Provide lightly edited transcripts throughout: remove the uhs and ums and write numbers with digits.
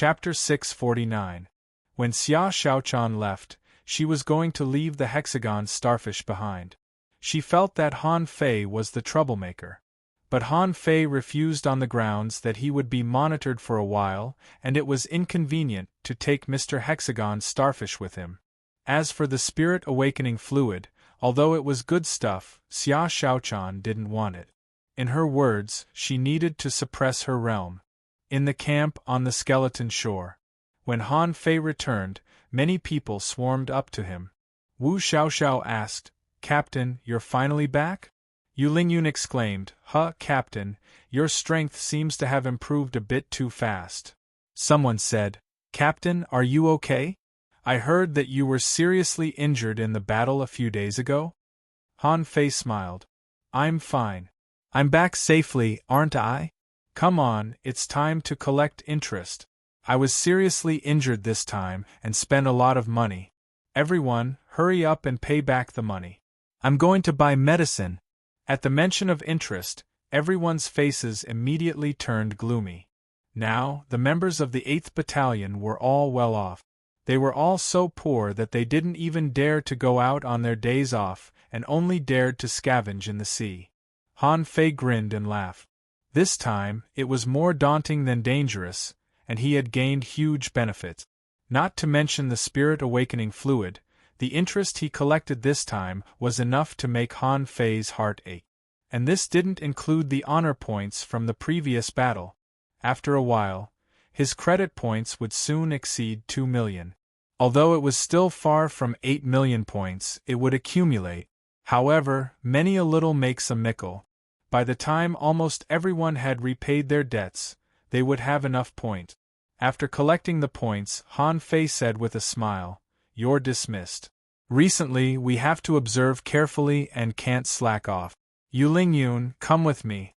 Chapter 649. When Xia Xiaochan left, she was going to leave the hexagon starfish behind. She felt that Han Fei was the troublemaker. But Han Fei refused on the grounds that he would be monitored for a while, and it was inconvenient to take Mr. Hexagon starfish with him. As for the spirit awakening fluid, although it was good stuff, Xia Xiaochan didn't want it. In her words, she needed to suppress her realm. In the camp on the skeleton shore, when Han Fei returned, many people swarmed up to him. Wu Xiaoxiao asked, "Captain, you're finally back?" Yu Lingyun exclaimed, "Huh, Captain, your strength seems to have improved a bit too fast." Someone said, "Captain, are you okay? I heard that you were seriously injured in the battle a few days ago." Han Fei smiled. "I'm fine. I'm back safely, aren't I? Come on, it's time to collect interest. I was seriously injured this time and spent a lot of money. Everyone, hurry up and pay back the money. I'm going to buy medicine." At the mention of interest, everyone's faces immediately turned gloomy. Now, the members of the 8th Battalion were all well off. They were all so poor that they didn't even dare to go out on their days off and only dared to scavenge in the sea. Han Fei grinned and laughed. This time, it was more daunting than dangerous, and he had gained huge benefits. Not to mention the spirit awakening fluid, the interest he collected this time was enough to make Han Fei's heart ache. And this didn't include the honor points from the previous battle. After a while, his credit points would soon exceed 2 million. Although it was still far from 8 million points, it would accumulate. However, many a little makes a mickle. By the time almost everyone had repaid their debts, they would have enough points. After collecting the points, Han Fei said with a smile, "You're dismissed. Recently, we have to observe carefully and can't slack off. Yu Lingyun, come with me."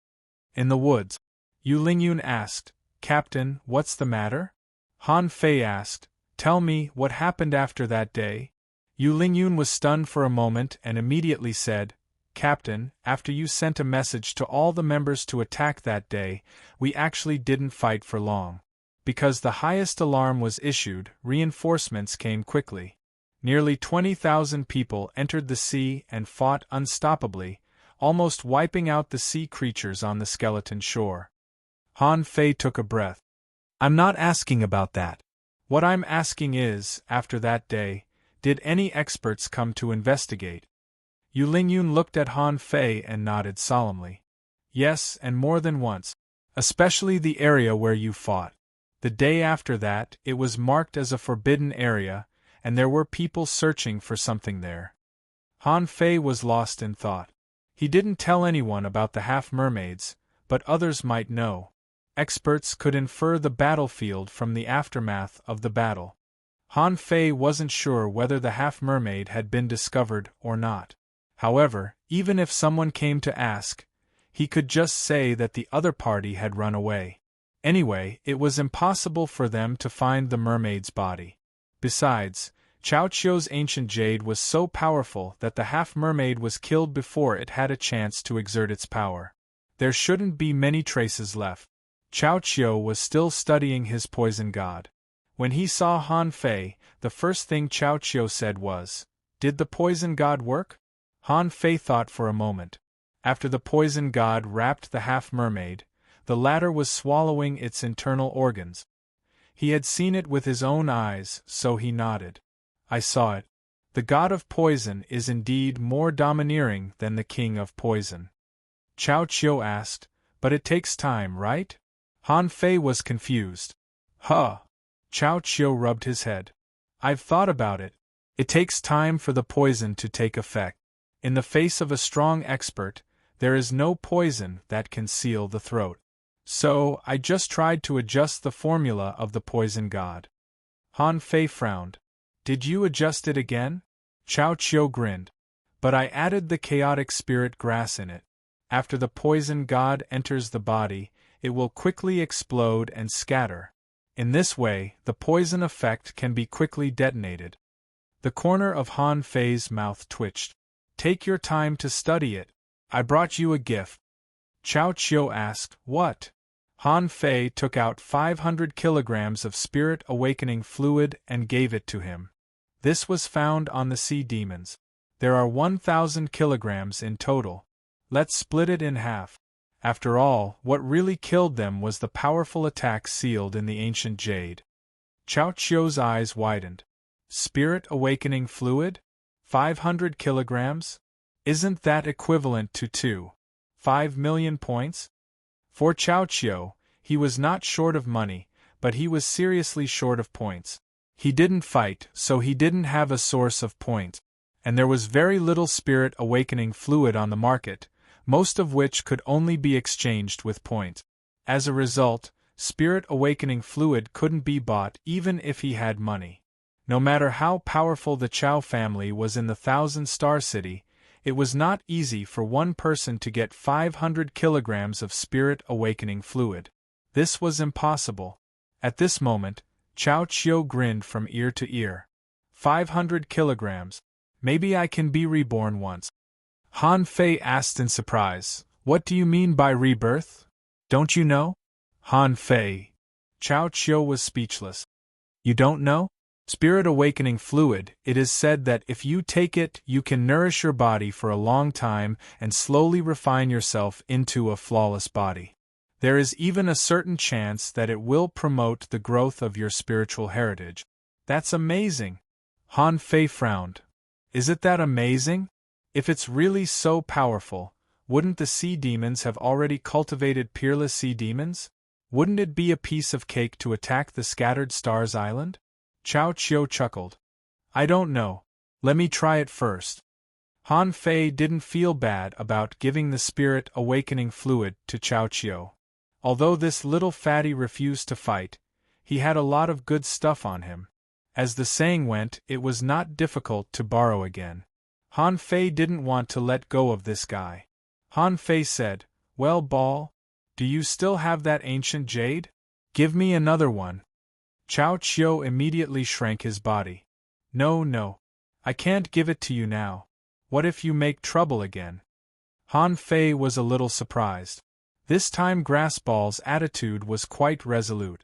In the woods, Yu Lingyun asked, "Captain, what's the matter?" Han Fei asked, "Tell me what happened after that day." Yu Lingyun was stunned for a moment and immediately said, "Captain, after you sent a message to all the members to attack that day, we actually didn't fight for long. Because the highest alarm was issued, reinforcements came quickly. Nearly 20,000 people entered the sea and fought unstoppably, almost wiping out the sea creatures on the skeleton shore." Han Fei took a breath. "I'm not asking about that. What I'm asking is, after that day, did any experts come to investigate?" Yu Lingyun looked at Han Fei and nodded solemnly. "Yes, and more than once. Especially the area where you fought. The day after that, it was marked as a forbidden area, and there were people searching for something there." Han Fei was lost in thought. He didn't tell anyone about the half-mermaids, but others might know. Experts could infer the battlefield from the aftermath of the battle. Han Fei wasn't sure whether the half-mermaid had been discovered or not. However, even if someone came to ask, he could just say that the other party had run away. Anyway, it was impossible for them to find the mermaid's body. Besides, Chao Qiu's ancient jade was so powerful that the half-mermaid was killed before it had a chance to exert its power. There shouldn't be many traces left. Chao Qiu was still studying his poison god. When he saw Han Fei, the first thing Chao Qiu said was, "Did the poison god work?" Han Fei thought for a moment. After the poison god wrapped the half-mermaid, the latter was swallowing its internal organs. He had seen it with his own eyes, so he nodded. "I saw it. The god of poison is indeed more domineering than the king of poison." Chao Qiu asked, "But it takes time, right?" Han Fei was confused. "Huh." Chao Qiu rubbed his head. "I've thought about it. It takes time for the poison to take effect. In the face of a strong expert, there is no poison that can seal the throat. So, I just tried to adjust the formula of the poison god." Han Fei frowned. "Did you adjust it again?" Chao Qiu grinned. "But I added the chaotic spirit grass in it. After the poison god enters the body, it will quickly explode and scatter. In this way, the poison effect can be quickly detonated." The corner of Han Fei's mouth twitched. "Take your time to study it. I brought you a gift." Chao Qiu asked, "What?" Han Fei took out 500 kilograms of spirit awakening fluid and gave it to him. This was found on the sea demons. There are 1,000 kilograms in total. Let's split it in half. After all, what really killed them was the powerful attack sealed in the ancient jade. Chao Qiu's eyes widened. Spirit awakening fluid? 500 kilograms? Isn't that equivalent to 2.5 million points? For Chao Qiu, he was not short of money, but he was seriously short of points. He didn't fight, so he didn't have a source of points. And there was very little spirit awakening fluid on the market, most of which could only be exchanged with points. As a result, spirit awakening fluid couldn't be bought even if he had money. No matter how powerful the Chao family was in the Thousand-Star City, it was not easy for one person to get 500 kilograms of spirit awakening fluid. This was impossible. At this moment, Chao Qiu grinned from ear to ear. 500 kilograms. Maybe I can be reborn once. Han Fei asked in surprise, What do you mean by rebirth? Don't you know? Han Fei. Chao Qiu was speechless. You don't know? Spirit awakening fluid, it is said that if you take it, you can nourish your body for a long time and slowly refine yourself into a flawless body. There is even a certain chance that it will promote the growth of your spiritual heritage. That's amazing. Han Fei frowned. Is it that amazing? If it's really so powerful, wouldn't the sea demons have already cultivated peerless sea demons? Wouldn't it be a piece of cake to attack the Scattered Stars Island? Chao Qiu chuckled. I don't know. Let me try it first. Han Fei didn't feel bad about giving the spirit awakening fluid to Chao Qiu. Although this little fatty refused to fight, he had a lot of good stuff on him. As the saying went, it was not difficult to borrow again. Han Fei didn't want to let go of this guy. Han Fei said, Well, Ball, do you still have that ancient jade? Give me another one. Chao Qiu immediately shrank his body. No, I can't give it to you now. What if you make trouble again? Han Fei was a little surprised. This time Grassball's attitude was quite resolute.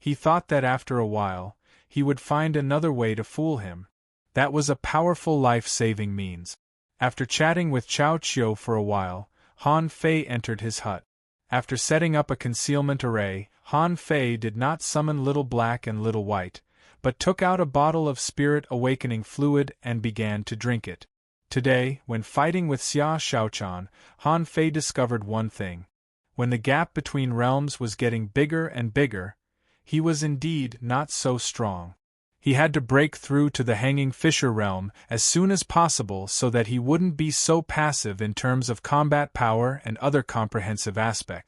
He thought that after a while, he would find another way to fool him. That was a powerful life-saving means. After chatting with Chao Qiu for a while, Han Fei entered his hut. After setting up a concealment array, Han Fei did not summon Little Black and Little White, but took out a bottle of spirit awakening fluid and began to drink it. Today, when fighting with Xia Shaochan, Han Fei discovered one thing. When the gap between realms was getting bigger and bigger, he was indeed not so strong. He had to break through to the Hanging Fisher realm as soon as possible so that he wouldn't be so passive in terms of combat power and other comprehensive aspects.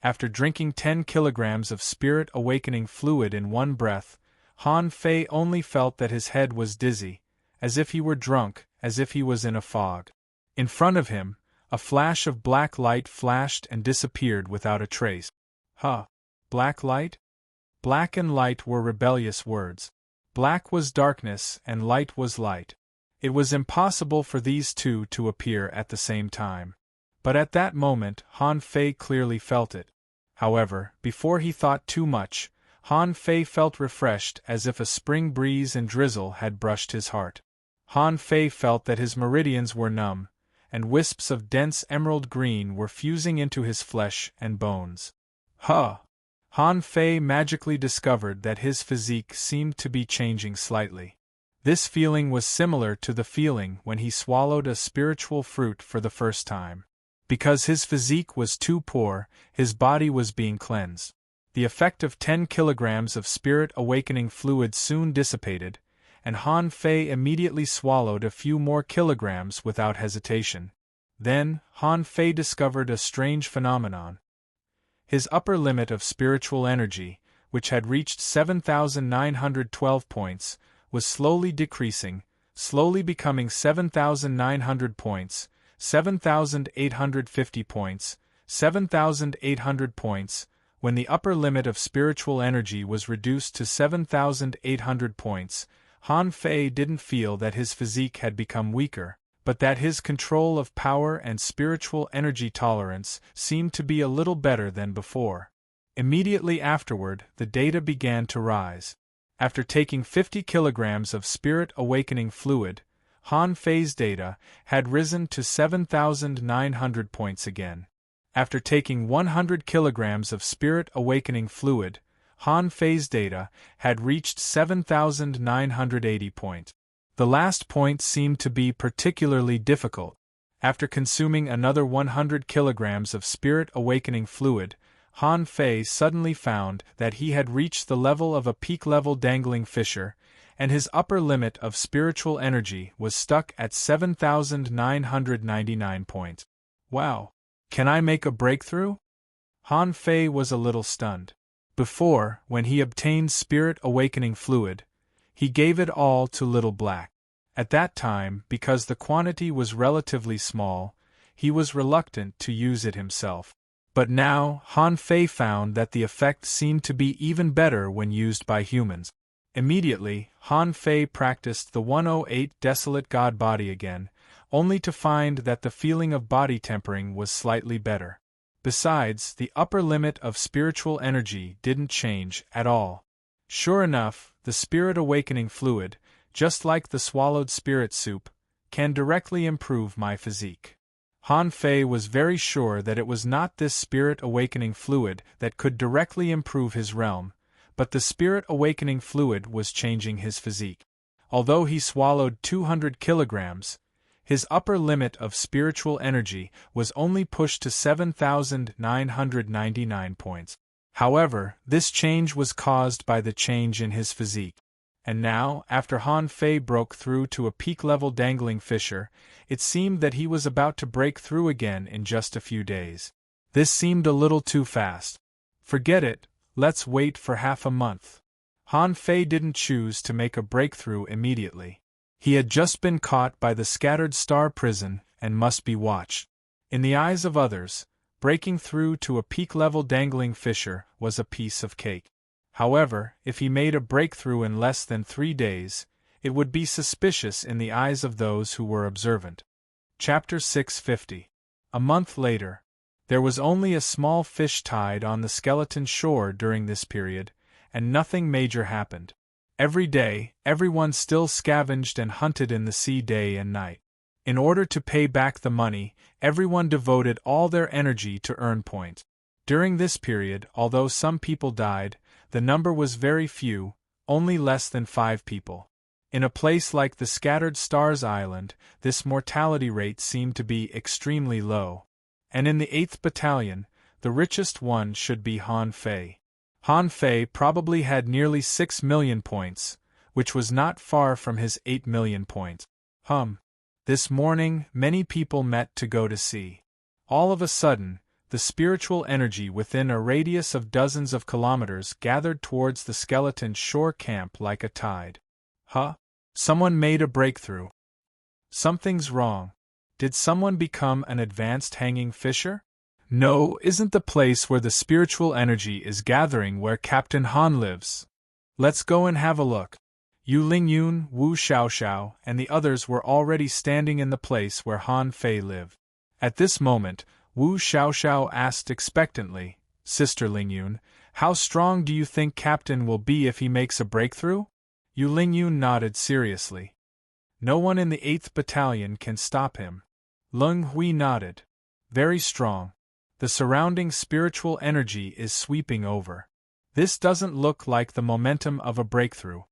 After drinking 10 kilograms of spirit awakening fluid in one breath, Han Fei only felt that his head was dizzy, as if he were drunk, as if he was in a fog. In front of him, a flash of black light flashed and disappeared without a trace. Black light? Black and light were rebellious words. Black was darkness and light was light. It was impossible for these two to appear at the same time. But at that moment, Han Fei clearly felt it. However, before he thought too much, Han Fei felt refreshed as if a spring breeze and drizzle had brushed his heart. Han Fei felt that his meridians were numb, and wisps of dense emerald green were fusing into his flesh and bones. Han Fei magically discovered that his physique seemed to be changing slightly. This feeling was similar to the feeling when he swallowed a spiritual fruit for the first time. Because his physique was too poor, his body was being cleansed. The effect of 10 kilograms of spirit awakening fluid soon dissipated, and Han Fei immediately swallowed a few more kilograms without hesitation. Then, Han Fei discovered a strange phenomenon. His upper limit of spiritual energy, which had reached 7,912 points, was slowly decreasing, slowly becoming 7,900 points, 7,850 points, 7,800 points. When the upper limit of spiritual energy was reduced to 7,800 points, Han Fei didn't feel that his physique had become weaker, but that his control of power and spiritual energy tolerance seemed to be a little better than before. Immediately afterward, the data began to rise. After taking 50 kilograms of spirit awakening fluid, Han Fei's data had risen to 7,900 points again. After taking 100 kilograms of spirit awakening fluid, Han Fei's data had reached 7,980 points. The last point seemed to be particularly difficult. After consuming another 100 kilograms of spirit awakening fluid, Han Fei suddenly found that he had reached the level of a peak-level dangling fisher, and his upper limit of spiritual energy was stuck at 7,999 points. Wow! Can I make a breakthrough? Han Fei was a little stunned. Before, when he obtained spirit awakening fluid, he gave it all to Little Black. At that time, because the quantity was relatively small, he was reluctant to use it himself. But now, Han Fei found that the effect seemed to be even better when used by humans. Immediately, Han Fei practiced the 108 Desolate God Body again, only to find that the feeling of body tempering was slightly better. Besides, the upper limit of spiritual energy didn't change at all. Sure enough, the spirit awakening fluid, just like the swallowed spirit soup, can directly improve my physique. Han Fei was very sure that it was not this spirit awakening fluid that could directly improve his realm, but the spirit awakening fluid was changing his physique. Although he swallowed 200 kilograms, his upper limit of spiritual energy was only pushed to 7,999 points. However, this change was caused by the change in his physique. And now, after Han Fei broke through to a peak-level dangling fisher, it seemed that he was about to break through again in just a few days. This seemed a little too fast. Forget it, let's wait for half a month. Han Fei didn't choose to make a breakthrough immediately. He had just been caught by the scattered star prison and must be watched. In the eyes of others, breaking through to a peak-level dangling fisher was a piece of cake. However, if he made a breakthrough in less than 3 days, it would be suspicious in the eyes of those who were observant. Chapter 650. A month later. There was only a small fish tide on the skeleton shore during this period, and nothing major happened. Every day, everyone still scavenged and hunted in the sea day and night. In order to pay back the money, everyone devoted all their energy to earn points. During this period, although some people died, the number was very few, only less than 5 people. In a place like the Scattered Stars Island, this mortality rate seemed to be extremely low. And in the 8th Battalion, the richest one should be Han Fei. Han Fei probably had nearly 6 million points, which was not far from his 8 million points. This morning, many people met to go to sea. All of a sudden, the spiritual energy within a radius of dozens of kilometers gathered towards the skeleton shore camp like a tide. Someone made a breakthrough. Something's wrong. Did someone become an advanced hanging fisher? No, isn't the place where the spiritual energy is gathering where Captain Han lives. Let's go and have a look. Yu Lingyun, Wu Xiaoxiao, and the others were already standing in the place where Han Fei lived. At this moment, Wu Xiaoxiao asked expectantly, "Sister Lingyun, how strong do you think Captain will be if he makes a breakthrough?" Yu Lingyun nodded seriously. "No one in the 8th Battalion can stop him." Leng Hui nodded. "Very strong. The surrounding spiritual energy is sweeping over. This doesn't look like the momentum of a breakthrough."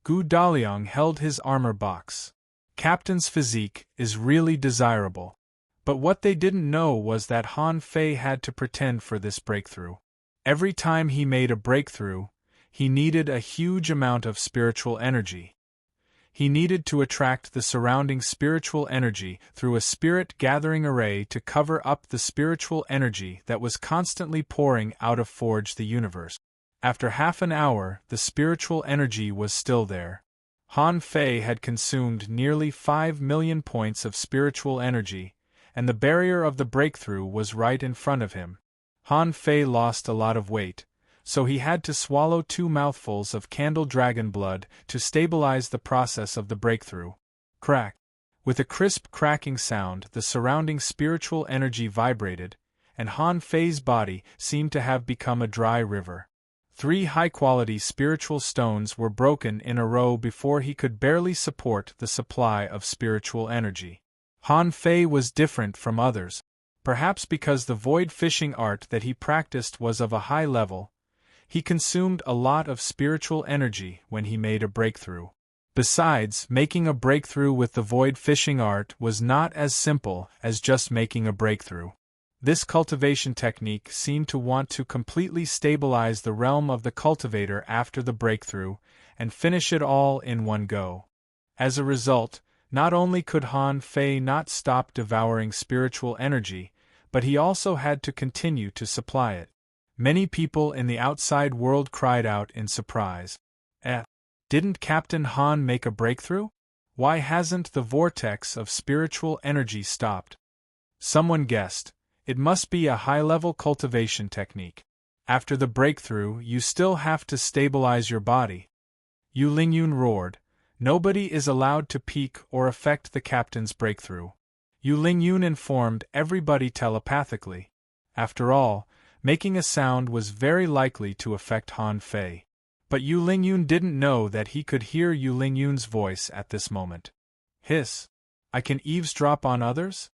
Gu Daliang held his armor box. Captain's physique is really desirable. But what they didn't know was that Han Fei had to pretend for this breakthrough. Every time he made a breakthrough, he needed a huge amount of spiritual energy. He needed to attract the surrounding spiritual energy through a spirit-gathering array to cover up the spiritual energy that was constantly pouring out of Forge the Universe. After half an hour, the spiritual energy was still there. Han Fei had consumed nearly 5 million points of spiritual energy, and the barrier of the breakthrough was right in front of him. Han Fei lost a lot of weight, so he had to swallow 2 mouthfuls of candle dragon blood to stabilize the process of the breakthrough. Crack! With a crisp cracking sound, the surrounding spiritual energy vibrated, and Han Fei's body seemed to have become a dry river. 3 high-quality spiritual stones were broken in a row before he could barely support the supply of spiritual energy. Han Fei was different from others. Perhaps because the void fishing art that he practiced was of a high level, he consumed a lot of spiritual energy when he made a breakthrough. Besides, making a breakthrough with the void fishing art was not as simple as just making a breakthrough. This cultivation technique seemed to want to completely stabilize the realm of the cultivator after the breakthrough, and finish it all in one go. As a result, not only could Han Fei not stop devouring spiritual energy, but he also had to continue to supply it. Many people in the outside world cried out in surprise. Didn't Captain Han make a breakthrough? Why hasn't the vortex of spiritual energy stopped? Someone guessed. It must be a high-level cultivation technique. After the breakthrough, you still have to stabilize your body. Yu Lingyun roared. Nobody is allowed to peek or affect the captain's breakthrough. Yu Lingyun informed everybody telepathically. After all, making a sound was very likely to affect Han Fei. But Yu Lingyun didn't know that he could hear Yu Lingyun's voice at this moment. Hiss. I can eavesdrop on others?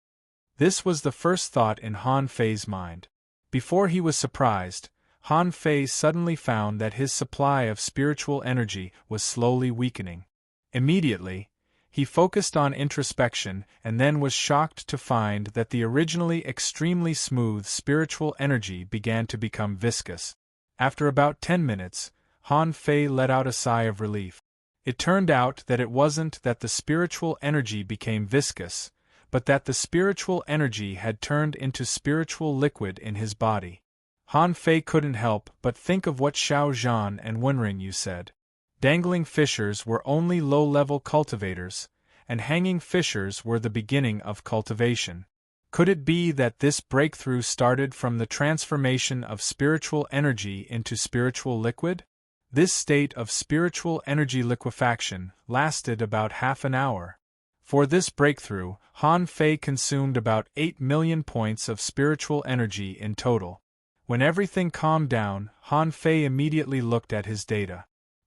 This was the first thought in Han Fei's mind. Before he was surprised, Han Fei suddenly found that his supply of spiritual energy was slowly weakening. Immediately, he focused on introspection and then was shocked to find that the originally extremely smooth spiritual energy began to become viscous. After about 10 minutes, Han Fei let out a sigh of relief. It turned out that it wasn't that the spiritual energy became viscous, but that the spiritual energy had turned into spiritual liquid in his body. Han Fei couldn't help but think of what Xiao Zhan and Wenring Yu said. Dangling fishers were only low-level cultivators, and hanging fishers were the beginning of cultivation. Could it be that this breakthrough started from the transformation of spiritual energy into spiritual liquid? This state of spiritual energy liquefaction lasted about half an hour. For this breakthrough, Han Fei consumed about 8 million points of spiritual energy in total. When everything calmed down, Han Fei immediately looked at his data.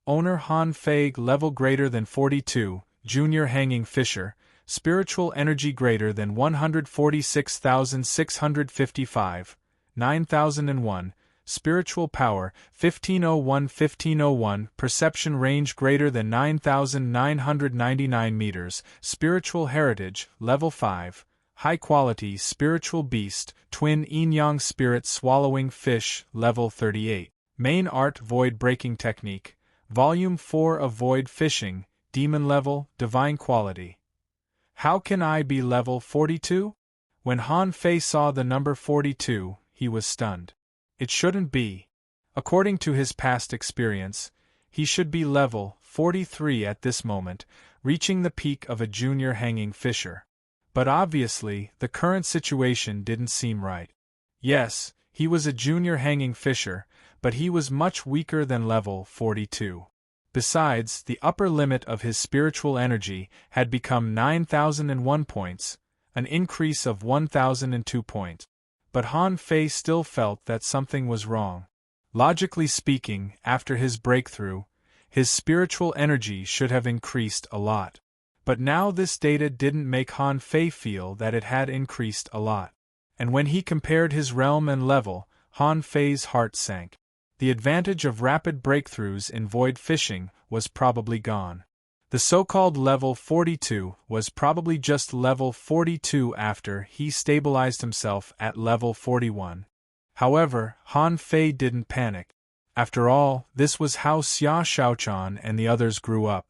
Owner Han Fei, level greater than 42, junior hanging fisher, spiritual energy greater than 146,655, 9001, spiritual power 1501-1501, perception range greater than 9,999 meters, spiritual heritage, level 5, high quality spiritual beast, twin yin-yang spirit swallowing fish, level 38, main art void breaking technique, volume 4 of void fishing, demon level, divine quality. How can I be level 42? When Han Fei saw the number 42, he was stunned. It shouldn't be. According to his past experience, he should be level 43 at this moment, reaching the peak of a junior hanging fisher. But obviously, the current situation didn't seem right. Yes, he was a junior hanging fisher, but he was much weaker than level 42. Besides, the upper limit of his spiritual energy had become 9,001 points, an increase of 1,002 points. But Han Fei still felt that something was wrong. Logically speaking, after his breakthrough, his spiritual energy should have increased a lot. But now this data didn't make Han Fei feel that it had increased a lot. And when he compared his realm and level, Han Fei's heart sank. The advantage of rapid breakthroughs in void fishing was probably gone. The so-called level 42 was probably just level 42 after he stabilized himself at level 41. However, Han Fei didn't panic. After all, this was how Xia Shaochan and the others grew up.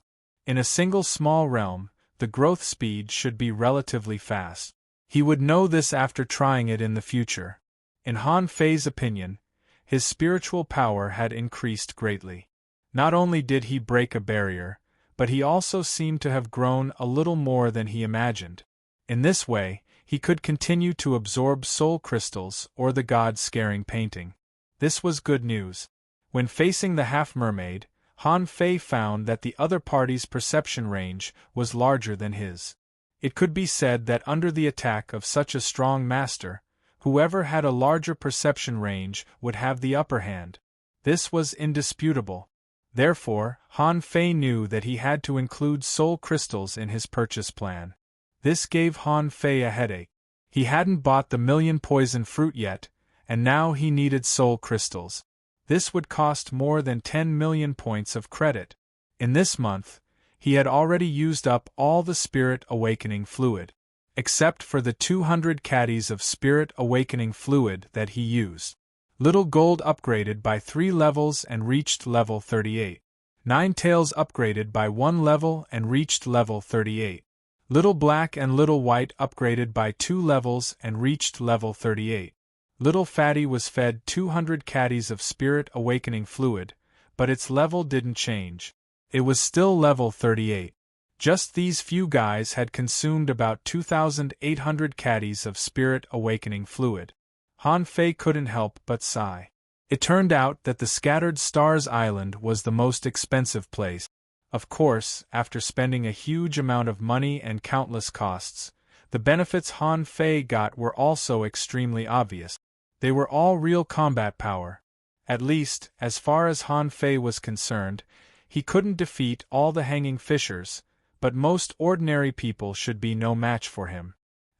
In a single small realm, the growth speed should be relatively fast. He would know this after trying it in the future. In Han Fei's opinion, his spiritual power had increased greatly. Not only did he break a barrier, but he also seemed to have grown a little more than he imagined. In this way, he could continue to absorb soul crystals or the god-scaring painting. This was good news. When facing the half-mermaid, Han Fei found that the other party's perception range was larger than his. It could be said that under the attack of such a strong master, Whoever had a larger perception range would have the upper hand. This was indisputable. Therefore, Han Fei knew that he had to include soul crystals in his purchase plan. This gave Han Fei a headache. He hadn't bought the million poison fruit yet, and now he needed soul crystals. This would cost more than 10 million points of credit. In this month, he had already used up all the Spirit Awakening fluid, except for the 200 caddies of Spirit Awakening fluid that he used. Little Gold upgraded by 3 levels and reached level 38. Ninetails upgraded by 1 level and reached level 38. Little Black and Little White upgraded by 2 levels and reached level 38. Little Fatty was fed 200 caddies of Spirit Awakening fluid, but its level didn't change. It was still level 38. Just these few guys had consumed about 2,800 caddies of Spirit Awakening fluid. Han Fei couldn't help but sigh. It turned out that the Scattered Stars Island was the most expensive place. Of course, after spending a huge amount of money and countless costs, the benefits Han Fei got were also extremely obvious. They were all real combat power. At least, as far as Han Fei was concerned, he couldn't defeat all the hanging fishers, but most ordinary people should be no match for him.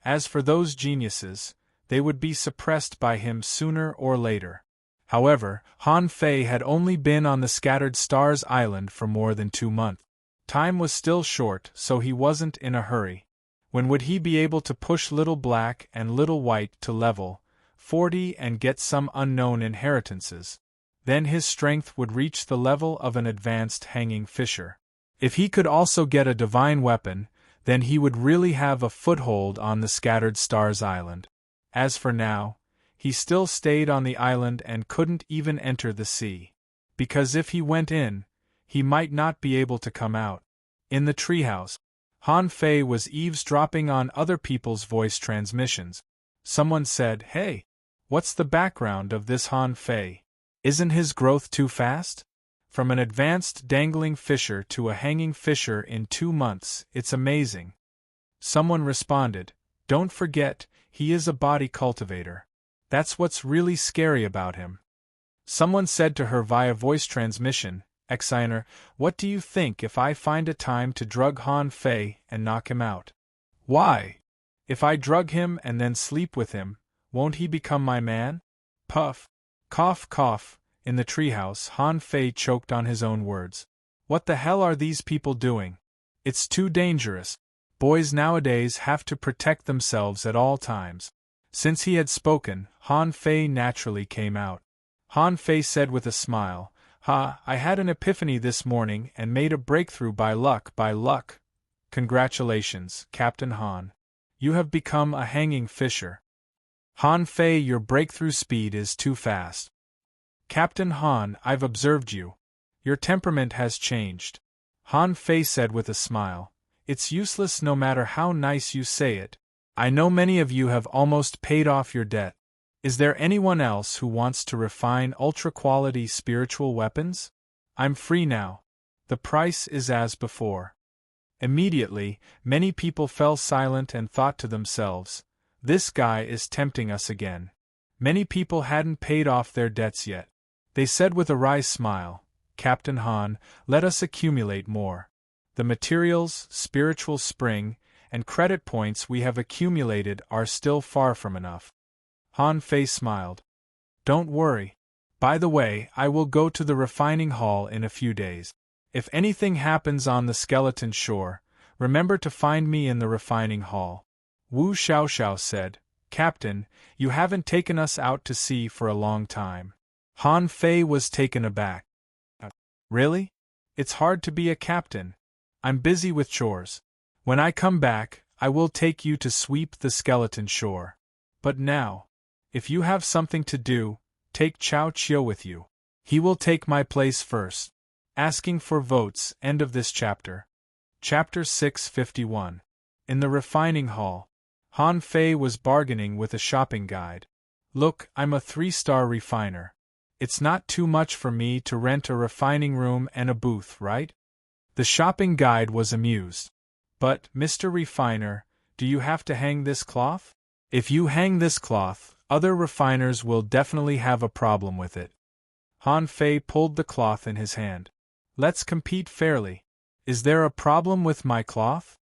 As for those geniuses, they would be suppressed by him sooner or later. However, Han Fei had only been on the Scattered Stars Island for more than 2 months. Time was still short, so he wasn't in a hurry. When would he be able to push Little Black and Little White to level 40 and get some unknown inheritances? Then his strength would reach the level of an advanced hanging fisher. If he could also get a divine weapon, then he would really have a foothold on the Scattered Stars Island. As for now, he still stayed on the island and couldn't even enter the sea. Because if he went in, he might not be able to come out. In the treehouse, Han Fei was eavesdropping on other people's voice transmissions. Someone said, "Hey, what's the background of this Han Fei? Isn't his growth too fast? From an advanced dangling fisher to a hanging fisher in 2 months, it's amazing." Someone responded, "Don't forget, he is a body cultivator. That's what's really scary about him." Someone said to her via voice transmission, "Exiner, what do you think if I find a time to drug Han Fei and knock him out?" "Why? If I drug him and then sleep with him, won't he become my man?" Puff. Cough cough. In the treehouse, Han Fei choked on his own words. What the hell are these people doing? It's too dangerous. Boys nowadays have to protect themselves at all times. Since he had spoken, Han Fei naturally came out. Han Fei said with a smile, I had an epiphany this morning and made a breakthrough by luck. Congratulations, Captain Han. You have become a hanging fisher." "Han Fei, your breakthrough speed is too fast." "Captain Han, I've observed you. Your temperament has changed." Han Fei said with a smile, "It's useless no matter how nice you say it. I know many of you have almost paid off your debt. Is there anyone else who wants to refine ultra-quality spiritual weapons? I'm free now. The price is as before." Immediately, many people fell silent and thought to themselves, "This guy is tempting us again." Many people hadn't paid off their debts yet. They said with a wry smile, "Captain Han, let us accumulate more. The materials, spiritual spring, and credit points we have accumulated are still far from enough." Han Fei smiled. "Don't worry. By the way, I will go to the refining hall in a few days. If anything happens on the skeleton shore, remember to find me in the refining hall." Wu Xiaoxiao said, "Captain, you haven't taken us out to sea for a long time." Han Fei was taken aback. "Really? It's hard to be a captain. I'm busy with chores. When I come back, I will take you to sweep the skeleton shore. But now, if you have something to do, take Chao Chiu with you. He will take my place first." Asking for votes. End of this chapter. Chapter 651. In the refining hall, Han Fei was bargaining with a shopping guide. "Look, I'm a 3-star refiner. It's not too much for me to rent a refining room and a booth, right?" The shopping guide was amused. "But, Mr. Refiner, do you have to hang this cloth? If you hang this cloth, Other refiners will definitely have a problem with it. Han Fei pulled the cloth in his hand. Let's compete fairly. Is there a problem with my cloth?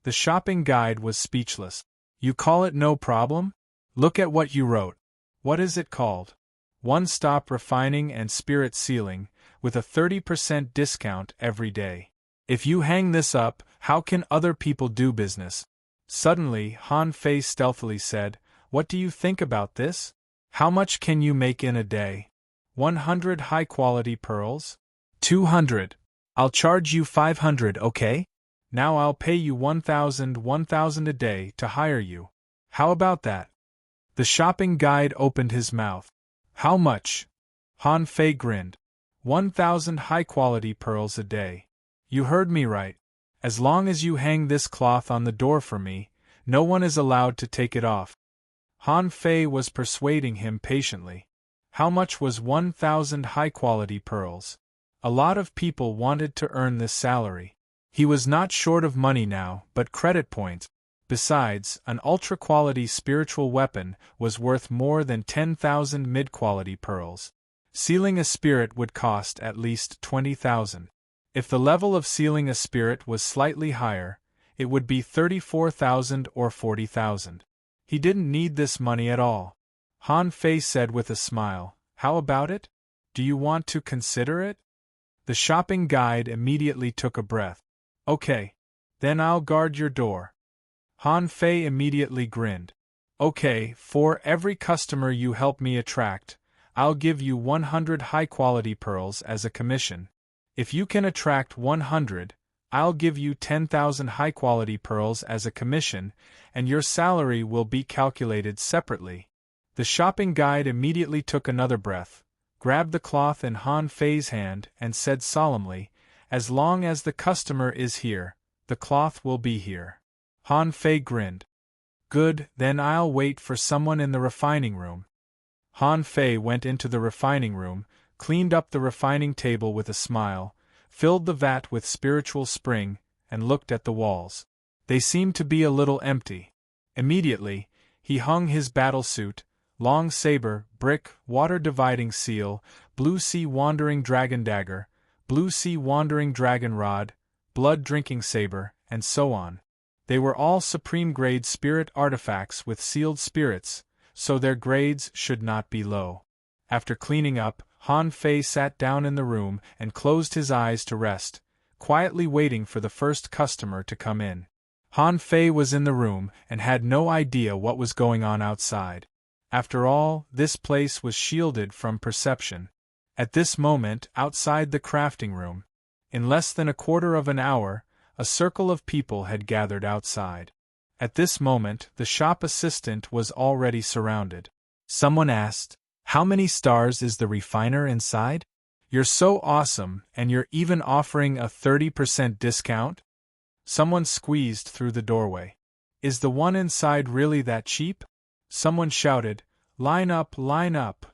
The shopping guide was speechless. You call it no problem? Look at what you wrote. What is it called? One-stop refining and spirit sealing, with a 30% discount every day. If you hang this up, how can other people do business? Suddenly, Han Fei stealthily said, What do you think about this? How much can you make in a day? 100 high-quality pearls? 200. I'll charge you 500, okay? Now I'll pay you 1,000 a day to hire you. How about that? The shopping guide opened his mouth. How much? Han Fei grinned. 1,000 high-quality pearls a day. You heard me right. As long as you hang this cloth on the door for me, no one is allowed to take it off. Han Fei was persuading him patiently. How much was 1,000 high-quality pearls? A lot of people wanted to earn this salary. He was not short of money now, but credit points. Besides, an ultra-quality spiritual weapon was worth more than 10,000 mid-quality pearls. Sealing a spirit would cost at least 20,000. If the level of sealing a spirit was slightly higher, it would be 34,000 or 40,000. He didn't need this money at all. Han Fei said with a smile, How about it? Do you want to consider it? The shopping guide immediately took a breath. Okay. Then I'll guard your door. Han Fei immediately grinned. Okay, for every customer you help me attract, I'll give you 100 high-quality pearls as a commission. If you can attract 100, I'll give you 10,000 high-quality pearls as a commission, and your salary will be calculated separately. The shopping guide immediately took another breath, grabbed the cloth in Han Fei's hand, and said solemnly, As long as the customer is here, the cloth will be here. Han Fei grinned. Good, then I'll wait for someone in the refining room. Han Fei went into the refining room, cleaned up the refining table with a smile, filled the vat with spiritual spring, and looked at the walls. They seemed to be a little empty. Immediately, he hung his battle suit, long saber, brick, water-dividing seal, blue sea wandering dragon dagger, blue sea wandering dragon rod, blood-drinking saber, and so on. They were all supreme-grade spirit artifacts with sealed spirits, so their grades should not be low. After cleaning up, Han Fei sat down in the room and closed his eyes to rest, quietly waiting for the first customer to come in. Han Fei was in the room and had no idea what was going on outside. After all, this place was shielded from perception. At this moment, outside the crafting room, in less than a quarter of an hour, a circle of people had gathered outside. At this moment, the shop assistant was already surrounded. Someone asked, How many stars is the refiner inside? You're so awesome, and you're even offering a 30% discount? Someone squeezed through the doorway. Is the one inside really that cheap? Someone shouted, Line up, line up.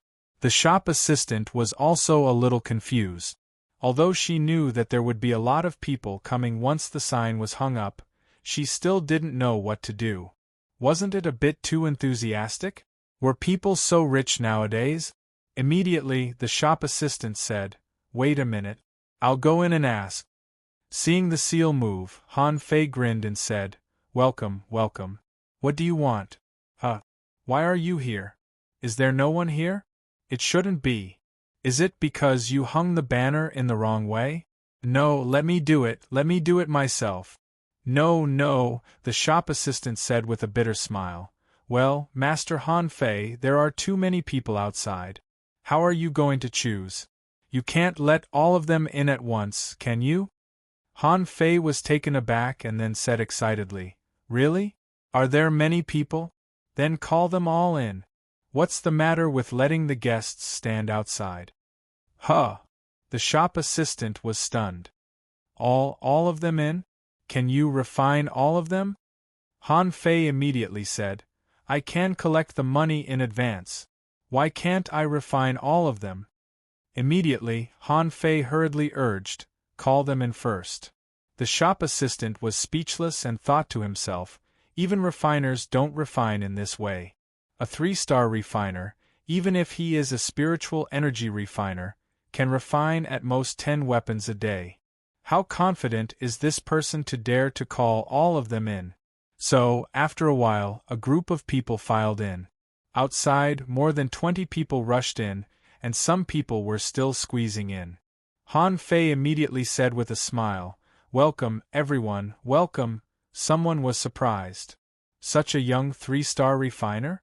The shop assistant was also a little confused. Although she knew that there would be a lot of people coming once the sign was hung up, she still didn't know what to do. Wasn't it a bit too enthusiastic? Were people so rich nowadays? Immediately, the shop assistant said, Wait a minute. I'll go in and ask. Seeing the seal move, Han Fei grinned and said, Welcome, welcome. What do you want? Why are you here? Is there no one here? It shouldn't be. Is it because you hung the banner in the wrong way? No, let me do it myself. No, the shop assistant said with a bitter smile. Well, Master Han Fei, there are too many people outside. How are you going to choose? You can't let all of them in at once, can you? Han Fei was taken aback and then said excitedly, Really? Are there many people? Then call them all in. What's the matter with letting the guests stand outside? The shop assistant was stunned. All of them in? Can you refine all of them? Han Fei immediately said, I can collect the money in advance. Why can't I refine all of them? Immediately, Han Fei hurriedly urged, Call them in first. The shop assistant was speechless and thought to himself, Even refiners don't refine in this way. A 3-star refiner, even if he is a spiritual energy refiner, can refine at most 10 weapons a day. How confident is this person to dare to call all of them in? So, after a while, a group of people filed in. Outside, more than 20 people rushed in, and some people were still squeezing in. Han Fei immediately said with a smile, "Welcome, everyone, welcome." Someone was surprised. Such a young 3-star refiner?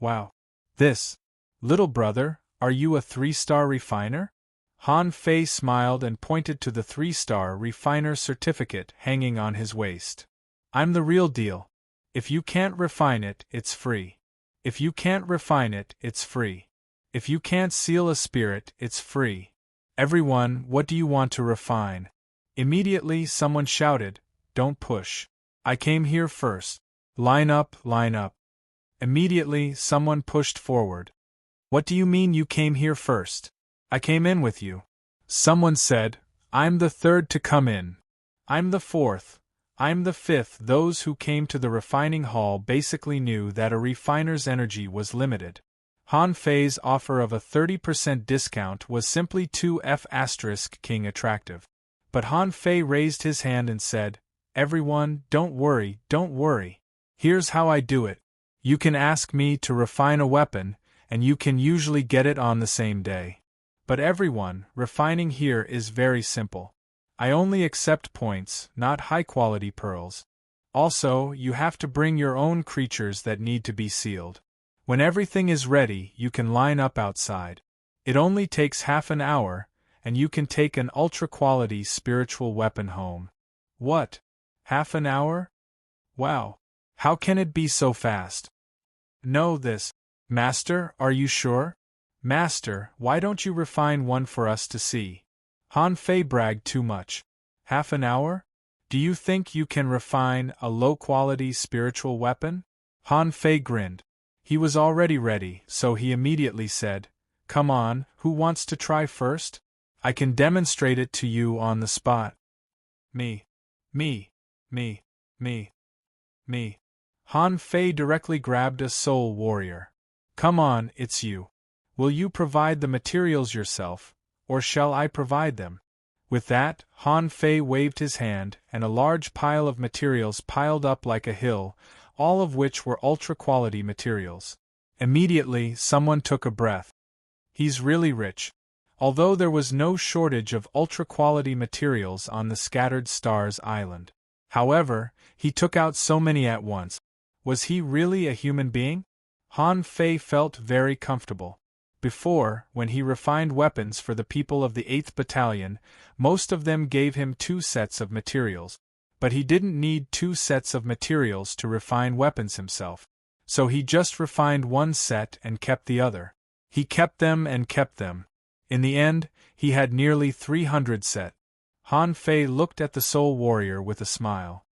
Wow. This. Little brother, are you a 3-star refiner? Han Fei smiled and pointed to the 3-star refiner certificate hanging on his waist. I'm the real deal. If you can't refine it, it's free. If you can't refine it, it's free. If you can't seal a spirit, it's free. Everyone, what do you want to refine? Immediately someone shouted, "Don't push. I came here first. Line up, line up." Immediately someone pushed forward. "What do you mean you came here first? I came in with you." Someone said, "I'm the third to come in. I'm the fourth. I'm the fifth." Those who came to the refining hall basically knew that a refiner's energy was limited. Han Fei's offer of a 30% discount was simply too F***king attractive. But Han Fei raised his hand and said, "Everyone, don't worry, don't worry. Here's how I do it. You can ask me to refine a weapon, and you can usually get it on the same day. But everyone, refining here is very simple. I only accept points, not high-quality pearls. Also, you have to bring your own creatures that need to be sealed. When everything is ready, you can line up outside. It only takes half an hour, and you can take an ultra-quality spiritual weapon home." What? Half an hour? Wow. How can it be so fast? Know this. Master, are you sure? Master, why don't you refine one for us to see? Han Fei bragged too much. Half an hour? Do you think you can refine a low-quality spiritual weapon? Han Fei grinned. He was already ready, so he immediately said, "Come on, who wants to try first? I can demonstrate it to you on the spot." Me. Me. Me. Me. Me. Han Fei directly grabbed a soul warrior. "Come on, it's you. Will you provide the materials yourself, or shall I provide them?" With that, Han Fei waved his hand, and a large pile of materials piled up like a hill, all of which were ultra-quality materials. Immediately, someone took a breath. He's really rich. Although there was no shortage of ultra-quality materials on the Scattered Stars Island. However, he took out so many at once. Was he really a human being? Han Fei felt very comfortable. Before, when he refined weapons for the people of the 8th Battalion, most of them gave him 2 sets of materials. But he didn't need 2 sets of materials to refine weapons himself. So he just refined 1 set and kept the other. He kept them and kept them. In the end, he had nearly 300 set. Han Fei looked at the soul warrior with a smile.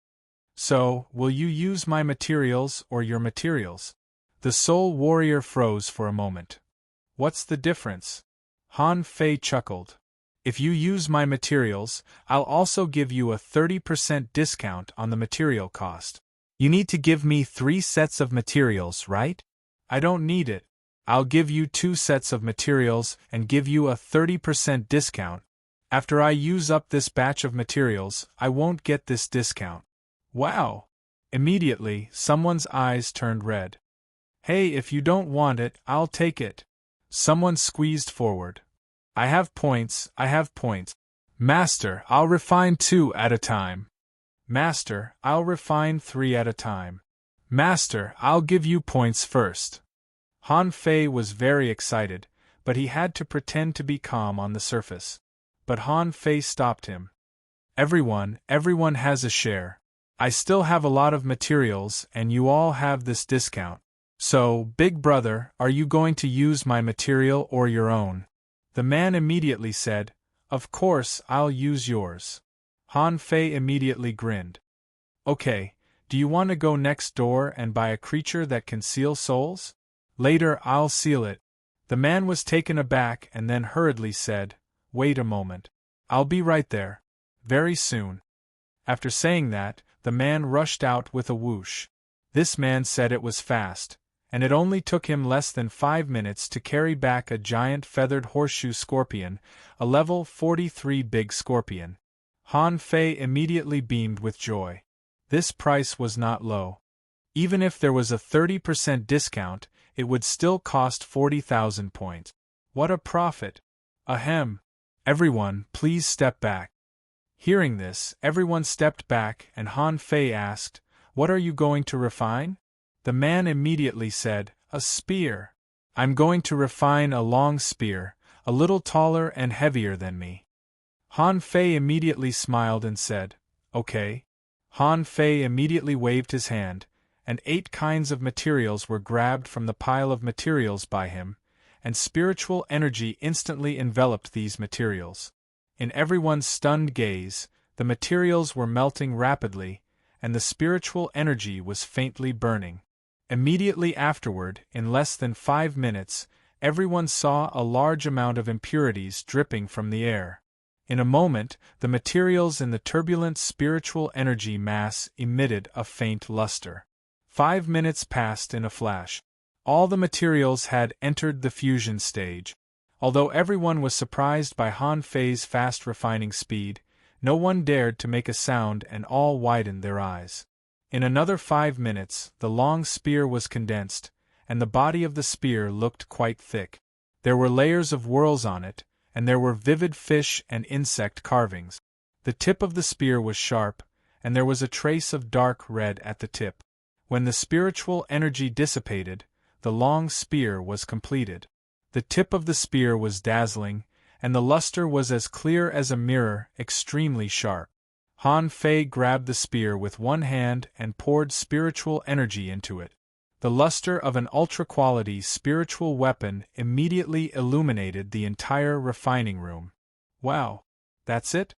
"So, will you use my materials or your materials?" The soul warrior froze for a moment. "What's the difference?" Han Fei chuckled. "If you use my materials, I'll also give you a 30% discount on the material cost. You need to give me 3 sets of materials, right? I don't need it. I'll give you 2 sets of materials and give you a 30% discount. After I use up this batch of materials, I won't get this discount." Wow! Immediately, someone's eyes turned red. "Hey, if you don't want it, I'll take it." Someone squeezed forward. I have points. Master, I'll refine 2 at a time. Master, I'll refine 3 at a time. Master, I'll give you points first." Han Fei was very excited, but he had to pretend to be calm on the surface. But Han Fei stopped him. Everyone has a share. I still have a lot of materials and you all have this discount. So, big brother, are you going to use my material or your own?" The man immediately said, "Of course, I'll use yours." Han Fei immediately grinned. "Okay, do you want to go next door and buy a creature that can seal souls? Later I'll seal it." The man was taken aback and then hurriedly said, "Wait a moment. I'll be right there. Very soon." After saying that, the man rushed out with a whoosh. This man said it was fast, and it only took him less than 5 minutes to carry back a giant feathered horseshoe scorpion, a level 43 big scorpion. Han Fei immediately beamed with joy. This price was not low. Even if there was a 30% discount, it would still cost 40,000 points. What a profit! Ahem! Everyone, please step back. Hearing this, everyone stepped back and Han Fei asked, "What are you going to refine?" The man immediately said, "A spear. I'm going to refine a long spear, a little taller and heavier than me." Han Fei immediately smiled and said, "Okay." Han Fei immediately waved his hand, and 8 kinds of materials were grabbed from the pile of materials by him, and spiritual energy instantly enveloped these materials. In everyone's stunned gaze, the materials were melting rapidly, and the spiritual energy was faintly burning. Immediately afterward, in less than 5 minutes, everyone saw a large amount of impurities dripping from the air. In a moment, the materials in the turbulent spiritual energy mass emitted a faint luster. 5 minutes passed in a flash. All the materials had entered the fusion stage. Although everyone was surprised by Han Fei's fast refining speed, no one dared to make a sound and all widened their eyes. In another 5 minutes, the long spear was condensed, and the body of the spear looked quite thick. There were layers of whorls on it, and there were vivid fish and insect carvings. The tip of the spear was sharp, and there was a trace of dark red at the tip. When the spiritual energy dissipated, the long spear was completed. The tip of the spear was dazzling, and the luster was as clear as a mirror, extremely sharp. Han Fei grabbed the spear with one hand and poured spiritual energy into it. The luster of an ultra-quality spiritual weapon immediately illuminated the entire refining room. Wow! That's it?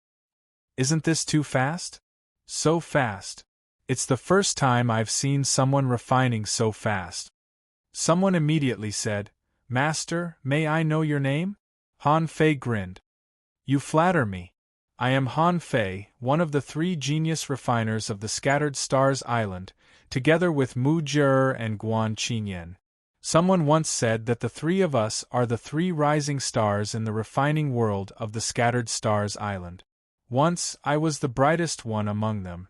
Isn't this too fast? So fast. It's the first time I've seen someone refining so fast. Someone immediately said, "Master, may I know your name?" Han Fei grinned. "You flatter me. I am Han Fei, one of the 3 genius refiners of the Scattered Stars Island, together with Mu Jie and Guan Qinyan. Someone once said that the 3 of us are the 3 rising stars in the refining world of the Scattered Stars Island. Once, I was the brightest one among them."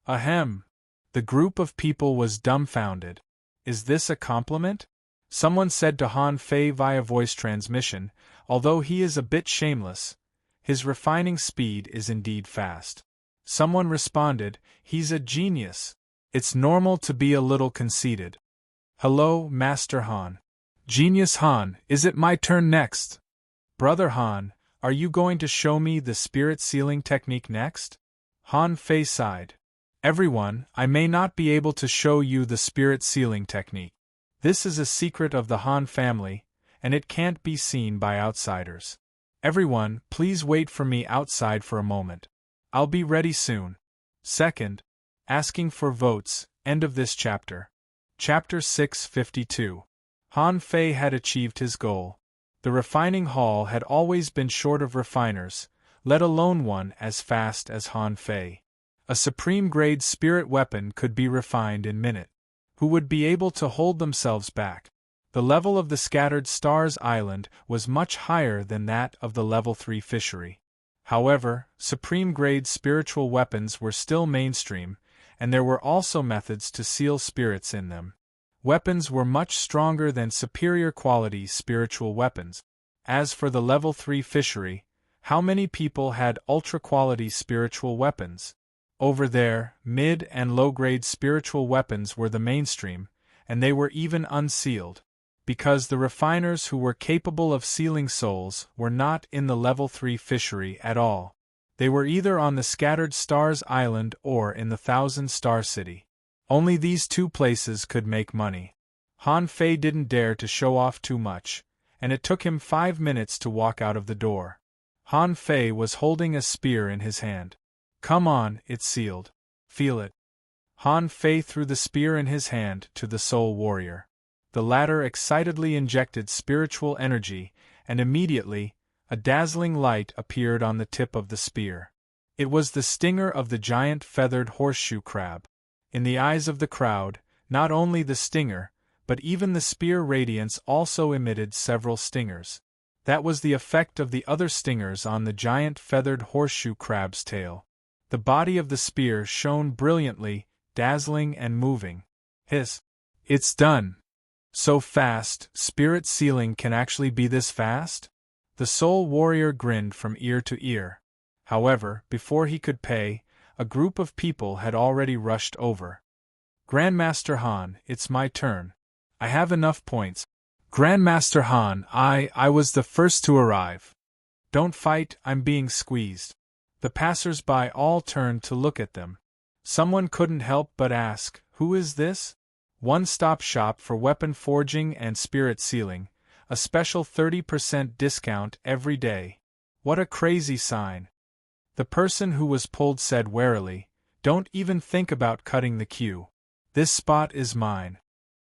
Ahem! The group of people was dumbfounded. Is this a compliment? Someone said to Han Fei via voice transmission, "Although he is a bit shameless, his refining speed is indeed fast." Someone responded, "He's a genius. It's normal to be a little conceited." "Hello, Master Han." "Genius Han, is it my turn next?" "Brother Han, are you going to show me the spirit sealing technique next?" Han Fei sighed. "Everyone, I may not be able to show you the spirit sealing technique. This is a secret of the Han family, and it can't be seen by outsiders. Everyone, please wait for me outside for a moment. I'll be ready soon." Second, asking for votes, end of this chapter. Chapter 652. Han Fei had achieved his goal. The refining hall had always been short of refiners, let alone one as fast as Han Fei. A supreme-grade spirit weapon could be refined in minutes. Who would be able to hold themselves back? The level of the Scattered Stars Island was much higher than that of the Level 3 fishery. However, supreme-grade spiritual weapons were still mainstream, and there were also methods to seal spirits in them. Weapons were much stronger than superior-quality spiritual weapons. As for the Level 3 fishery, how many people had ultra-quality spiritual weapons? Over there, mid- and low-grade spiritual weapons were the mainstream, and they were even unsealed, because the refiners who were capable of sealing souls were not in the Level 3 fishery at all. They were either on the Scattered Stars Island or in the Thousand Star City. Only these 2 places could make money. Han Fei didn't dare to show off too much, and it took him 5 minutes to walk out of the door. Han Fei was holding a spear in his hand. "Come on, it's sealed. Feel it." Han Fei threw the spear in his hand to the soul warrior. The latter excitedly injected spiritual energy, and immediately, a dazzling light appeared on the tip of the spear. It was the stinger of the giant feathered horseshoe crab. In the eyes of the crowd, not only the stinger, but even the spear radiance also emitted several stingers. That was the effect of the other stingers on the giant feathered horseshoe crab's tail. The body of the spear shone brilliantly, dazzling and moving. Hiss! It's done! So fast, spirit sealing can actually be this fast? The soul warrior grinned from ear to ear. However, before he could pay, a group of people had already rushed over. Grandmaster Han, it's my turn. I have enough points. Grandmaster Han, I was the first to arrive. Don't fight, I'm being squeezed. The passers-by all turned to look at them. Someone couldn't help but ask, who is this? One-stop shop for weapon forging and spirit sealing, a special 30% discount every day. What a crazy sign. The person who was pulled said warily, don't even think about cutting the queue. This spot is mine.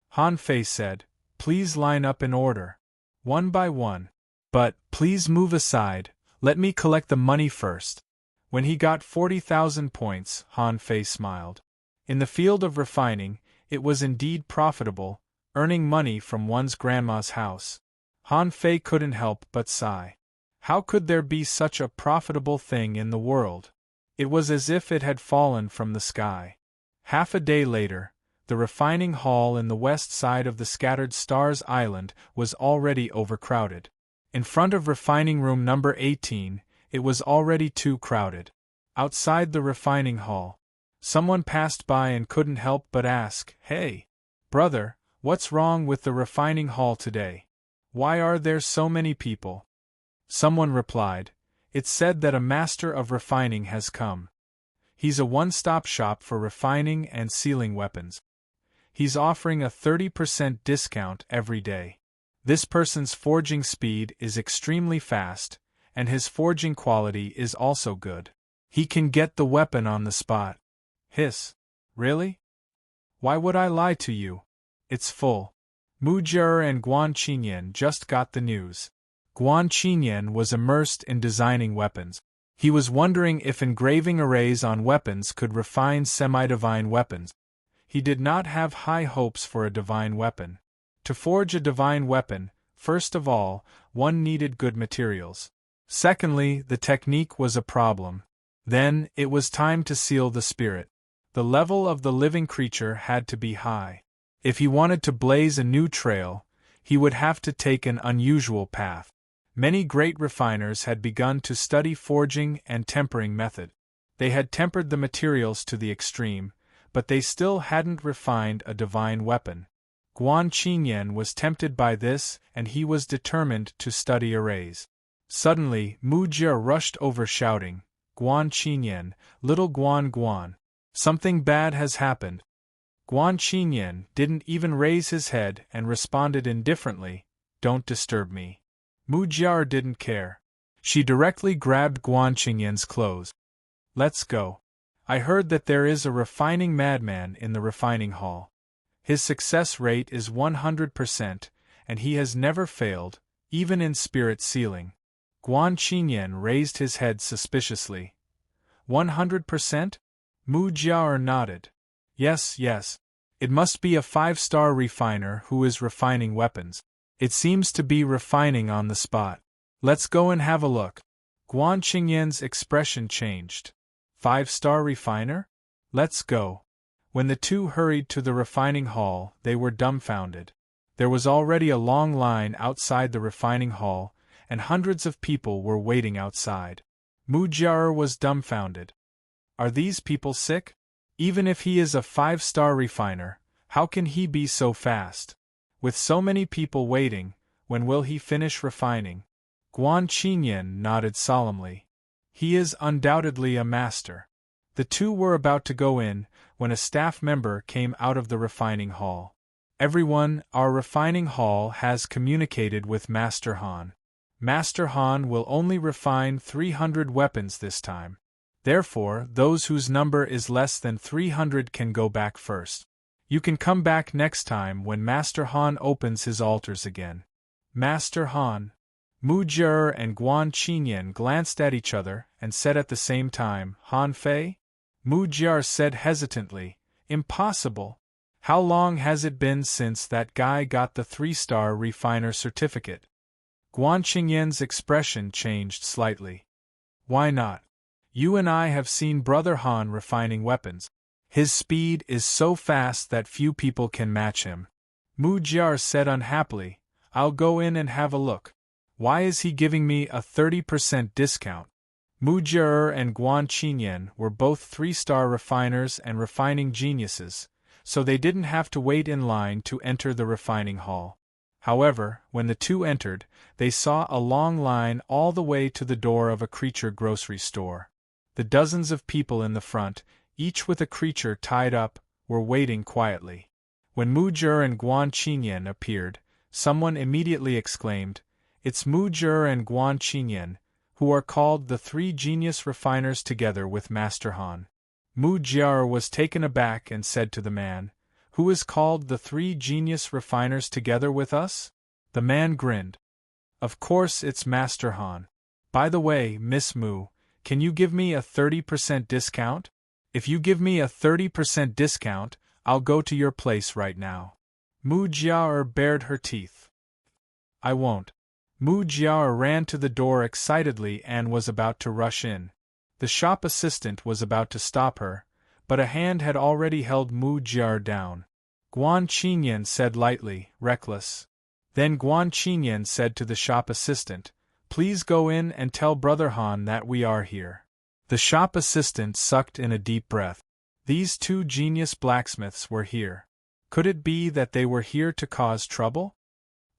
Han Fei said, please line up in order. One by one. But, please move aside, let me collect the money first. When he got 40,000 points, Han Fei smiled. In the field of refining, it was indeed profitable, earning money from one's grandma's house. Han Fei couldn't help but sigh. How could there be such a profitable thing in the world? It was as if it had fallen from the sky. Half a day later, the refining hall in the west side of the Scattered Stars Island was already overcrowded. In front of refining room number 18, it was already too crowded. Outside the refining hall, someone passed by and couldn't help but ask, hey, brother, what's wrong with the refining hall today? Why are there so many people? Someone replied, it's said that a master of refining has come. He's a one-stop shop for refining and sealing weapons. He's offering a 30% discount every day. This person's forging speed is extremely fast, and his forging quality is also good. He can get the weapon on the spot. Hiss. Really? Why would I lie to you? It's full. Mu Jie and Guan Qinyan just got the news. Guan Qinyan was immersed in designing weapons. He was wondering if engraving arrays on weapons could refine semi-divine weapons. He did not have high hopes for a divine weapon. To forge a divine weapon, first of all, one needed good materials. Secondly, the technique was a problem. Then, it was time to seal the spirit. The level of the living creature had to be high. If he wanted to blaze a new trail, he would have to take an unusual path. Many great refiners had begun to study forging and tempering method. They had tempered the materials to the extreme, but they still hadn't refined a divine weapon. Guan Qinyan was tempted by this, and he was determined to study arrays. Suddenly, Mu Jie rushed over shouting, Guan Qinyan, little Guan Guan. Something bad has happened. Guan Qinyan didn't even raise his head and responded indifferently, don't disturb me. Mu Jie didn't care. She directly grabbed Guan Qinyan's clothes. Let's go. I heard that there is a refining madman in the refining hall. His success rate is 100%, and he has never failed, even in spirit sealing. Guan Qinyan raised his head suspiciously. 100%? Mu Jie nodded. Yes, yes. It must be a 5-star refiner who is refining weapons. It seems to be refining on the spot. Let's go and have a look. Guan Qinyan's expression changed. 5-star refiner? Let's go. When the two hurried to the refining hall, they were dumbfounded. There was already a long line outside the refining hall, and hundreds of people were waiting outside. Mu Jie was dumbfounded. Are these people sick? Even if he is a 5-star refiner, how can he be so fast? With so many people waiting, when will he finish refining? Guan Qinyan nodded solemnly. He is undoubtedly a master. The two were about to go in, when a staff member came out of the refining hall. Everyone, our refining hall has communicated with Master Han. Master Han will only refine 300 weapons this time. Therefore, those whose number is less than 300 can go back first. You can come back next time when Master Han opens his altars again. Master Han. Mu Jie and Guan Qinyan glanced at each other and said at the same time, Han Fei? Mu Jie said hesitantly, Impossible. How long has it been since that guy got the 3-star refiner certificate? Guan Qingyan's expression changed slightly. Why not? You and I have seen Brother Han refining weapons. His speed is so fast that few people can match him. Mu Jiar said unhappily, I'll go in and have a look. Why is he giving me a 30% discount? Mu Jiar and Guan Qingyan were both 3-star refiners and refining geniuses, so they didn't have to wait in line to enter the refining hall. However, when the two entered, they saw a long line all the way to the door of a creature grocery store. The dozens of people in the front, each with a creature tied up, were waiting quietly. When Mu Jiar and Guan Qingyan appeared, someone immediately exclaimed, It's Mu Jiar and Guan Qingyan, who are called the 3 genius refiners together with Master Han. Mu Jiar was taken aback and said to the man, Who is called the 3 genius refiners together with us? The man grinned. Of course it's Master Han. By the way, Miss Mu, can you give me a 30% discount? If you give me a 30% discount, I'll go to your place right now. Mu Jiar bared her teeth. I won't. Mu Jiar ran to the door excitedly and was about to rush in. The shop assistant was about to stop her, but a hand had already held Mu Jiar down. Guan Qingyan said lightly, reckless. Then Guan Qingyan said to the shop assistant, Please go in and tell Brother Han that we are here. The shop assistant sucked in a deep breath. These 2 genius blacksmiths were here. Could it be that they were here to cause trouble?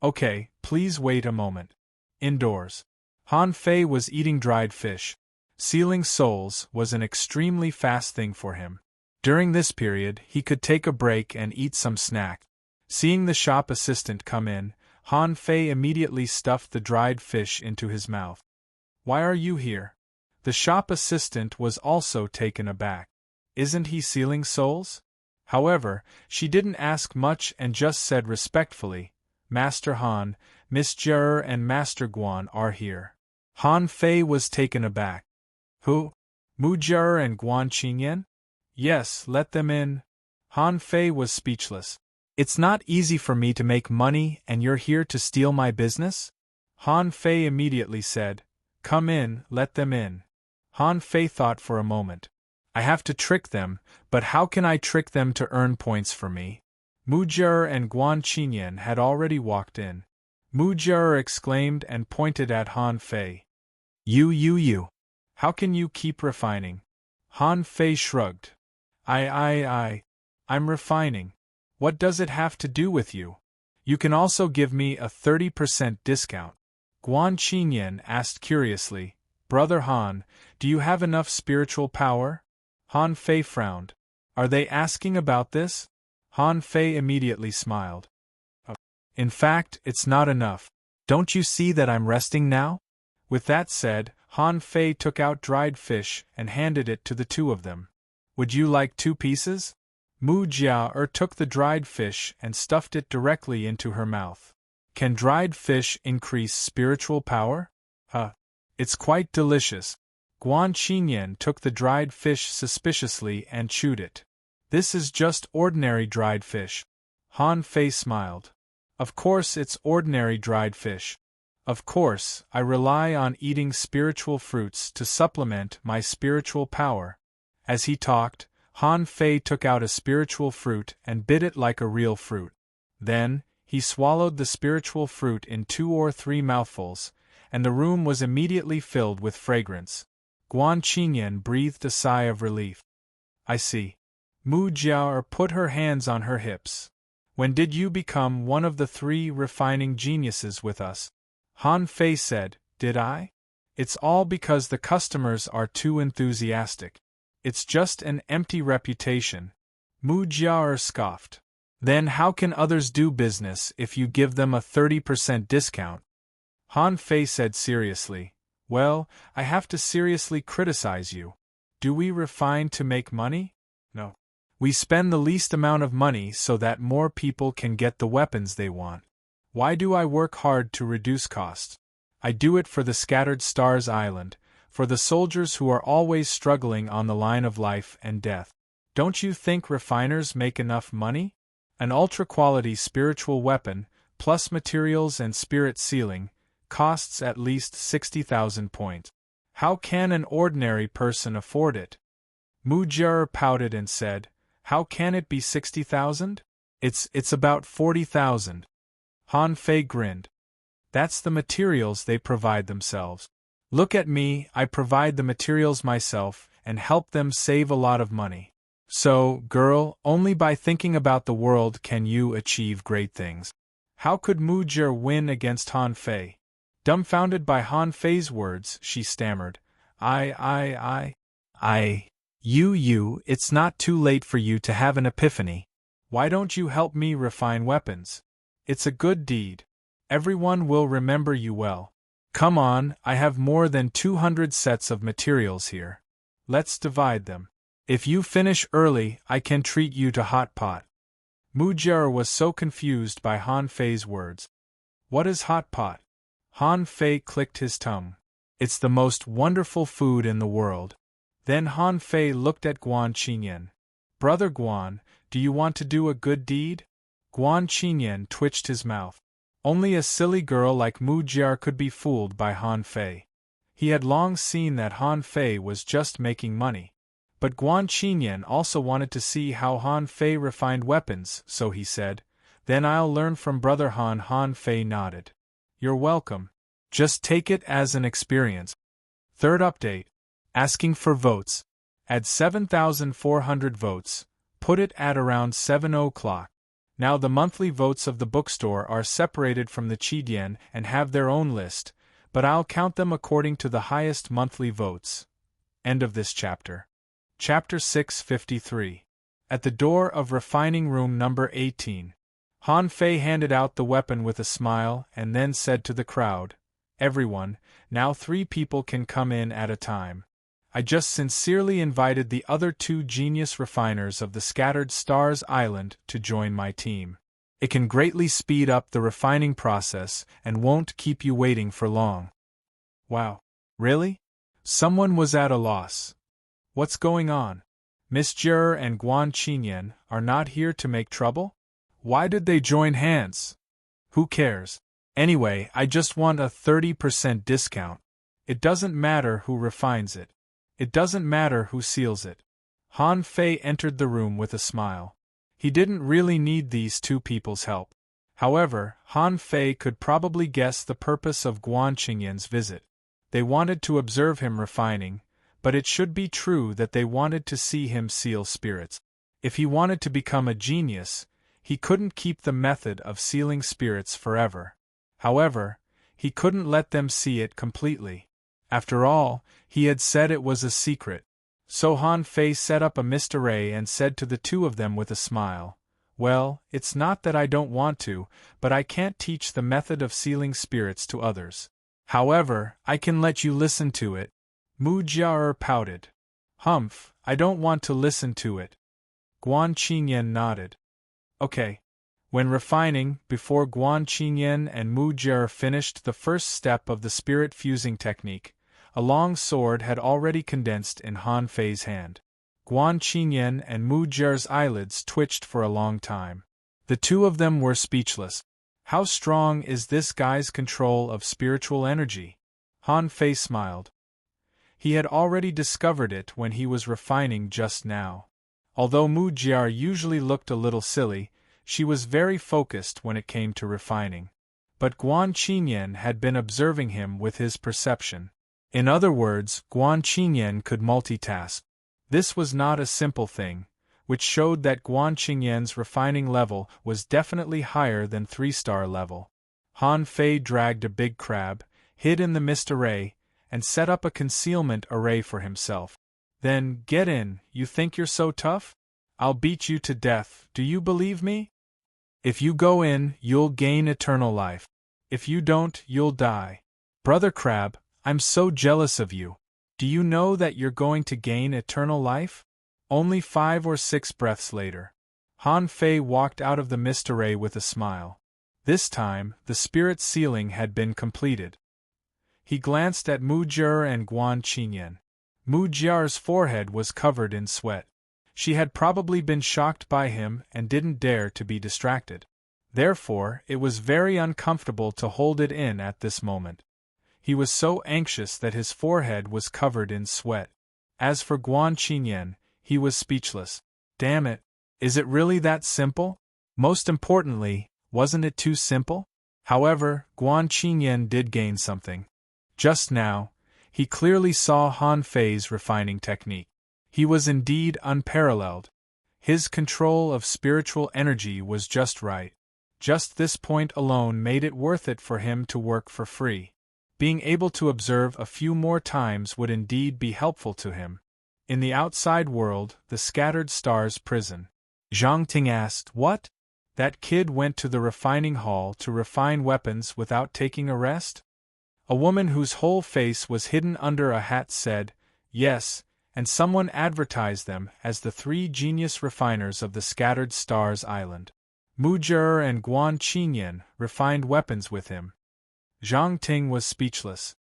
Okay, please wait a moment. Indoors. Han Fei was eating dried fish. Sealing souls was an extremely fast thing for him. During this period, he could take a break and eat some snack. Seeing the shop assistant come in, Han Fei immediately stuffed the dried fish into his mouth. Why are you here? The shop assistant was also taken aback. Isn't he sealing souls? However, she didn't ask much and just said respectfully, Master Han, Miss Jiar and Master Guan are here. Han Fei was taken aback. Who? Mu Jiar and Guan Qingyan? Yes, let them in. Han Fei was speechless. It's not easy for me to make money and you're here to steal my business? Han Fei immediately said, Come in, let them in. Han Fei thought for a moment. I have to trick them, but how can I trick them to earn points for me? Mu Jiar and Guan Qingyan had already walked in. Mu Jiar exclaimed and pointed at Han Fei. You. How can you keep refining? Han Fei shrugged. I'm refining. What does it have to do with you? You can also give me a 30% discount. Guan Qingyan asked curiously, Brother Han, do you have enough spiritual power? Han Fei frowned. Are they asking about this? Han Fei immediately smiled. In fact, it's not enough. Don't you see that I'm resting now? With that said, Han Fei took out dried fish and handed it to the 2 of them. Would you like 2 pieces? Mu Jiar took the dried fish and stuffed it directly into her mouth. Can dried fish increase spiritual power? It's quite delicious. Guan Qingyan took the dried fish suspiciously and chewed it. This is just ordinary dried fish. Han Fei smiled. Of course it's ordinary dried fish. Of course, I rely on eating spiritual fruits to supplement my spiritual power. As he talked, Han Fei took out a spiritual fruit and bit it like a real fruit. Then, he swallowed the spiritual fruit in 2 or 3 mouthfuls, and the room was immediately filled with fragrance. Guan Qingyan breathed a sigh of relief. I see. Mu Jiar put her hands on her hips. When did you become one of the 3 refining geniuses with us? Han Fei said, Did I? It's all because the customers are too enthusiastic. It's just an empty reputation. Mu Jiar scoffed. Then how can others do business if you give them a 30% discount? Han Fei said seriously, Well, I have to seriously criticize you. Do we refine to make money? No. We spend the least amount of money so that more people can get the weapons they want. Why do I work hard to reduce costs? I do it for the scattered stars island, for the soldiers who are always struggling on the line of life and death. Don't you think refiners make enough money? An ultra-quality spiritual weapon, plus materials and spirit sealing, costs at least 60,000 points. How can an ordinary person afford it? Mujia pouted and said, How can it be 60,000? It's about 40,000. Han Fei grinned. That's the materials they provide themselves. Look at me, I provide the materials myself and help them save a lot of money. So, girl, only by thinking about the world can you achieve great things. How could Mujia win against Han Fei? Dumbfounded by Han Fei's words, she stammered, it's not too late for you to have an epiphany. Why don't you help me refine weapons? It's a good deed. Everyone will remember you well. Come on, I have more than 200 sets of materials here. Let's divide them. If you finish early, I can treat you to hot pot. Mujia was so confused by Han Fei's words. What is hot pot? Han Fei clicked his tongue. It's the most wonderful food in the world. Then Han Fei looked at Guan Qinyan. Brother Guan, do you want to do a good deed? Guan Qinyan twitched his mouth. Only a silly girl like Mujia could be fooled by Han Fei. He had long seen that Han Fei was just making money. But Guan Qinyan also wanted to see how Han Fei refined weapons, so he said, Then I'll learn from Brother Han. Han Fei nodded. You're welcome. Just take it as an experience. Third update. Asking for votes. Add 7,400 votes. Put it at around 7 o'clock. Now the monthly votes of the bookstore are separated from the Qidian and have their own list, but I'll count them according to the highest monthly votes. End of this chapter. Chapter 653. At the door of refining room number 18. Han Fei handed out the weapon with a smile and then said to the crowd, Everyone, now 3 people can come in at a time. I just sincerely invited the other 2 genius refiners of the Scattered Stars Island to join my team. It can greatly speed up the refining process and won't keep you waiting for long. Wow. Really? Someone was at a loss. What's going on? Miss Jur and Guan Qinyan are not here to make trouble? Why did they join hands? Who cares? Anyway, I just want a 30% discount. It doesn't matter who refines it. It doesn't matter who seals it. Han Fei entered the room with a smile. He didn't really need these 2 people's help. However, Han Fei could probably guess the purpose of Guan Qinyan's visit. They wanted to observe him refining, but it should be true that they wanted to see him seal spirits. If he wanted to become a genius, he couldn't keep the method of sealing spirits forever. However, he couldn't let them see it completely. After all, he had said it was a secret. So Han Fei set up a mist array and said to the 2 of them with a smile, Well, it's not that I don't want to, but I can't teach the method of sealing spirits to others. However, I can let you listen to it. Mujia pouted. Humph, I don't want to listen to it. Guan Qinyan nodded. Okay. When refining, before Guan Qinyan and Mujia finished the first step of the spirit fusing technique, a long sword had already condensed in Han Fei's hand. Guan Qinyan and Mujia's eyelids twitched for a long time. The 2 of them were speechless. How strong is this guy's control of spiritual energy? Han Fei smiled. He had already discovered it when he was refining just now. Although Mujia usually looked a little silly, she was very focused when it came to refining. But Guan Qinyan had been observing him with his perception. In other words, Guan Qinyan could multitask. This was not a simple thing, which showed that Guan Qinyan's refining level was definitely higher than 3-star level. Han Fei dragged a big crab, hid in the mist array, and set up a concealment array for himself. Then, get in, you think you're so tough? I'll beat you to death, do you believe me? If you go in, you'll gain eternal life. If you don't, you'll die. Brother Crab, I'm so jealous of you. Do you know that you're going to gain eternal life? Only 5 or 6 breaths later. Han Fei walked out of the mist array with a smile. This time, the spirit sealing had been completed. He glanced at Mujia and Guan Qinyan. Mujia's forehead was covered in sweat. She had probably been shocked by him and didn't dare to be distracted. Therefore, it was very uncomfortable to hold it in at this moment. He was so anxious that his forehead was covered in sweat. As for Guan Qinyan, he was speechless. Damn it! Is it really that simple? Most importantly, wasn't it too simple? However, Guan Qinyan did gain something. Just now, he clearly saw Han Fei's refining technique. He was indeed unparalleled. His control of spiritual energy was just right. Just this point alone made it worth it for him to work for free. Being able to observe a few more times would indeed be helpful to him. In the outside world, the scattered stars prison. Zhang Ting asked, "What? That kid went to the refining hall to refine weapons without taking a rest?" A woman whose whole face was hidden under a hat said, "Yes, and someone advertised them as the 3 genius refiners of the Scattered Stars Island. Mu Jie and Guan Qinyan refined weapons with him." Zhang Ting was speechless.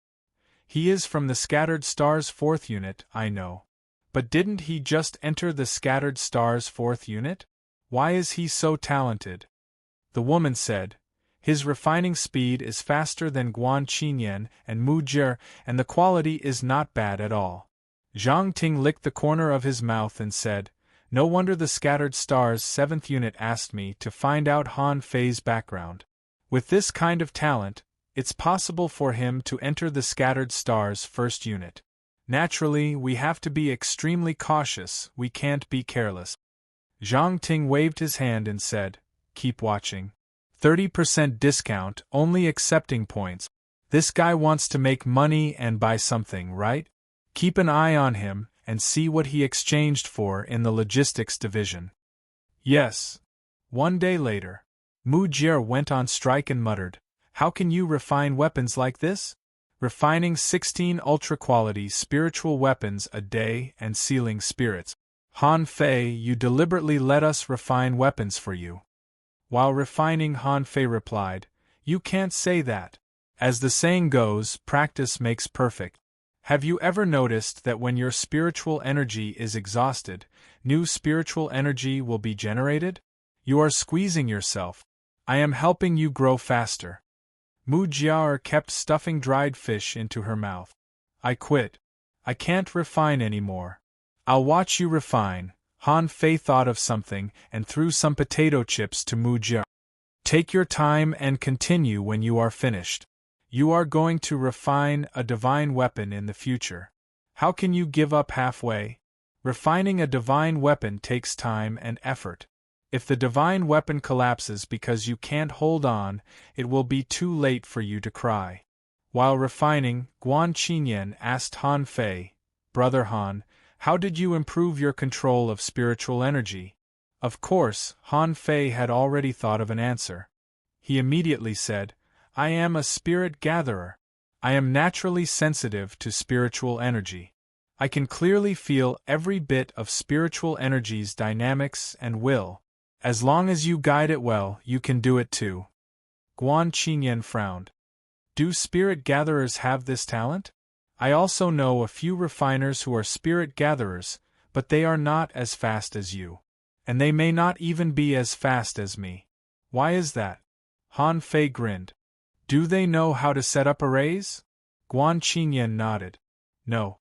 "He is from the Scattered Stars 4th unit, I know. But didn't he just enter the Scattered Stars 4th unit? Why is he so talented?" The woman said, "His refining speed is faster than Guan Qinyan and Mu Jie, and the quality is not bad at all." Zhang Ting licked the corner of his mouth and said, "No wonder the Scattered Stars 7th unit asked me to find out Han Fei's background. With this kind of talent, it's possible for him to enter the Scattered Stars 1st unit. Naturally, we have to be extremely cautious, we can't be careless." Zhang Ting waved his hand and said, "Keep watching. 30% discount, only accepting points. This guy wants to make money and buy something, right? Keep an eye on him and see what he exchanged for in the logistics division." Yes. One day later, Mu Jie went on strike and muttered, "How can you refine weapons like this? Refining 16 ultra-quality spiritual weapons a day and sealing spirits. Han Fei, you deliberately let us refine weapons for you." While refining, Han Fei replied, "You can't say that. As the saying goes, practice makes perfect. Have you ever noticed that when your spiritual energy is exhausted, new spiritual energy will be generated? You are squeezing yourself. I am helping you grow faster." Mu Jie kept stuffing dried fish into her mouth. "I quit. I can't refine anymore." "I'll watch you refine." Han Fei thought of something and threw some potato chips to Mu Jie. "Take your time and continue when you are finished. You are going to refine a divine weapon in the future. How can you give up halfway? Refining a divine weapon takes time and effort. If the divine weapon collapses because you can't hold on, it will be too late for you to cry." While refining, Guan Qinyan asked Han Fei, "Brother Han, how did you improve your control of spiritual energy?" Of course, Han Fei had already thought of an answer. He immediately said, "I am a spirit gatherer. I am naturally sensitive to spiritual energy. I can clearly feel every bit of spiritual energy's dynamics and will. As long as you guide it well, you can do it too." Guan Qinyan frowned. "Do spirit gatherers have this talent? I also know a few refiners who are spirit gatherers, but they are not as fast as you. And they may not even be as fast as me. Why is that?" Han Fei grinned. "Do they know how to set up arrays?" Guan Qinyan nodded. "No."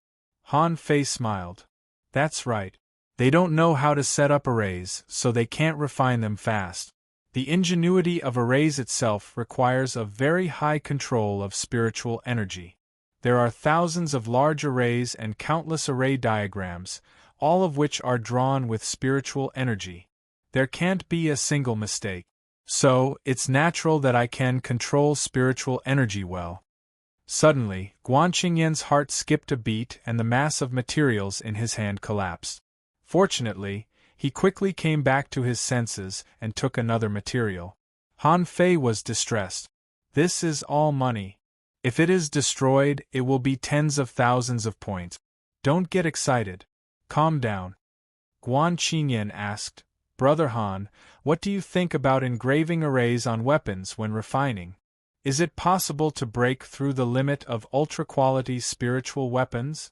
Han Fei smiled. "That's right. They don't know how to set up arrays, so they can't refine them fast. The ingenuity of arrays itself requires a very high control of spiritual energy. There are thousands of large arrays and countless array diagrams, all of which are drawn with spiritual energy. There can't be a single mistake. So, it's natural that I can control spiritual energy well." Suddenly, Guan Qingyan's heart skipped a beat and the mass of materials in his hand collapsed. Fortunately, he quickly came back to his senses and took another material. Han Fei was distressed. "This is all money. If it is destroyed, it will be tens of thousands of points. Don't get excited. Calm down." Guan Qinyan asked, "Brother Han, what do you think about engraving arrays on weapons when refining? Is it possible to break through the limit of ultra-quality spiritual weapons?"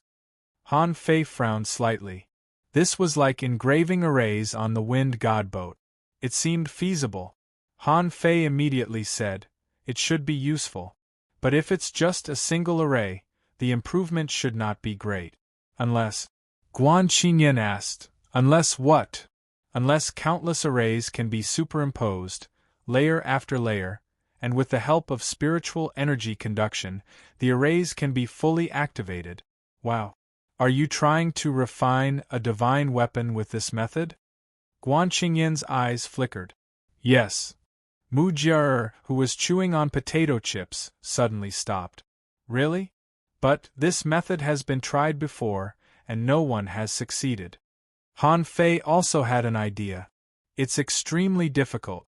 Han Fei frowned slightly. This was like engraving arrays on the wind god boat. It seemed feasible. Han Fei immediately said, "It should be useful. But if it's just a single array, the improvement should not be great. Unless," Guan Qingyan asked, "unless what?" "Unless countless arrays can be superimposed, layer after layer, and with the help of spiritual energy conduction, the arrays can be fully activated." Wow. Are you trying to refine a divine weapon with this method? Guan Qingyan's eyes flickered. Yes. Mu Jia, who was chewing on potato chips, suddenly stopped. Really? But this method has been tried before, and no one has succeeded. Han Fei also had an idea. It's extremely difficult.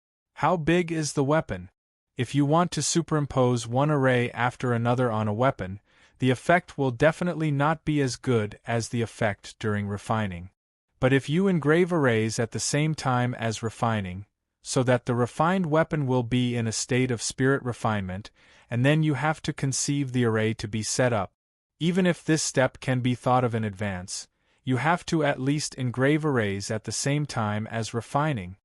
How big is the weapon? If you want to superimpose one array after another on a weapon, the effect will definitely not be as good as the effect during refining. But if you engrave arrays at the same time as refining, so that the refined weapon will be in a state of spirit refinement, and then you have to conceive the array to be set up, even if this step can be thought of in advance, you have to at least engrave arrays at the same time as refining.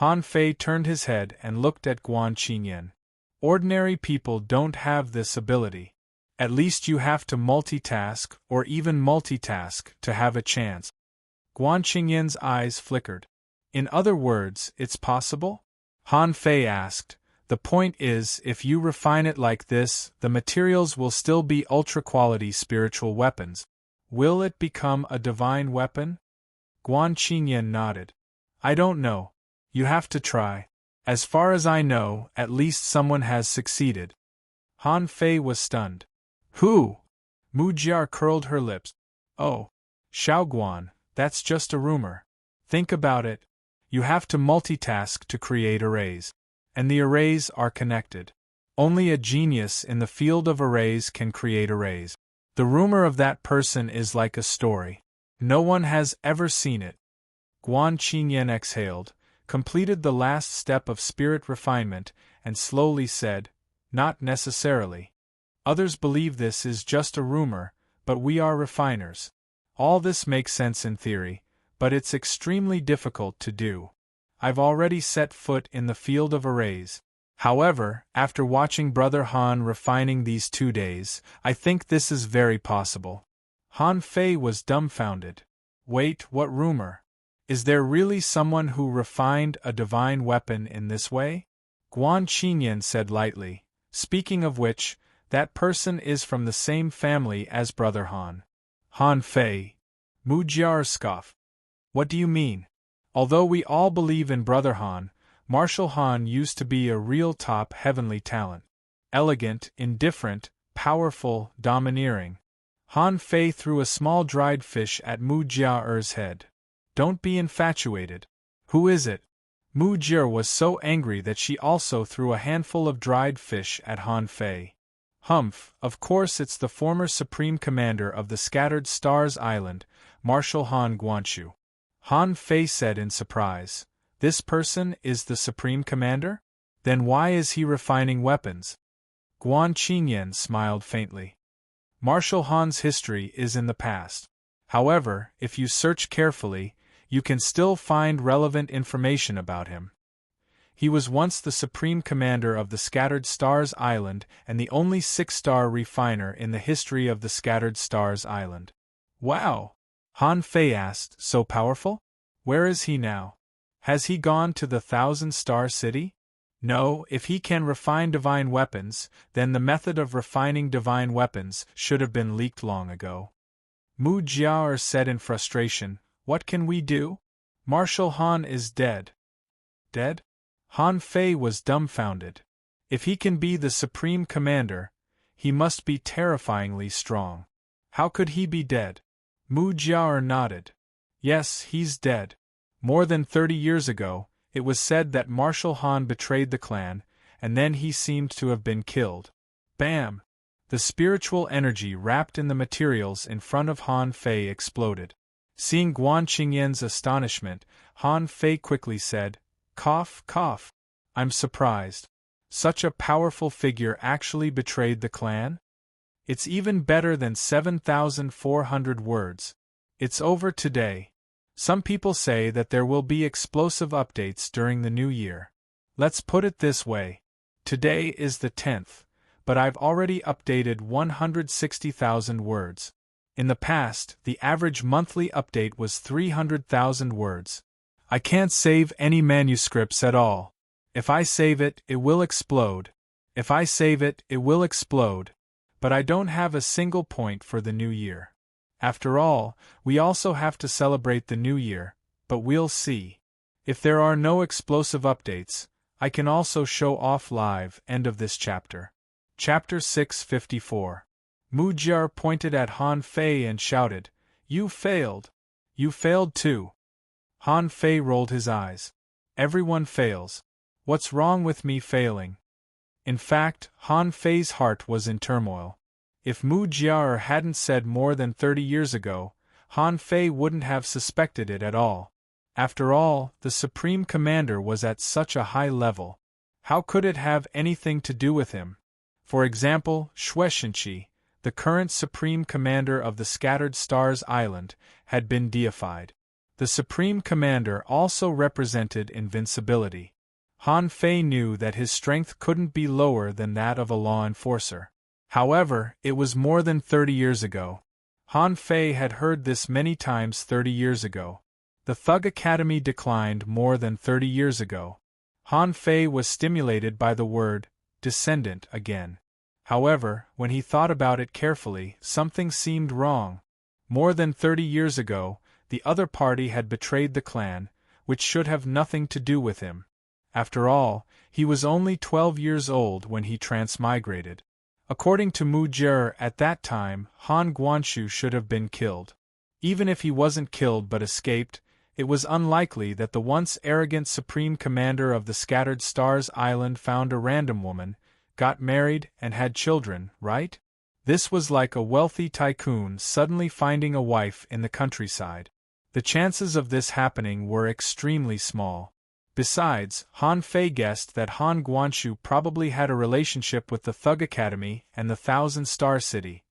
Han Fei turned his head and looked at Guan Qingyan. Ordinary people don't have this ability. At least you have to multitask, or even multitask, to have a chance. Guan Qingyan's eyes flickered. In other words, it's possible? Han Fei asked. The point is, if you refine it like this, the materials will still be ultra-quality spiritual weapons. Will it become a divine weapon? Guan Qingyan nodded. I don't know. You have to try. As far as I know, at least someone has succeeded. Han Fei was stunned. Who? Mu Jia curled her lips. Oh. Xiaoguan, that's just a rumor. Think about it. You have to multitask to create arrays. And the arrays are connected. Only a genius in the field of arrays can create arrays. The rumor of that person is like a story. No one has ever seen it. Guan Qingyan exhaled, completed the last step of spirit refinement, and slowly said, Not necessarily. Others believe this is just a rumor, but we are refiners. All this makes sense in theory, but it's extremely difficult to do. I've already set foot in the field of arrays. However, after watching Brother Han refining these 2 days, I think this is very possible. Han Fei was dumbfounded. Wait, what rumor? Is there really someone who refined a divine weapon in this way? Guan Qingyan said lightly. Speaking of which, that person is from the same family as Brother Han. Han Fei. Mu Jia scoffed. What do you mean? Although we all believe in Brother Han, Marshal Han used to be a real top heavenly talent. Elegant, indifferent, powerful, domineering. Han Fei threw a small dried fish at Mu Jia's head. Don't be infatuated. Who is it? Mu Jia was so angry that she also threw a handful of dried fish at Han Fei. Humph, of course it's the former Supreme Commander of the Scattered Stars Island, Marshal Han Guanshu. Han Fei said in surprise. This person is the Supreme Commander? Then why is he refining weapons? Guan Qingyan smiled faintly. Marshal Han's history is in the past. However, if you search carefully, you can still find relevant information about him. He was once the Supreme Commander of the Scattered Stars Island and the only 6-star refiner in the history of the Scattered Stars Island. Wow! Han Fei asked, so powerful? Where is he now? Has he gone to the 1,000-star city? No, if he can refine divine weapons, then the method of refining divine weapons should have been leaked long ago. Mu Jia said in frustration, What can we do? Marshal Han is dead. Dead? Han Fei was dumbfounded. If he can be the Supreme Commander, he must be terrifyingly strong. How could he be dead? Mu Jia nodded. Yes, he's dead. More than 30 years ago, it was said that Marshal Han betrayed the clan, and then he seemed to have been killed. Bam! The spiritual energy wrapped in the materials in front of Han Fei exploded. Seeing Guan Qingyan's astonishment, Han Fei quickly said, Cough, cough. I'm surprised. Such a powerful figure actually betrayed the clan? It's even better than 7,400 words. It's over today. Some people say that there will be explosive updates during the new year. Let's put it this way. Today is the 10th, but I've already updated 160,000 words. In the past, the average monthly update was 300,000 words. I can't save any manuscripts at all. If I save it, it will explode. If I save it, it will explode. But I don't have a single point for the new year. After all, we also have to celebrate the new year, but we'll see. If there are no explosive updates, I can also show off live. End of this chapter. Chapter 654. Mujiar pointed at Han Fei and shouted, "You failed! You failed too!" Han Fei rolled his eyes. Everyone fails. What's wrong with me failing? In fact, Han Fei's heart was in turmoil. If Mujiar hadn't said more than 30 years ago, Han Fei wouldn't have suspected it at all. After all, the Supreme Commander was at such a high level. How could it have anything to do with him? For example, Shueishenqi, the current Supreme Commander of the Scattered Stars Island, had been deified. The Supreme Commander also represented invincibility. Han Fei knew that his strength couldn't be lower than that of a law enforcer. However, it was more than 30 years ago. Han Fei had heard this many times 30 years ago. The Thug Academy declined more than 30 years ago. Han Fei was stimulated by the word descendant again. However, when he thought about it carefully, something seemed wrong. More than 30 years ago, the other party had betrayed the clan, which should have nothing to do with him. After all, he was only 12 years old when he transmigrated. According to Mujiar at that time, Han Guanshu should have been killed. Even if he wasn't killed but escaped, it was unlikely that the once arrogant Supreme Commander of the Scattered Stars Island found a random woman, got married, and had children, right? This was like a wealthy tycoon suddenly finding a wife in the countryside. The chances of this happening were extremely small. Besides, Han Fei guessed that Han Guanshu probably had a relationship with the Thug Academy and the Thousand-Star City.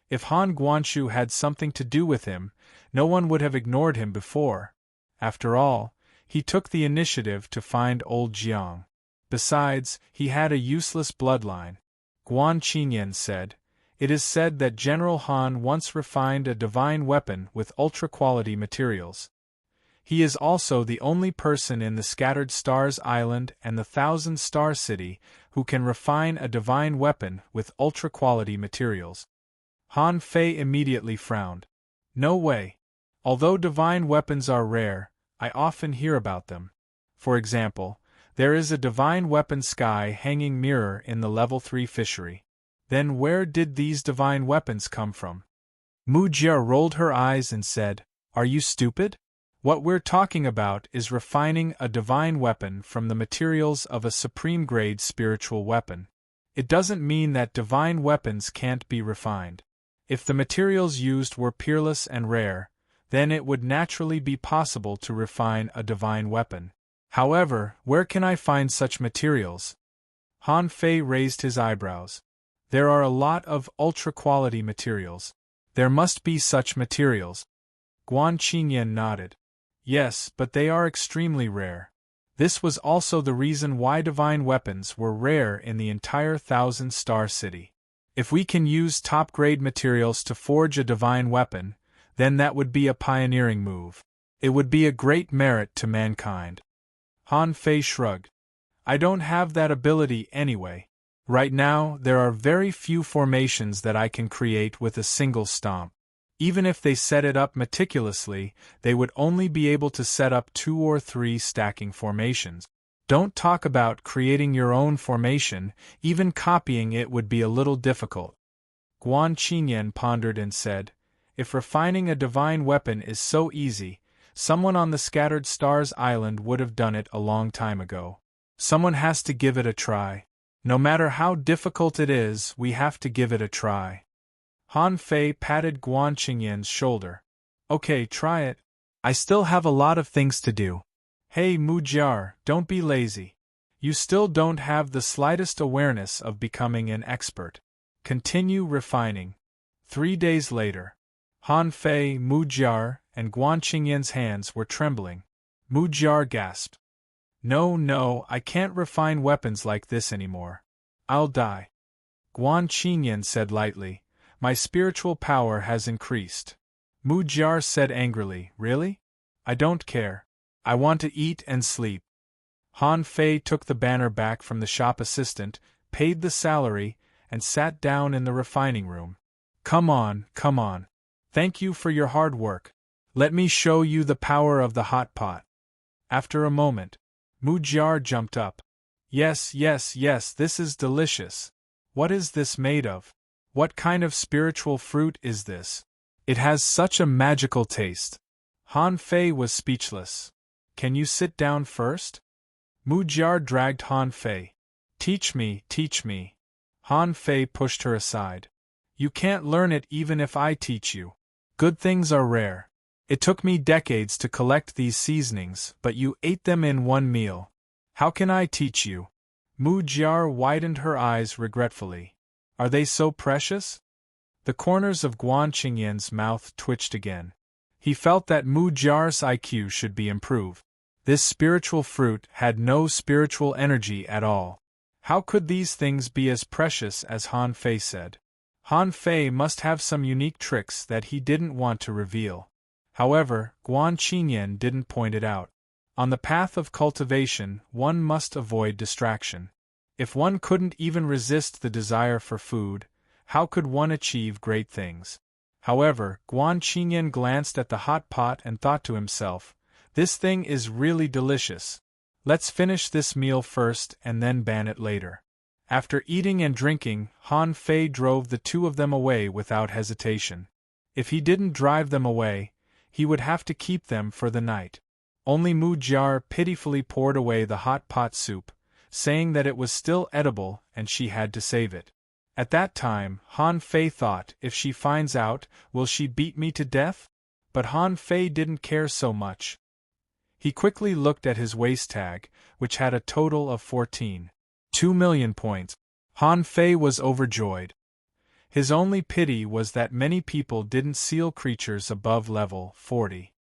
If Han Guanshu had something to do with him, no one would have ignored him before. After all, he took the initiative to find old Jiang. Besides, he had a useless bloodline. Guan Qinyan said, "It is said that General Han once refined a divine weapon with ultra-quality materials. He is also the only person in the Scattered Stars Island and the Thousand-Star City who can refine a divine weapon with ultra-quality materials." Han Fei immediately frowned. "No way. Although divine weapons are rare, I often hear about them. For example, there is a divine weapon sky hanging mirror in the level 3 fishery. Then where did these divine weapons come from?" Mujiar rolled her eyes and said, "Are you stupid? What we're talking about is refining a divine weapon from the materials of a supreme-grade spiritual weapon. It doesn't mean that divine weapons can't be refined. If the materials used were peerless and rare, then it would naturally be possible to refine a divine weapon. However, where can I find such materials?" Han Fei raised his eyebrows. "There are a lot of ultra-quality materials. There must be such materials." Guan Qinyan nodded. "Yes, but they are extremely rare. This was also the reason why divine weapons were rare in the entire Thousand-Star City. If we can use top-grade materials to forge a divine weapon, then that would be a pioneering move. It would be a great merit to mankind." Han Fei shrugged. "I don't have that ability anyway. Right now, there are very few formations that I can create with a single stomp. Even if they set it up meticulously, they would only be able to set up 2 or 3 stacking formations. Don't talk about creating your own formation, even copying it would be a little difficult." Guan Qinyan pondered and said, "If refining a divine weapon is so easy, someone on the Scattered Stars Island would have done it a long time ago. Someone has to give it a try. No matter how difficult it is, we have to give it a try." Han Fei patted Guan Qingyan's shoulder. "Okay, try it. I still have a lot of things to do." "Hey Mujiar, don't be lazy. You still don't have the slightest awareness of becoming an expert. Continue refining." 3 days later. Han Fei, Mujiar, and Guan Qingyan's hands were trembling. Mu Jiar gasped. No, I can't refine weapons like this anymore. I'll die. Guan Qingyan said lightly, my spiritual power has increased. Mu Jiar said angrily, really? I don't care. I want to eat and sleep. Han Fei took the banner back from the shop assistant, paid the salary, and sat down in the refining room. Come on. Thank you for your hard work. Let me show you the power of the hot pot. After a moment, Mu Jiar jumped up. Yes, this is delicious. What is this made of? What kind of spiritual fruit is this? It has such a magical taste. Han Fei was speechless. Can you sit down first? Mu Jiar dragged Han Fei. Teach me. Han Fei pushed her aside. You can't learn it even if I teach you. Good things are rare. It took me decades to collect these seasonings, but you ate them in one meal. How can I teach you? Mu Jiar widened her eyes regretfully. Are they so precious? The corners of Guan Qingyan's mouth twitched again. He felt that Mu Jiar's IQ should be improved. This spiritual fruit had no spiritual energy at all. How could these things be as precious as Han Fei said? Han Fei must have some unique tricks that he didn't want to reveal. However, Guan Qingyan didn't point it out. On the path of cultivation, one must avoid distraction. If one couldn't even resist the desire for food, how could one achieve great things? However, Guan Qingyan glanced at the hot pot and thought to himself, this thing is really delicious. Let's finish this meal first and then ban it later. After eating and drinking, Han Fei drove the two of them away without hesitation. If he didn't drive them away, he would have to keep them for the night. Only Mu Jiar pitifully poured away the hot pot soup, saying that it was still edible and she had to save it. At that time, Han Fei thought, if she finds out, will she beat me to death? But Han Fei didn't care so much. He quickly looked at his waist tag, which had a total of 14.2 million points. Han Fei was overjoyed. His only pity was that many people didn't seal creatures above level 40.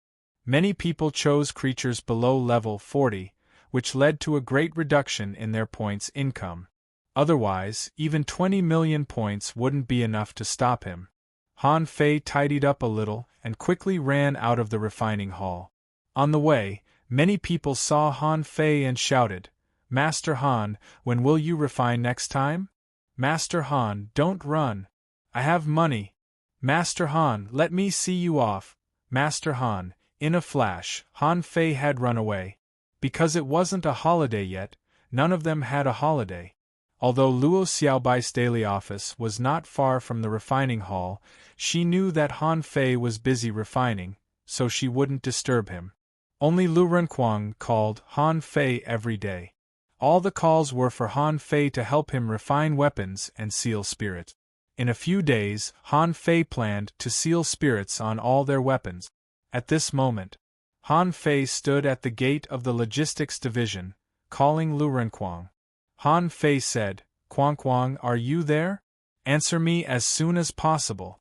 Many people chose creatures below level 40, which led to a great reduction in their points income. Otherwise, even 20 million points wouldn't be enough to stop him. Han Fei tidied up a little and quickly ran out of the refining hall. On the way, many people saw Han Fei and shouted, Master Han, when will you refine next time? Master Han, don't run. I have money. Master Han, let me see you off. Master Han. In a flash, Han Fei had run away. Because it wasn't a holiday yet, none of them had a holiday. Although Luo Xiaobai's daily office was not far from the refining hall, she knew that Han Fei was busy refining, so she wouldn't disturb him. Only Lu Renquang called Han Fei every day. All the calls were for Han Fei to help him refine weapons and seal spirits. In a few days, Han Fei planned to seal spirits on all their weapons. At this moment, Han Fei stood at the gate of the logistics division, calling Lu Renquang. Han Fei said, Quang, are you there? Answer me as soon as possible.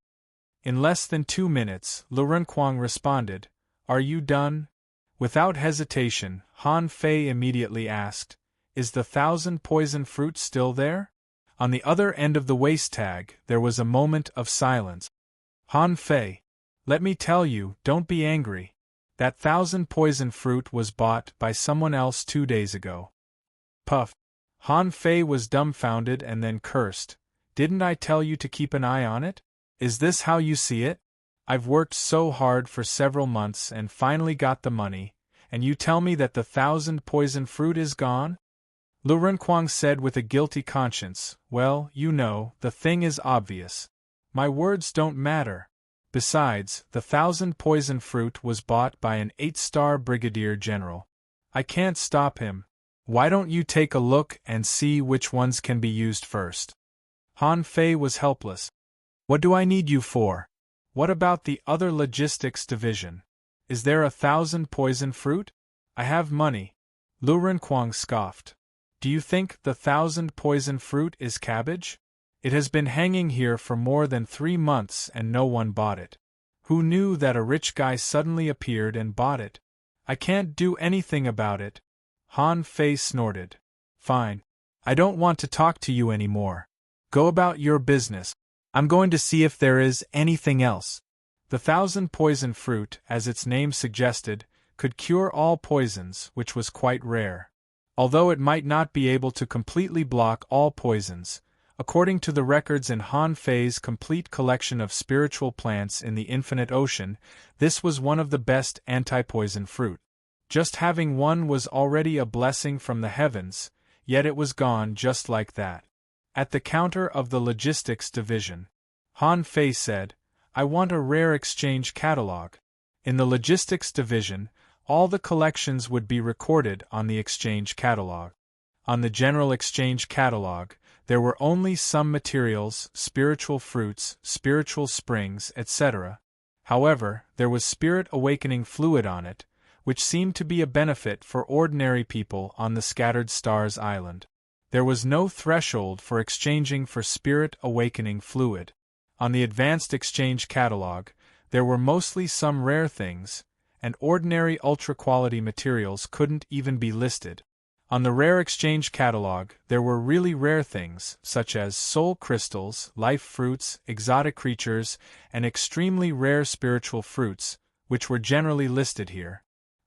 In less than 2 minutes, Lu Renquang responded, Are you done? Without hesitation, Han Fei immediately asked, Is the 1,000 poison fruit still there? On the other end of the waist tag, there was a moment of silence. Han Fei, let me tell you, don't be angry. That 1,000 poison fruit was bought by someone else 2 days ago. Puff. Han Fei was dumbfounded and then cursed. Didn't I tell you to keep an eye on it? Is this how you see it? I've worked so hard for several months and finally got the money, and you tell me that the 1,000 poison fruit is gone? Lu Renquang said with a guilty conscience, Well, you know, the thing is obvious. My words don't matter. Besides, the 1,000 poison fruit was bought by an 8-star brigadier general. I can't stop him. Why don't you take a look and see which ones can be used first? Han Fei was helpless. What do I need you for? What about the other logistics division? Is there 1,000 poison fruit? I have money. Lu Renquang scoffed. Do you think the 1,000 poison fruit is cabbage? It has been hanging here for more than 3 months and no one bought it. Who knew that a rich guy suddenly appeared and bought it? I can't do anything about it. Han Fei snorted. Fine. I don't want to talk to you anymore. Go about your business. I'm going to see if there is anything else. The thousand poison fruit, as its name suggested, could cure all poisons, which was quite rare. Although it might not be able to completely block all poisons, according to the records in Han Fei's complete collection of spiritual plants in the infinite ocean, this was one of the best anti-poison fruit. Just having one was already a blessing from the heavens, yet it was gone just like that. At the counter of the logistics division, Han Fei said, I want a rare exchange catalog. In the logistics division, all the collections would be recorded on the exchange catalog. On the general exchange catalog, there were only some materials, spiritual fruits, spiritual springs, etc. However, there was spirit awakening fluid on it, which seemed to be a benefit for ordinary people on the Scattered Stars Island. There was no threshold for exchanging for spirit awakening fluid. On the advanced exchange catalog, there were mostly some rare things, and ordinary ultra-quality materials couldn't even be listed. On the rare exchange catalog, there were really rare things, such as soul crystals, life fruits, exotic creatures, and extremely rare spiritual fruits, which were generally listed here.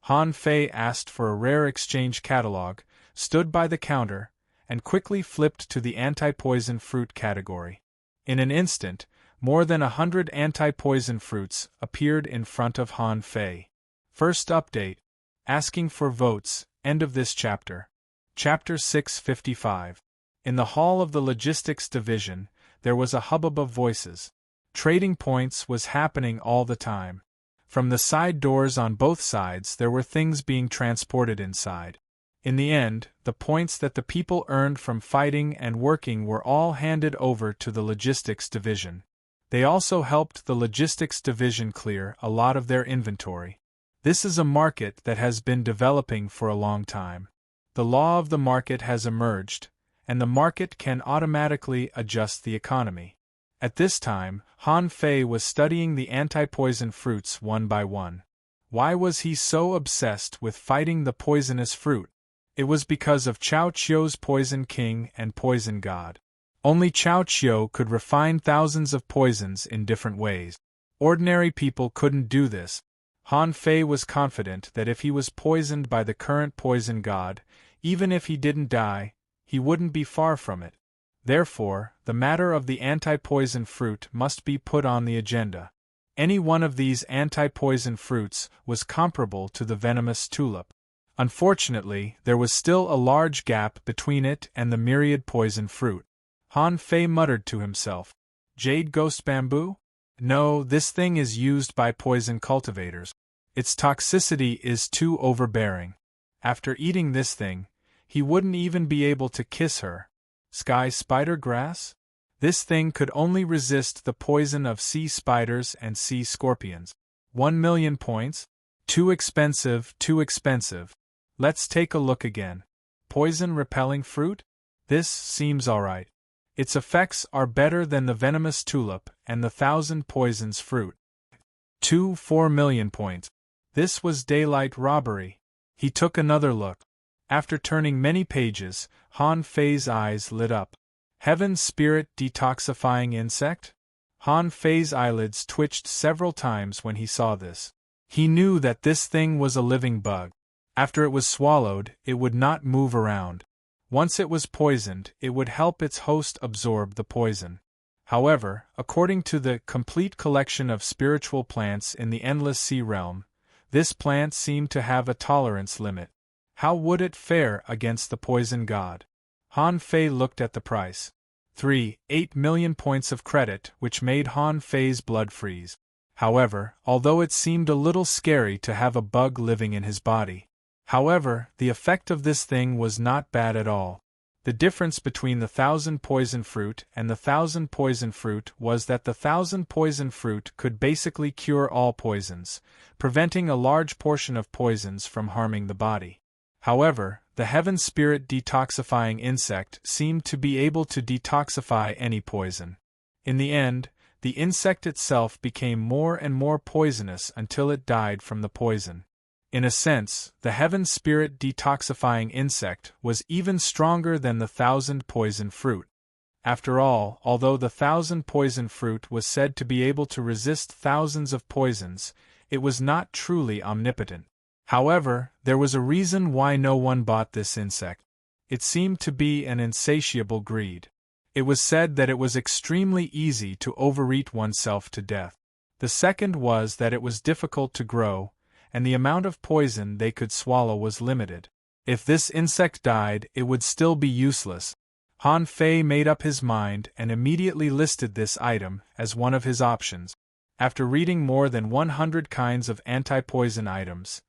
Han Fei asked for a rare exchange catalog, stood by the counter, and quickly flipped to the anti-poison fruit category. In an instant, more than 100 anti-poison fruits appeared in front of Han Fei. First update. Asking for votes, end of this chapter. Chapter 655. In the hall of the logistics division, there was a hubbub of voices. Trading points was happening all the time. From the side doors on both sides there were things being transported inside. In the end, the points that the people earned from fighting and working were all handed over to the logistics division. They also helped the logistics division clear a lot of their inventory. This is a market that has been developing for a long time. The law of the market has emerged, and the market can automatically adjust the economy. At this time, Han Fei was studying the anti-poison fruits one by one. Why was he so obsessed with fighting the poisonous fruit? It was because of Chao Qiu's Poison King and Poison God. Only Chao Qiu could refine thousands of poisons in different ways. Ordinary people couldn't do this. Han Fei was confident that if he was poisoned by the current poison god, even if he didn't die, he wouldn't be far from it. Therefore, the matter of the anti-poison fruit must be put on the agenda. Any one of these anti-poison fruits was comparable to the venomous tulip. Unfortunately, there was still a large gap between it and the myriad poison fruit. Han Fei muttered to himself, Jade ghost bamboo? No, this thing is used by poison cultivators. Its toxicity is too overbearing. After eating this thing, he wouldn't even be able to kiss her. Sky spider grass? This thing could only resist the poison of sea spiders and sea scorpions. 1,000,000 points? Too expensive, too expensive. Let's take a look again. Poison repelling fruit? This seems alright. Its effects are better than the venomous tulip and the 1,000 poisons fruit. 4,000,000 points. This was daylight robbery. He took another look. After turning many pages, Han Fei's eyes lit up. Heaven's Spirit detoxifying insect? Han Fei's eyelids twitched several times when he saw this. He knew that this thing was a living bug. After it was swallowed, it would not move around. Once it was poisoned, it would help its host absorb the poison. However, according to the complete collection of spiritual plants in the Endless Sea Realm, this plant seemed to have a tolerance limit. How would it fare against the poison god? Han Fei looked at the price. 8,000,000 points of credit, which made Han Fei's blood freeze. However, although it seemed a little scary to have a bug living in his body. However, the effect of this thing was not bad at all. The difference between the 1,000 poison fruit and the 1,000 poison fruit was that the 1,000 poison fruit could basically cure all poisons, preventing a large portion of poisons from harming the body. However, the Heaven Spirit detoxifying insect seemed to be able to detoxify any poison. In the end, The insect itself became more and more poisonous until it died from the poison. In a sense, the heaven spirit detoxifying insect was even stronger than the 1,000 poison fruit. After all, although the 1,000 poison fruit was said to be able to resist thousands of poisons, it was not truly omnipotent. However, there was a reason why no one bought this insect. It seemed to be an insatiable greed. It was said that it was extremely easy to overeat oneself to death. The second was that it was difficult to grow, and the amount of poison they could swallow was limited. If this insect died, it would still be useless. Han Fei made up his mind and immediately listed this item as one of his options. After reading more than 100 kinds of anti-poison items,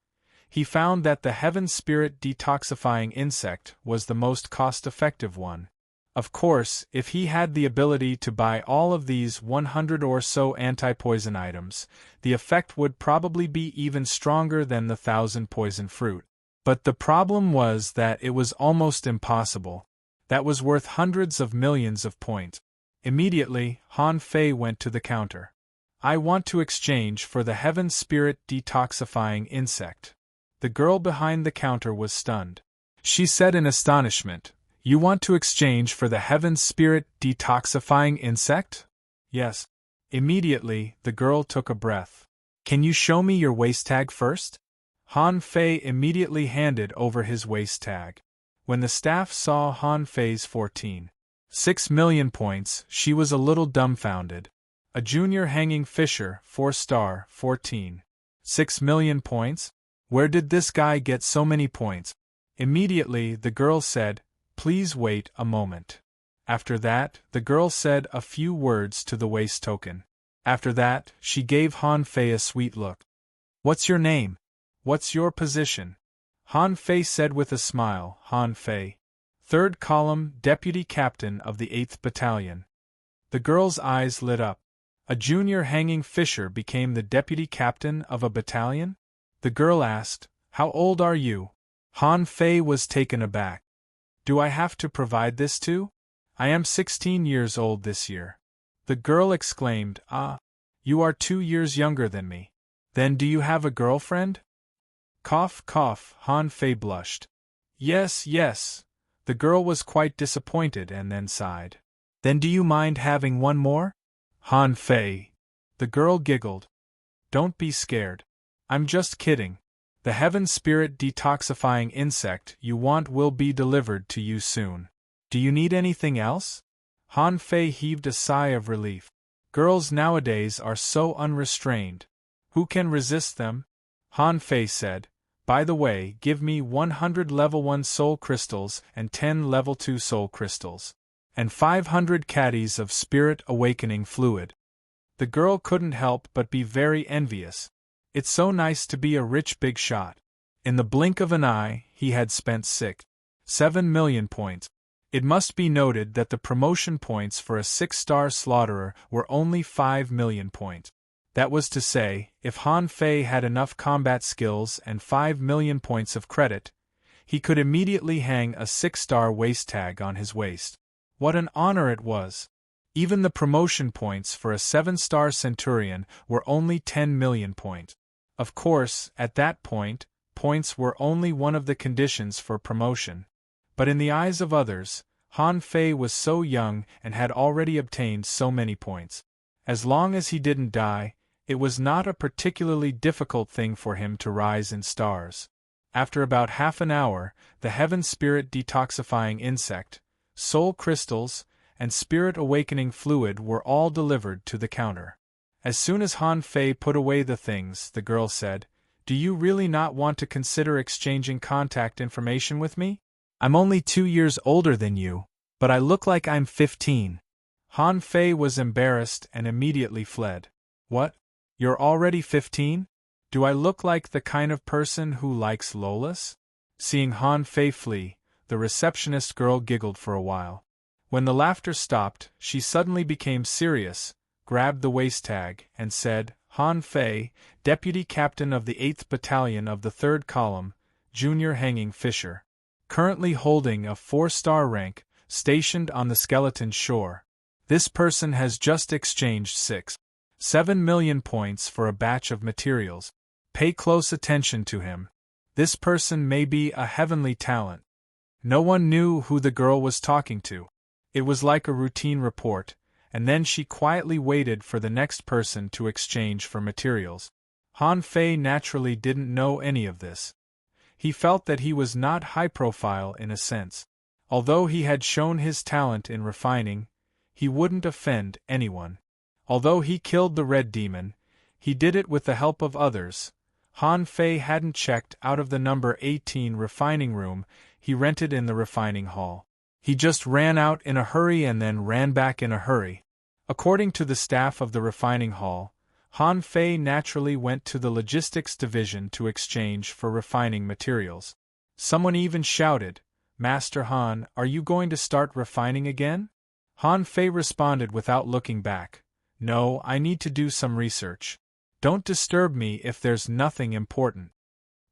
he found that the heaven spirit detoxifying insect was the most cost-effective one. Of course, if he had the ability to buy all of these 100 or so anti-poison items, the effect would probably be even stronger than the 1,000 poison fruit. But the problem was that it was almost impossible. That was worth hundreds of millions of points. Immediately, Han Fei went to the counter. "I want to exchange for the heaven spirit detoxifying insect." The girl behind the counter was stunned. She said in astonishment, "You want to exchange for the heaven spirit detoxifying insect?" "Yes." Immediately, the girl took a breath. "Can you show me your waist tag first?" Han Fei immediately handed over his waist tag. When the staff saw Han Fei's 14.6 million points, she was a little dumbfounded. A junior hanging fisher, 4-star, 14.6 million points? Where did this guy get so many points? Immediately, the girl said, "Please wait a moment." After that, the girl said a few words to the waist token. After that, she gave Han Fei a sweet look. "What's your name? What's your position?" Han Fei said with a smile, "Han Fei. 3rd column, Deputy Captain of the 8th Battalion." The girl's eyes lit up. A junior hanging fisher became the deputy captain of a battalion? The girl asked, "How old are you?" Han Fei was taken aback. "Do I have to provide this too? I am 16 years old this year." The girl exclaimed, "Ah, you are 2 years younger than me. Then do you have a girlfriend?" Cough, cough, Han Fei blushed. "Yes, yes." The girl was quite disappointed and then sighed. "Then do you mind having one more?" Han Fei. The girl giggled. "Don't be scared. I'm just kidding. The heaven spirit detoxifying insect you want will be delivered to you soon. Do you need anything else?" Han Fei heaved a sigh of relief. Girls nowadays are so unrestrained. Who can resist them? Han Fei said, "By the way, give me 100 level 1 soul crystals and 10 level 2 soul crystals. And 500 caddies of spirit awakening fluid." The girl couldn't help but be very envious. It's so nice to be a rich big shot. In the blink of an eye, he had spent 6.7 million points. It must be noted that the promotion points for a 6-star slaughterer were only 5 million points. That was to say, if Han Fei had enough combat skills and 5 million points of credit, he could immediately hang a 6-star waist tag on his waist. What an honor it was! Even the promotion points for a 7-star centurion were only 10 million points. Of course, at that point, points were only one of the conditions for promotion. But in the eyes of others, Han Fei was so young and had already obtained so many points. As long as he didn't die, it was not a particularly difficult thing for him to rise in stars. After about half an hour, the heaven spirit detoxifying insect, soul crystals, and spirit awakening fluid were all delivered to the counter. As soon as Han Fei put away the things, the girl said, "Do you really not want to consider exchanging contact information with me? I'm only 2 years older than you, but I look like I'm 15. Han Fei was embarrassed and immediately fled. "What? You're already 15? Do I look like the kind of person who likes lolas?" Seeing Han Fei flee, the receptionist girl giggled for a while. When the laughter stopped, she suddenly became serious, grabbed the waist tag, and said, "Han Fei, Deputy Captain of the 8th Battalion of the 3rd Column, Junior Hanging Fisher. Currently holding a 4-star rank, stationed on the Skeleton Shore. This person has just exchanged 7 million points for a batch of materials. Pay close attention to him. This person may be a heavenly talent. No one knew who the girl was talking to. It was like a routine report, and then she quietly waited for the next person to exchange for materials. Han Fei naturally didn't know any of this. He felt that he was not high profile in a sense. Although he had shown his talent in refining, he wouldn't offend anyone. Although he killed the red demon, he did it with the help of others. Han Fei hadn't checked out of the number 18 refining room he rented in the refining hall. He just ran out in a hurry and then ran back in a hurry. According to the staff of the refining hall, Han Fei naturally went to the logistics division to exchange for refining materials. Someone even shouted, "Master Han, are you going to start refining again?" Han Fei responded without looking back, "No, I need to do some research. Don't disturb me if there's nothing important."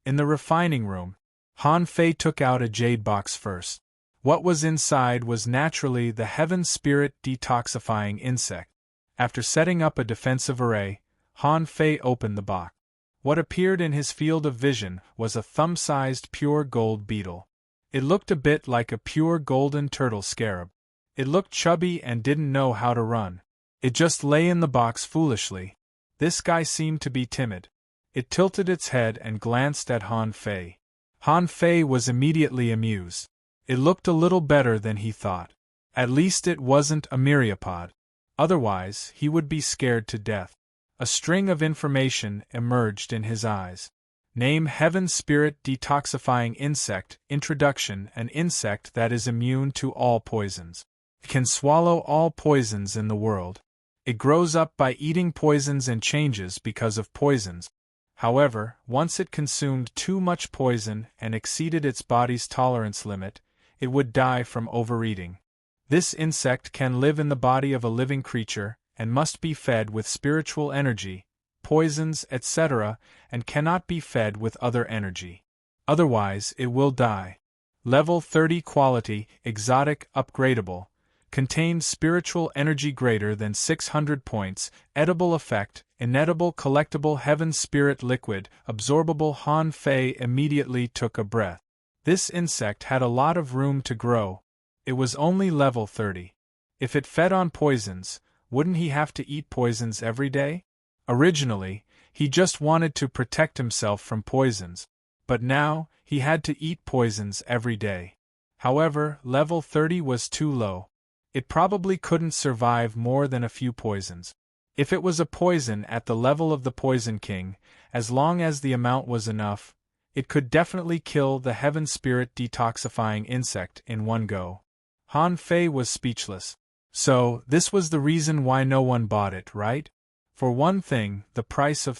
In the refining room, Han Fei took out a jade box first. What was inside was naturally the heaven spirit detoxifying insect. After setting up a defensive array, Han Fei opened the box. What appeared in his field of vision was a thumb-sized pure gold beetle. It looked a bit like a pure golden turtle scarab. It looked chubby and didn't know how to run. It just lay in the box foolishly. This guy seemed to be timid. It tilted its head and glanced at Han Fei. Han Fei was immediately amused. It looked a little better than he thought. At least it wasn't a myriapod. Otherwise, he would be scared to death. A string of information emerged in his eyes. Name Heaven Spirit Detoxifying Insect. Introduction: an insect that is immune to all poisons. It can swallow all poisons in the world. It grows up by eating poisons and changes because of poisons. However, once it consumed too much poison and exceeded its body's tolerance limit, it would die from overeating. This insect can live in the body of a living creature and must be fed with spiritual energy, poisons, etc., and cannot be fed with other energy. Otherwise, it will die. Level 30 quality, exotic, upgradable. Contains spiritual energy greater than 600 points, edible effect, inedible collectible heaven spirit liquid, absorbable. Han Fei immediately took a breath. This insect had a lot of room to grow. It was only level 30. If it fed on poisons, wouldn't he have to eat poisons every day? Originally, he just wanted to protect himself from poisons, but now, he had to eat poisons every day. However, level 30 was too low. It probably couldn't survive more than a few poisons. If it was a poison at the level of the Poison King, as long as the amount was enough, it could definitely kill the Heaven Spirit detoxifying insect in one go. Han Fei was speechless. So, this was the reason why no one bought it, right? For one thing, the price of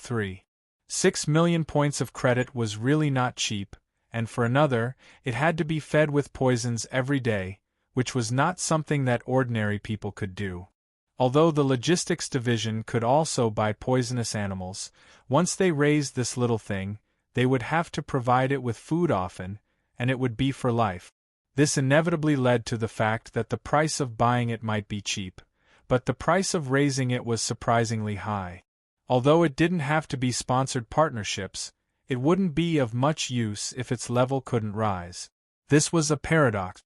6 million points of credit was really not cheap, and for another, it had to be fed with poisons every day, which was not something that ordinary people could do. Although the logistics division could also buy poisonous animals, once they raised this little thing, they would have to provide it with food often, and it would be for life. This inevitably led to the fact that the price of buying it might be cheap, but the price of raising it was surprisingly high. Although it didn't have to be sponsored partnerships, it wouldn't be of much use if its level couldn't rise. This was a paradox.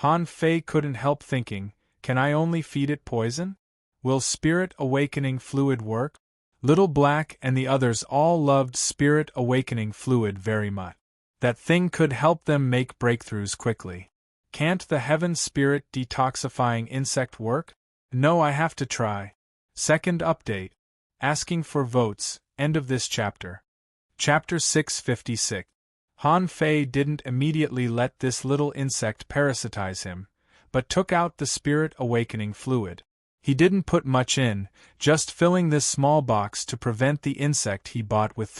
Han Fei couldn't help thinking, can I only feed it poison? Will Spirit Awakening Fluid work? Little Black and the others all loved Spirit Awakening Fluid very much. That thing could help them make breakthroughs quickly. Can't the Heaven Spirit Detoxifying Insect work? No, I have to try. Second update. Asking for votes, end of this chapter. Chapter 656. Han Fei didn't immediately let this little insect parasitize him, but took out the Spirit Awakening fluid. He didn't put much in, just filling this small box to prevent the insect he bought with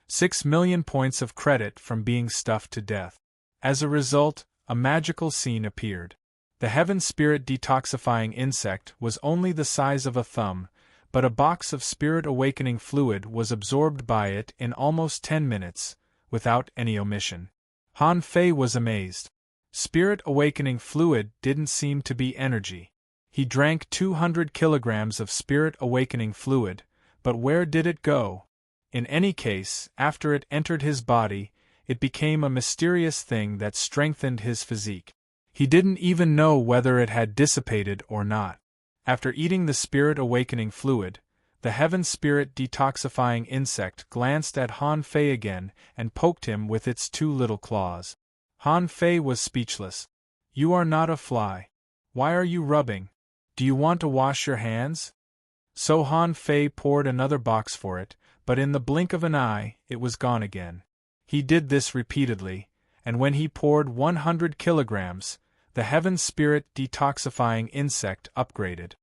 6 million points of credit from being stuffed to death. As a result, a magical scene appeared. The Heaven Spirit Detoxifying Insect was only the size of a thumb, but a box of Spirit Awakening fluid was absorbed by it in almost 10 minutes, without any omission. Han Fei was amazed. Spirit Awakening fluid didn't seem to be energy. He drank 200 kilograms of spirit awakening fluid, but where did it go? In any case, after it entered his body, it became a mysterious thing that strengthened his physique. He didn't even know whether it had dissipated or not. After eating the spirit awakening fluid, the heaven spirit detoxifying insect glanced at Han Fei again and poked him with its two little claws. Han Fei was speechless. "You are not a fly. Why are you rubbing? Do you want to wash your hands?" So Han Fei poured another box for it, but in the blink of an eye, it was gone again. He did this repeatedly, and when he poured 100 kilograms, the heaven spirit detoxifying insect upgraded.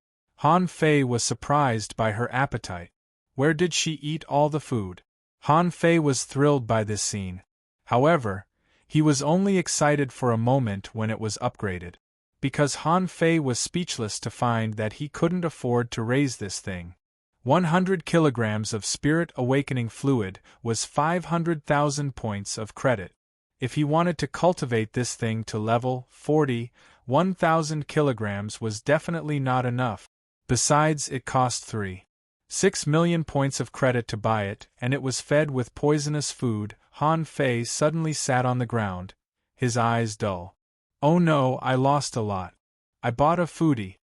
Han Fei was surprised by her appetite. Where did she eat all the food? Han Fei was thrilled by this scene. However, he was only excited for a moment when it was upgraded. Because Han Fei was speechless to find that he couldn't afford to raise this thing. 100 kilograms of spirit awakening fluid was 500,000 points of credit. If he wanted to cultivate this thing to level 40, 1,000 kilograms was definitely not enough. Besides, it cost 3.6 million points of credit to buy it, and it was fed with poisonous food. Han Fei suddenly sat on the ground, his eyes dull. "Oh no, I lost a lot. I bought a foodie."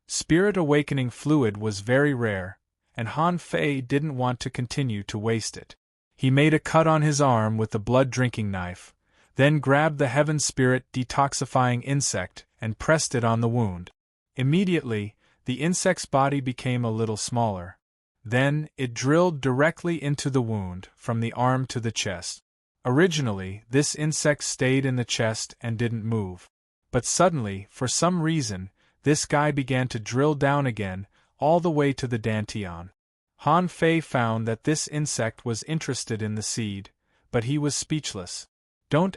Spirit awakening fluid was very rare, and Han Fei didn't want to continue to waste it. He made a cut on his arm with the blood-drinking knife, then grabbed the heaven spirit detoxifying insect and pressed it on the wound. Immediately, the insect's body became a little smaller. Then, it drilled directly into the wound, from the arm to the chest. Originally, this insect stayed in the chest and didn't move. But suddenly, for some reason, this guy began to drill down again, all the way to the dantian. Han Fei found that this insect was interested in the seed, but he was speechless. "Don't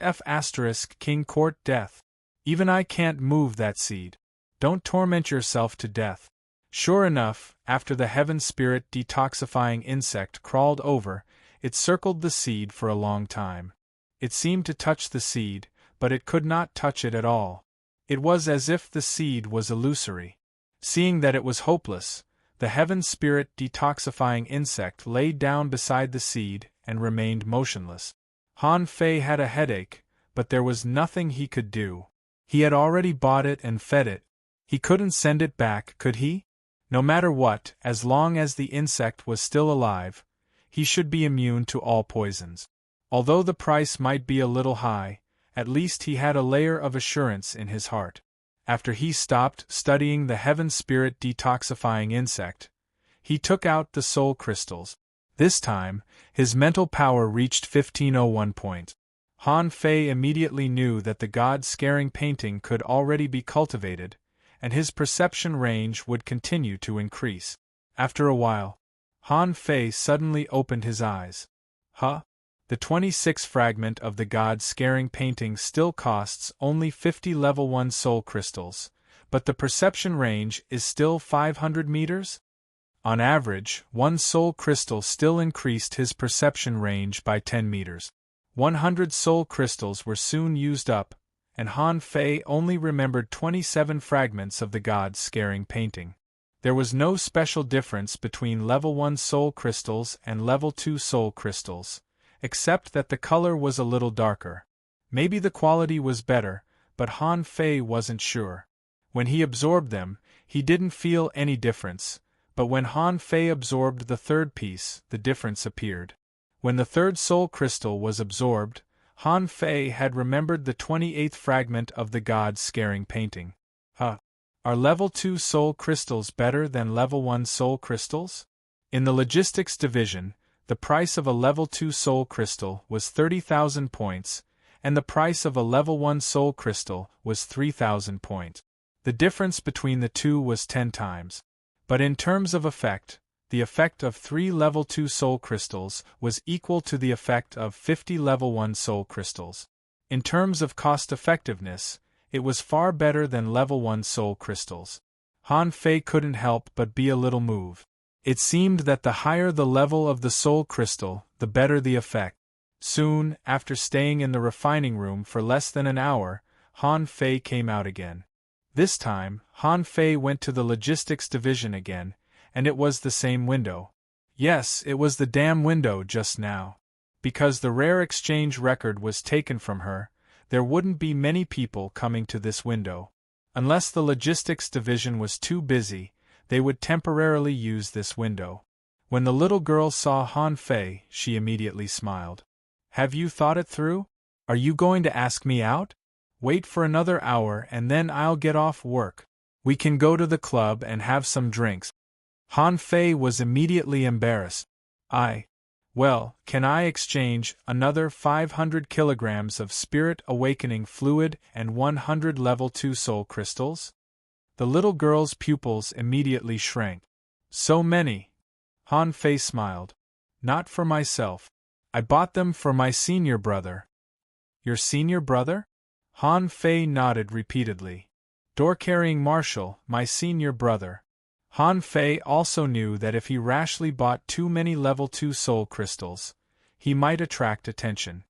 King court death. Even I can't move that seed. Don't torment yourself to death." Sure enough, after the heaven spirit detoxifying insect crawled over, it circled the seed for a long time. It seemed to touch the seed, but it could not touch it at all. It was as if the seed was illusory. Seeing that it was hopeless, the heaven spirit detoxifying insect lay down beside the seed and remained motionless. Han Fei had a headache, but there was nothing he could do. He had already bought it and fed it. He couldn't send it back, could he? No matter what, as long as the insect was still alive, he should be immune to all poisons. Although the price might be a little high, at least he had a layer of assurance in his heart. After he stopped studying the heaven spirit detoxifying insect, he took out the soul crystals. This time, his mental power reached 1501 points. Han Fei immediately knew that the god-scaring painting could already be cultivated, and his perception range would continue to increase. After a while, Han Fei suddenly opened his eyes. "Huh? The 26 fragment of the god-scaring painting still costs only 50 level 1 soul crystals, but the perception range is still 500 meters?" On average, 1 soul crystal still increased his perception range by 10 meters. 100 soul crystals were soon used up, and Han Fei only remembered 27 fragments of the god-scaring painting. There was no special difference between level 1 soul crystals and level 2 soul crystals, except that the color was a little darker. Maybe the quality was better, but Han Fei wasn't sure. When he absorbed them, he didn't feel any difference, but when Han Fei absorbed the third piece, the difference appeared. When the third soul crystal was absorbed, Han Fei had remembered the 28th fragment of the god-scaring painting. Are level 2 soul crystals better than level 1 soul crystals? In the logistics division, the price of a level 2 soul crystal was 30,000 points, and the price of a level 1 soul crystal was 3,000 points. The difference between the two was 10 times. But in terms of effect, the effect of 3 level 2 soul crystals was equal to the effect of 50 level 1 soul crystals. In terms of cost-effectiveness, it was far better than level 1 soul crystals. Han Fei couldn't help but be a little moved. It seemed that the higher the level of the soul crystal, the better the effect. Soon, after staying in the refining room for less than an hour, Han Fei came out again. This time, Han Fei went to the logistics division again, and it was the same window. Yes, it was the damn window just now. Because the rare exchange record was taken from her, there wouldn't be many people coming to this window. Unless the logistics division was too busy, they would temporarily use this window. When the little girl saw Han Fei, she immediately smiled. Have you thought it through? Are you going to ask me out? Wait for another hour and then I'll get off work. We can go to the club and have some drinks. Han Fei was immediately embarrassed. Well, can I exchange another 500 kilograms of spirit awakening fluid and 100 level 2 soul crystals? The little girl's pupils immediately shrank. So many? Han Fei smiled. Not for myself. I bought them for my senior brother. Your senior brother? Han Fei nodded repeatedly. Door-carrying Marshal, my senior brother. Han Fei also knew that if he rashly bought too many level 2 soul crystals, he might attract attention.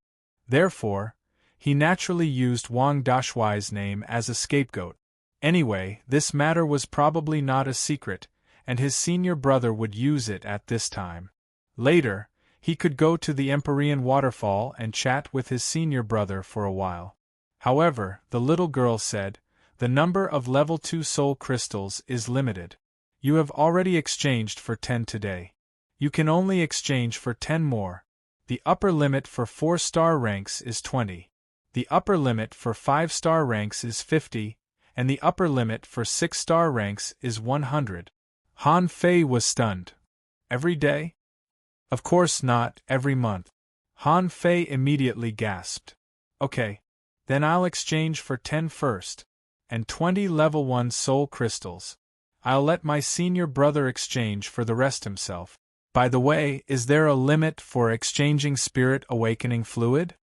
Therefore, he naturally used Wang Dashuai's name as a scapegoat. Anyway, this matter was probably not a secret, and his senior brother would use it at this time. Later, he could go to the Empyrean waterfall and chat with his senior brother for a while. However, the little girl said, the number of level 2 soul crystals is limited. You have already exchanged for 10 today. You can only exchange for 10 more. The upper limit for 4-star ranks is 20. The upper limit for 5-star ranks is 50, and the upper limit for 6-star ranks is 100. Han Fei was stunned. Every day? Of course not, every month. Han Fei immediately gasped. Okay. Then I'll exchange for 10 first, and 20 level 1 soul crystals. I'll let my senior brother exchange for the rest himself. By the way, is there a limit for exchanging spirit awakening fluid?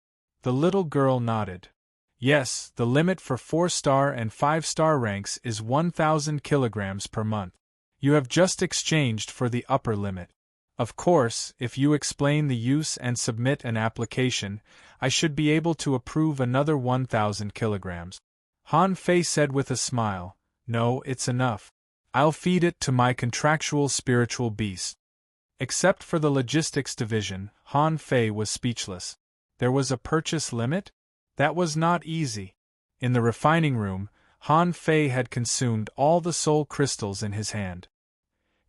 The little girl nodded. Yes, the limit for 4-star and 5-star ranks is 1,000 kilograms per month. You have just exchanged for the upper limit. Of course, if you explain the use and submit an application, I should be able to approve another 1,000 kilograms. Han Fei said with a smile, No, it's enough. I'll feed it to my contractual spiritual beast. Except for the logistics division, Han Fei was speechless. There was a purchase limit? That was not easy. In the refining room, Han Fei had consumed all the soul crystals in his hand.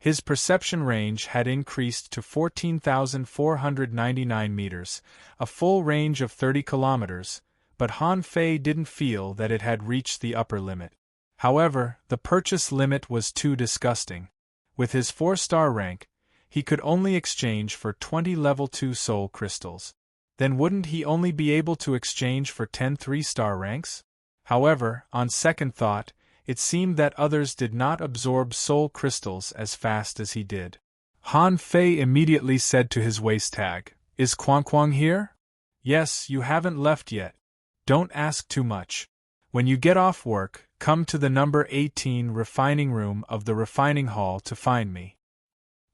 His perception range had increased to 14,499 meters, a full range of 30 kilometers, but Han Fei didn't feel that it had reached the upper limit. However, the purchase limit was too disgusting. With his 4-star rank, he could only exchange for 20 level 2 soul crystals. Then wouldn't he only be able to exchange for 10 3-star ranks? However, on second thought, it seemed that others did not absorb soul crystals as fast as he did. Han Fei immediately said to his waist tag, Is Quang here? Yes, you haven't left yet. Don't ask too much. When you get off work, come to the number 18 refining room of the refining hall to find me.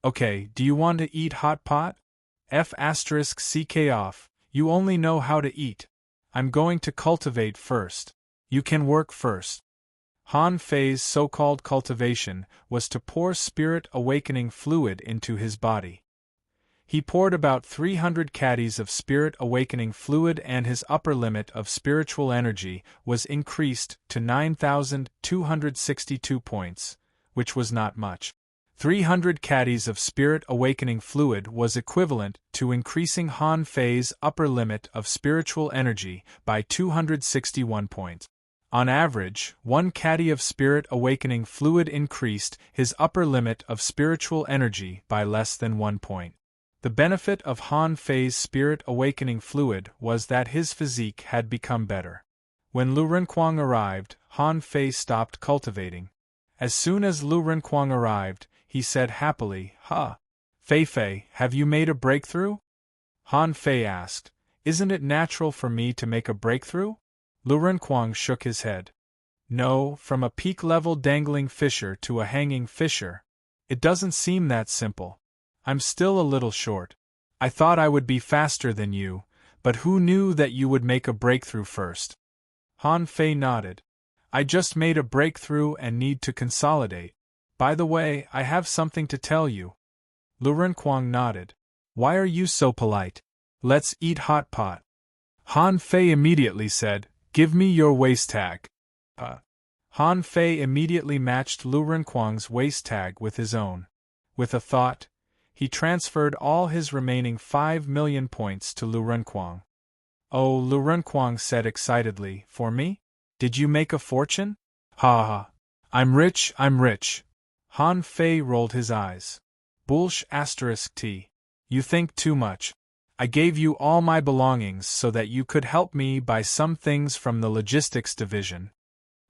Okay, do you want to eat hot pot? F***ck off, you only know how to eat. I'm going to cultivate first. You can work first. Han Fei's so-called cultivation was to pour spirit awakening fluid into his body. He poured about 300 caddies of spirit awakening fluid and his upper limit of spiritual energy was increased to 9,262 points, which was not much. 300 caddies of spirit awakening fluid was equivalent to increasing Han Fei's upper limit of spiritual energy by 261 points. On average, 1 caddy of spirit awakening fluid increased his upper limit of spiritual energy by less than 1 point. The benefit of Han Fei's spirit awakening fluid was that his physique had become better. When Lu Renquang arrived, Han Fei stopped cultivating. As soon as Lu Renquang arrived, he said happily, Fei, have you made a breakthrough? Han Fei asked, Isn't it natural for me to make a breakthrough? Lu Renquang shook his head. No, from a peak-level dangling fisher to a hanging fisher. It doesn't seem that simple. I'm still a little short. I thought I would be faster than you, but who knew that you would make a breakthrough first? Han Fei nodded. I just made a breakthrough and need to consolidate. By the way, I have something to tell you. Lu Renkuang nodded. Why are you so polite? Let's eat hot pot. Han Fei immediately said, Give me your waist tag. Han Fei immediately matched Lu Renkuang's waist tag with his own. With a thought, he transferred all his remaining 5 million points to Lu Renkuang. Oh, Lu Renkuang said excitedly, For me? Did you make a fortune? Ha ha. I'm rich, I'm rich. Han Fei rolled his eyes. Bullsh *t. You think too much. I gave you all my belongings so that you could help me buy some things from the logistics division.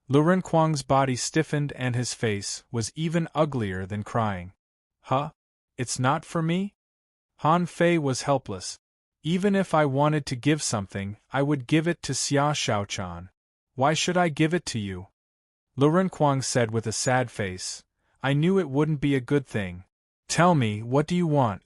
Lu Renkuang's body stiffened and his face was even uglier than crying. Huh? It's not for me? Han Fei was helpless. Even if I wanted to give something, I would give it to Xia Xiaochan. Why should I give it to you? Lu Renkuang said with a sad face. I knew it wouldn't be a good thing. Tell me, what do you want?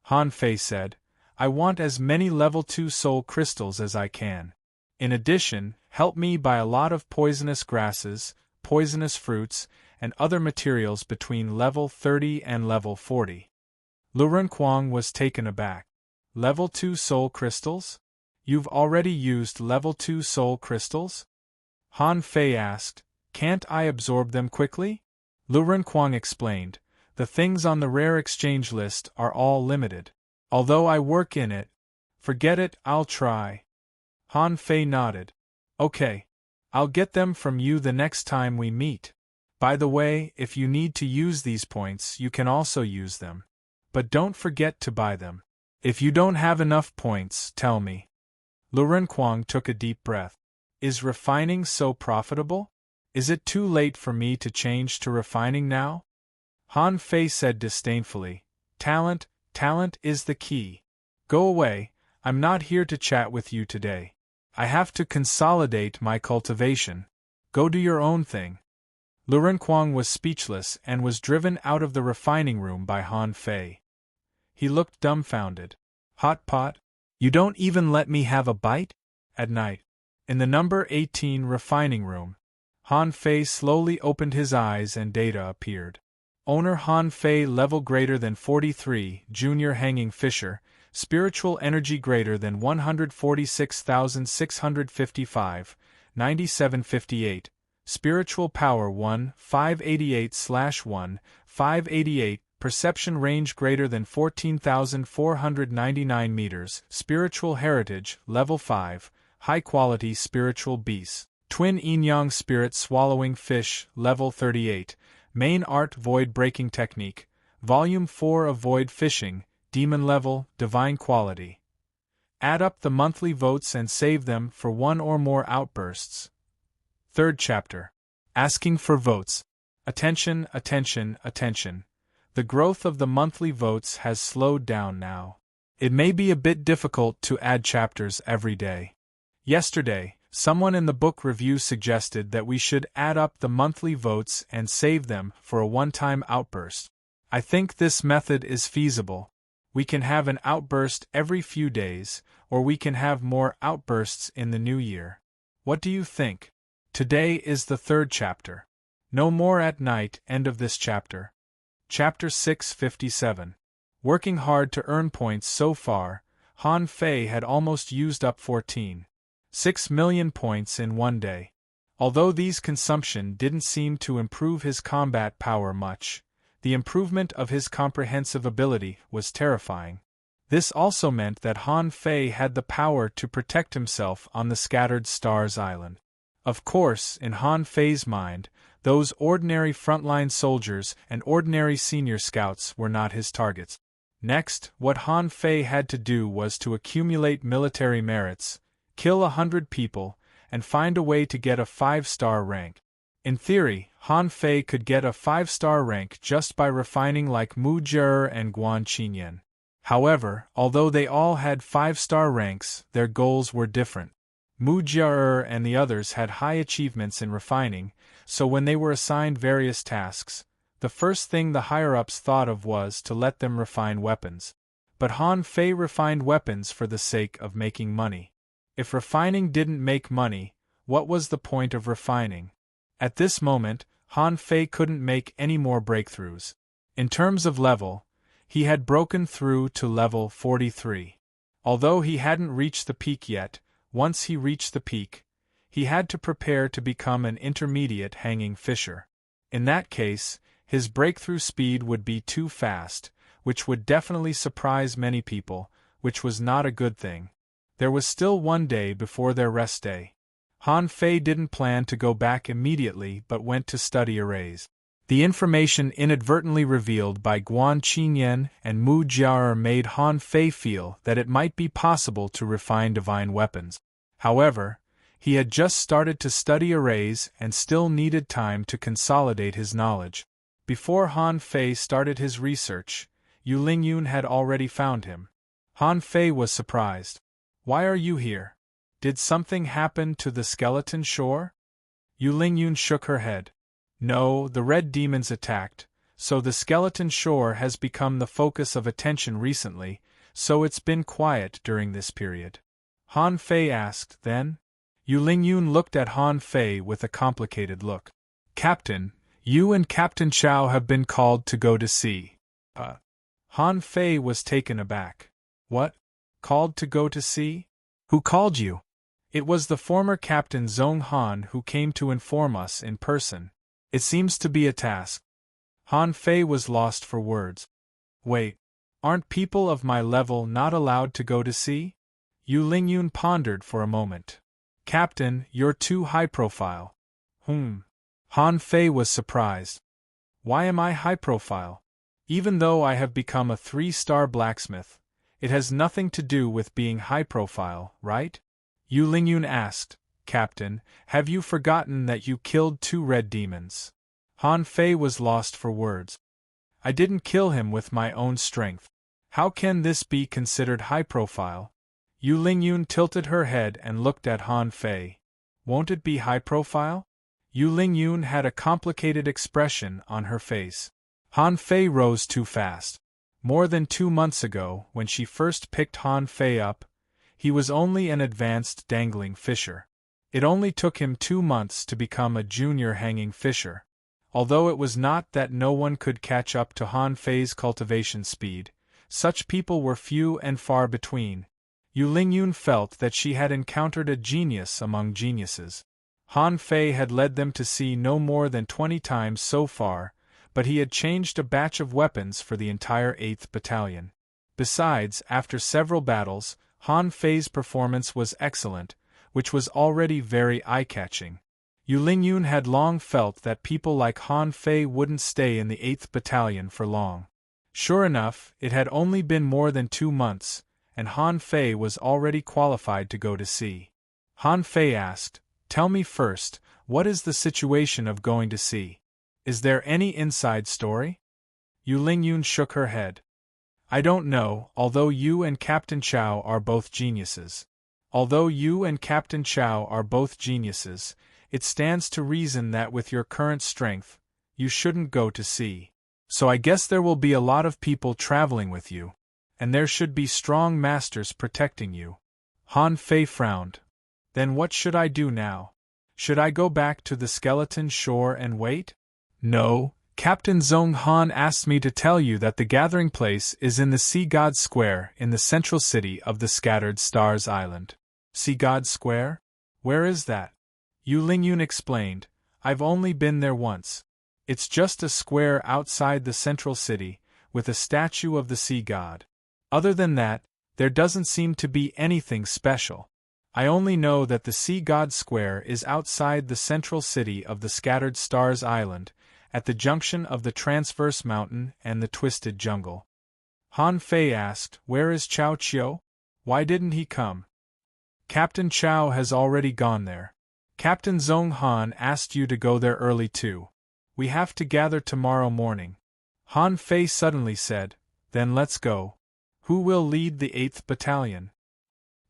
Han Fei said, I want as many level 2 soul crystals as I can. In addition, help me buy a lot of poisonous grasses, poisonous fruits, and other materials between level 30 and level 40. Lu Renkuang was taken aback. Level 2 soul crystals? You've already used level 2 soul crystals? Han Fei asked, Can't I absorb them quickly? Lu Renkuang explained, The things on the rare exchange list are all limited. Although I work in it. Forget it, I'll try. Han Fei nodded. Okay. I'll get them from you the next time we meet. By the way, if you need to use these points, you can also use them. But don't forget to buy them. If you don't have enough points, tell me. Lu Renkuang took a deep breath. Is refining so profitable? Is it too late for me to change to refining now? Han Fei said disdainfully, Talent is the key. Go away, I'm not here to chat with you today. I have to consolidate my cultivation. Go do your own thing. Lu Renkuang was speechless and was driven out of the refining room by Han Fei. He looked dumbfounded. Hot pot? You don't even let me have a bite? At night, in the number 18 refining room, Han Fei slowly opened his eyes and data appeared. Owner Han Fei level greater than 43, junior hanging fisher, spiritual energy greater than 146,655, 9758, spiritual power 1, 588/1, 588, perception range greater than 14,499 meters, spiritual heritage, level 5, high quality spiritual beast, twin yin-yang spirit swallowing fish, level 38, main art void breaking technique, volume 4 of void fishing, demon level, divine quality. Add up the monthly votes and save them for one or more outbursts. Third chapter. Asking for votes. Attention, attention, attention. The growth of the monthly votes has slowed down now. It may be a bit difficult to add chapters every day. Yesterday, someone in the book review suggested that we should add up the monthly votes and save them for a one-time outburst. I think this method is feasible. We can have an outburst every few days, or we can have more outbursts in the new year. What do you think? Today is the third chapter. No more at night. End of this chapter. Chapter 657. Working hard to earn points so far, Han Fei had almost used up 14.6 million points in one day. Although these consumption didn't seem to improve his combat power much, the improvement of his comprehensive ability was terrifying. This also meant that Han Fei had the power to protect himself on the Scattered Stars Island. Of course, in Han Fei's mind, those ordinary frontline soldiers and ordinary senior scouts were not his targets. Next, what Han Fei had to do was to accumulate military merits, kill 100 people, and find a way to get a 5-star rank. In theory, Han Fei could get a 5-star rank just by refining like Mu Jie and Guan Qinyan. However, although they all had 5-star ranks, their goals were different. Mu Jie and the others had high achievements in refining, so when they were assigned various tasks, the first thing the higher-ups thought of was to let them refine weapons. But Han Fei refined weapons for the sake of making money. If refining didn't make money, what was the point of refining? At this moment, Han Fei couldn't make any more breakthroughs. In terms of level, he had broken through to level 43. Although he hadn't reached the peak yet, once he reached the peak, he had to prepare to become an intermediate hanging fisher. In that case, his breakthrough speed would be too fast, which would definitely surprise many people, which was not a good thing. There was still one day before their rest day. Han Fei didn't plan to go back immediately but went to study arrays. The information inadvertently revealed by Guan Qinyan and Mu Jiaer made Han Fei feel that it might be possible to refine divine weapons. However, he had just started to study arrays and still needed time to consolidate his knowledge. Before Han Fei started his research, Yu Lingyun had already found him. Han Fei was surprised. "Why are you here? Did something happen to the skeleton shore?" Yu Lingyun shook her head. "No, the red demons attacked, so the skeleton shore has become the focus of attention recently, so it's been quiet during this period." Han Fei asked, then. Yu Lingyun looked at Han Fei with a complicated look. "Captain, you and Captain Chow have been called to go to sea." Han Fei was taken aback. "What? Called to go to sea? Who called you?" "It was the former Captain Zhong Han who came to inform us in person. It seems to be a task." Han Fei was lost for words. "Wait, aren't people of my level not allowed to go to sea?" Yu Lingyun pondered for a moment. "Captain, you're too high profile." Han Fei was surprised. "Why am I high profile? Even though I have become a 3-star blacksmith, it has nothing to do with being high profile, right?" Yu Lingyun asked. "Captain, have you forgotten that you killed 2 red demons?" Han Fei was lost for words. "I didn't kill him with my own strength. How can this be considered high profile?" Yu Lingyun tilted her head and looked at Han Fei. "Won't it be high profile?" Yu Lingyun had a complicated expression on her face. Han Fei rose too fast. More than 2 months ago, when she first picked Han Fei up, he was only an advanced dangling fisher. It only took him 2 months to become a junior hanging fisher. Although it was not that no one could catch up to Han Fei's cultivation speed, such people were few and far between. Yu Lingyun felt that she had encountered a genius among geniuses. Han Fei had led them to sea no more than 20 times so far, but he had changed a batch of weapons for the entire 8th Battalion. Besides, after several battles, Han Fei's performance was excellent, which was already very eye-catching. Yu Lingyun had long felt that people like Han Fei wouldn't stay in the 8th Battalion for long. Sure enough, it had only been more than 2 months, and Han Fei was already qualified to go to sea. Han Fei asked, "Tell me first, what is the situation of going to sea? Is there any inside story?" Yu Lingyun shook her head. "I don't know, although you and Captain Chow are both geniuses. Although you and Captain Chow are both geniuses, it stands to reason that with your current strength, you shouldn't go to sea. So I guess there will be a lot of people traveling with you, and there should be strong masters protecting you." Han Fei frowned. "Then what should I do now? Should I go back to the skeleton shore and wait?" "No, Captain Zhong Han asked me to tell you that the gathering place is in the Sea God Square in the central city of the Scattered Stars Island." "Sea God Square? Where is that?" Yu Lingyun explained. "I've only been there once. It's just a square outside the central city, with a statue of the sea god. Other than that, there doesn't seem to be anything special. I only know that the Sea God Square is outside the central city of the Scattered Stars Island, at the junction of the Transverse Mountain and the Twisted Jungle." Han Fei asked, "Where is Chow Chiu? Why didn't he come?" "Captain Chow has already gone there. Captain Zhong Han asked you to go there early too. We have to gather tomorrow morning." Han Fei suddenly said, "Then let's go. Who will lead the 8th Battalion?"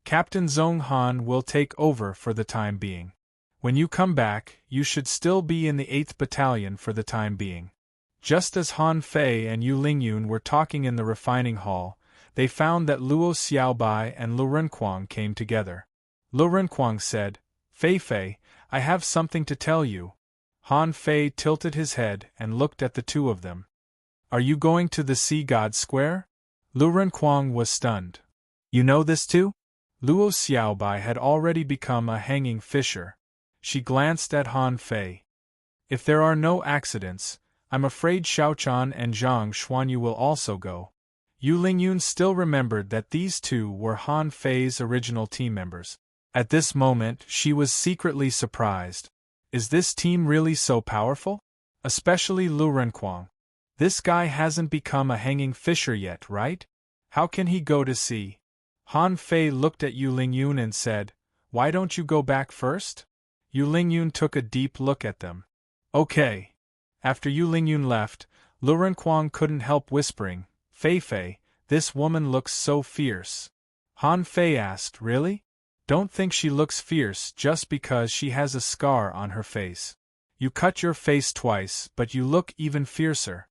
"Captain Zhong Han will take over for the time being. When you come back, you should still be in the 8th Battalion for the time being." Just as Han Fei and Yu Lingyun were talking in the refining hall, they found that Luo Xiaobai and Lu Renquang came together. Lu Renquang said, "Fei Fei, I have something to tell you." Han Fei tilted his head and looked at the two of them. Are you going to the Sea God Square? Lu Renkuang was stunned. You know this too? Luo Xiaobai had already become a hanging fisher. She glanced at Han Fei. If there are no accidents, I'm afraid Xiaochan and Zhang Xuanyu will also go. Yu Lingyun still remembered that these two were Han Fei's original team members. At this moment, she was secretly surprised. Is this team really so powerful? Especially Lu Renkuang. This guy hasn't become a hanging fisher yet, right? How can he go to sea? Han Fei looked at Yu Lingyun and said, Why don't you go back first? Yu Lingyun took a deep look at them. Okay. After Yu Lingyun left, Lu Renkuang couldn't help whispering, Fei Fei, this woman looks so fierce. Han Fei asked, Really? Don't think she looks fierce just because she has a scar on her face. You cut your face twice, but you look even fiercer.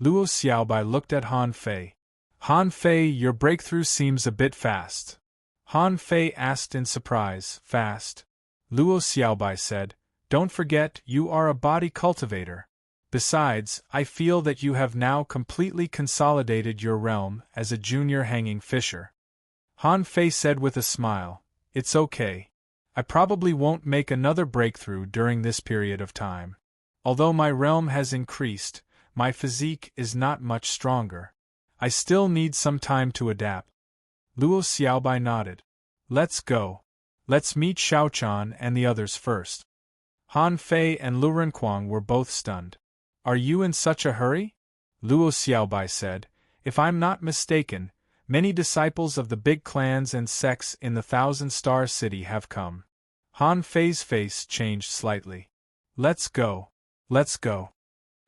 Luo Xiaobai looked at Han Fei. Han Fei, your breakthrough seems a bit fast. Han Fei asked in surprise, Fast? Luo Xiaobai said, Don't forget, you are a body cultivator. Besides, I feel that you have now completely consolidated your realm as a junior hanging fisher. Han Fei said with a smile, It's okay. I probably won't make another breakthrough during this period of time. Although my realm has increased, my physique is not much stronger. I still need some time to adapt. Luo Xiaobai nodded. Let's go. Let's meet Xiaochan and the others first. Han Fei and Lu Renkuang were both stunned. Are you in such a hurry? Luo Xiaobai said. If I'm not mistaken, many disciples of the big clans and sects in the Thousand-Star City have come. Han Fei's face changed slightly. Let's go. Let's go.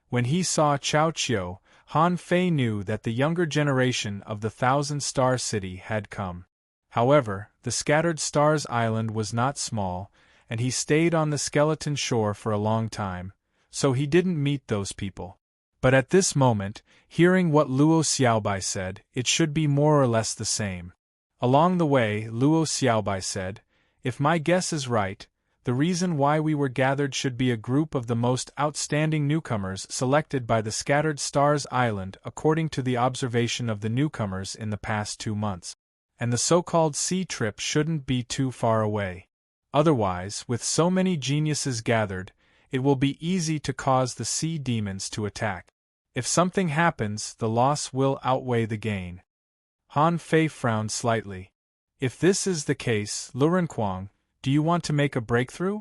When he saw Chao Qiu, Han Fei knew that the younger generation of the Thousand-Star City had come. However, the Scattered Stars Island was not small, and he stayed on the skeleton shore for a long time, so he didn't meet those people. But at this moment, hearing what Luo Xiaobai said, it should be more or less the same. Along the way, Luo Xiaobai said, If my guess is right, the reason why we were gathered should be a group of the most outstanding newcomers selected by the Scattered Stars Island according to the observation of the newcomers in the past 2 months. And the so-called sea trip shouldn't be too far away. Otherwise, with so many geniuses gathered, it will be easy to cause the sea demons to attack. If something happens, the loss will outweigh the gain. Han Fei frowned slightly. If this is the case, Lu Renkuang, do you want to make a breakthrough?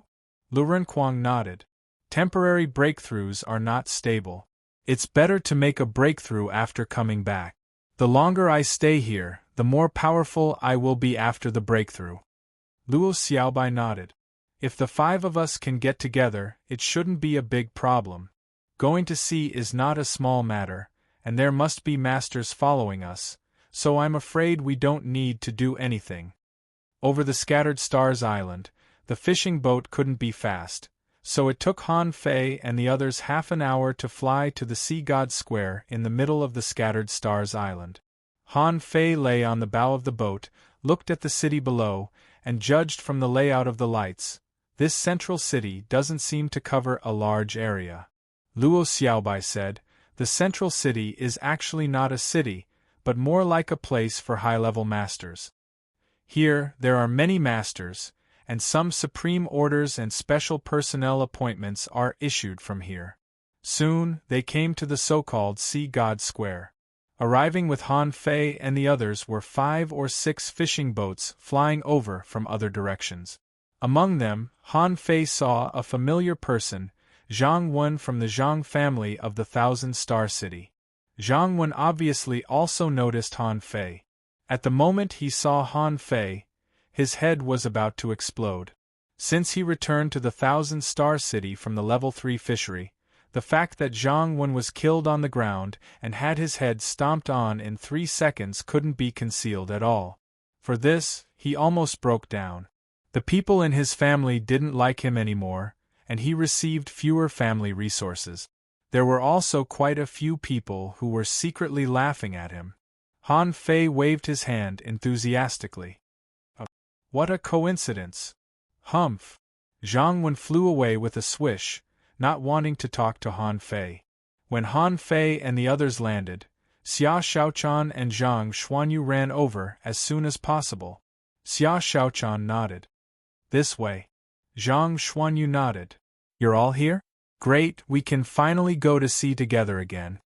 Lu Renkuang nodded. Temporary breakthroughs are not stable. It's better to make a breakthrough after coming back. The longer I stay here, the more powerful I will be after the breakthrough. Luo Xiaobai nodded. If the 5 of us can get together, it shouldn't be a big problem. Going to sea is not a small matter, and there must be masters following us, so I'm afraid we don't need to do anything. Over the Scattered Stars Island, the fishing boat couldn't be fast, so it took Han Fei and the others half an hour to fly to the Sea God Square in the middle of the Scattered Stars Island. Han Fei lay on the bow of the boat, looked at the city below, and judged from the layout of the lights. This central city doesn't seem to cover a large area. Luo Xiaobai said, The central city is actually not a city, but more like a place for high-level masters. Here, there are many masters, and some supreme orders and special personnel appointments are issued from here. Soon, they came to the so-called Sea God Square. Arriving with Han Fei and the others were 5 or 6 fishing boats flying over from other directions. Among them, Han Fei saw a familiar person, Zhang Wen from the Zhang family of the Thousand-Star City. Zhang Wen obviously also noticed Han Fei. At the moment he saw Han Fei, his head was about to explode. Since he returned to the Thousand-Star City from the Level 3 fishery, the fact that Zhang Wen was killed on the ground and had his head stomped on in 3 seconds couldn't be concealed at all. For this, he almost broke down. The people in his family didn't like him anymore, and he received fewer family resources. There were also quite a few people who were secretly laughing at him. Han Fei waved his hand enthusiastically. What a coincidence! Humph! Zhang Wen flew away with a swish, not wanting to talk to Han Fei. When Han Fei and the others landed, Xia Xiaochan and Zhang Xuanyu ran over as soon as possible. Xia Xiaochan nodded. This way. Zhang Xuanyu nodded. You're all here? Great, we can finally go to sea together again.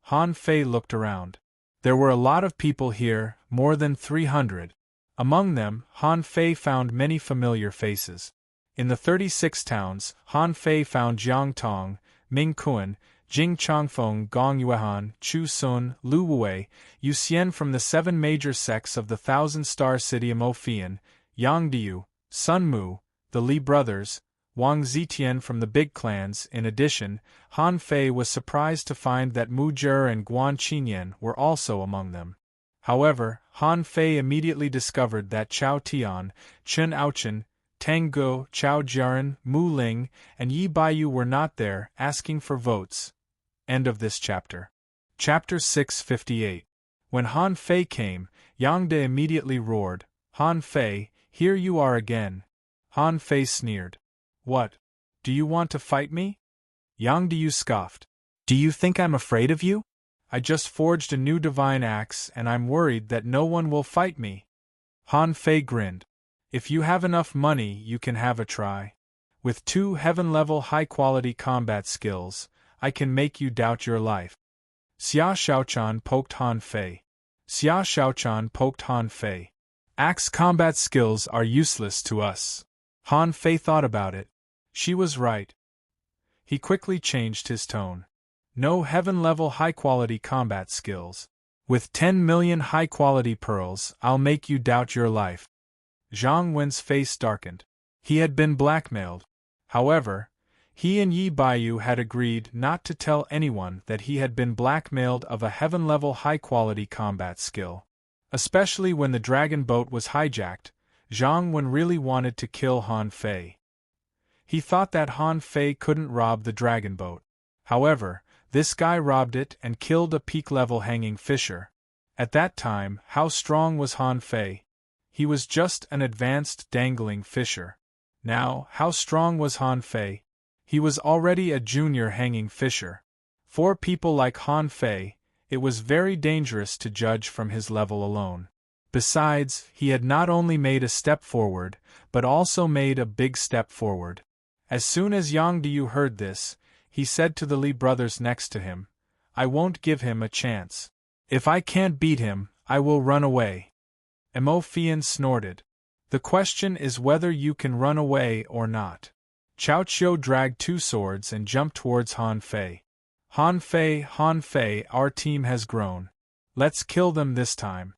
Han Fei looked around. There were a lot of people here, more than 300. Among them, Han Fei found many familiar faces. In the 36 towns, Han Fei found Jiang Tong, Ming Kuan, Jing Changfeng, Gong Yuehan, Chu Sun, Lu Wei, Yu Xian from the 7 major sects of the Thousand-Star City Amofian, Yang Diu, Sun Mu, the Li brothers, Wang Zitian from the big clans. In addition, Han Fei was surprised to find that Mu Jie and Guan Qinyan were also among them. However, Han Fei immediately discovered that Chao Tian, Chen Aochen, Tang Go, Chao Jiaran, Mu Ling, and Yi Baiyu were not there, asking for votes. End of this chapter. Chapter 658. When Han Fei came, Yang De immediately roared, Han Fei, here you are again. Han Fei sneered. What? Do you want to fight me? Yang De scoffed. Do you think I'm afraid of you? I just forged a new divine axe and I'm worried that no one will fight me. Han Fei grinned. If you have enough money, you can have a try. With 2 heaven-level high-quality combat skills, I can make you doubt your life. Xia Xiaochan poked Han Fei. Xia Xiaochan poked Han Fei. Axe combat skills are useless to us. Han Fei thought about it. She was right. He quickly changed his tone. No heaven-level high-quality combat skills. With 10 million high-quality pearls, I'll make you doubt your life. Zhang Wen's face darkened. He had been blackmailed. However, he and Yi Baiyu had agreed not to tell anyone that he had been blackmailed of a heaven-level high-quality combat skill. Especially when the dragon boat was hijacked, Zhang Wen really wanted to kill Han Fei. He thought that Han Fei couldn't rob the dragon boat. However, this guy robbed it and killed a peak-level hanging fisher. At that time, how strong was Han Fei? He was just an advanced dangling fisher. Now, how strong was Han Fei? He was already a junior hanging fisher. For people like Han Fei, it was very dangerous to judge from his level alone. Besides, he had not only made a step forward, but also made a big step forward. As soon as Yang Diu heard this, he said to the Li brothers next to him, I won't give him a chance. If I can't beat him, I will run away. Mo Fian snorted. The question is whether you can run away or not. Chao Qiu dragged 2 swords and jumped towards Han Fei. Han Fei, our team has grown. Let's kill them this time.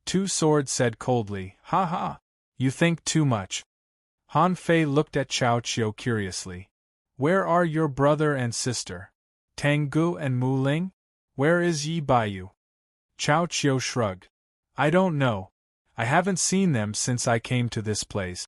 2 Swords said coldly, Ha ha! You think too much. Han Fei looked at Chao Qiu curiously. Where are your brother and sister? Tang Gu and Mu Ling? Where is Yi Baiyu? Chao Qiu shrugged. I don't know. I haven't seen them since I came to this place.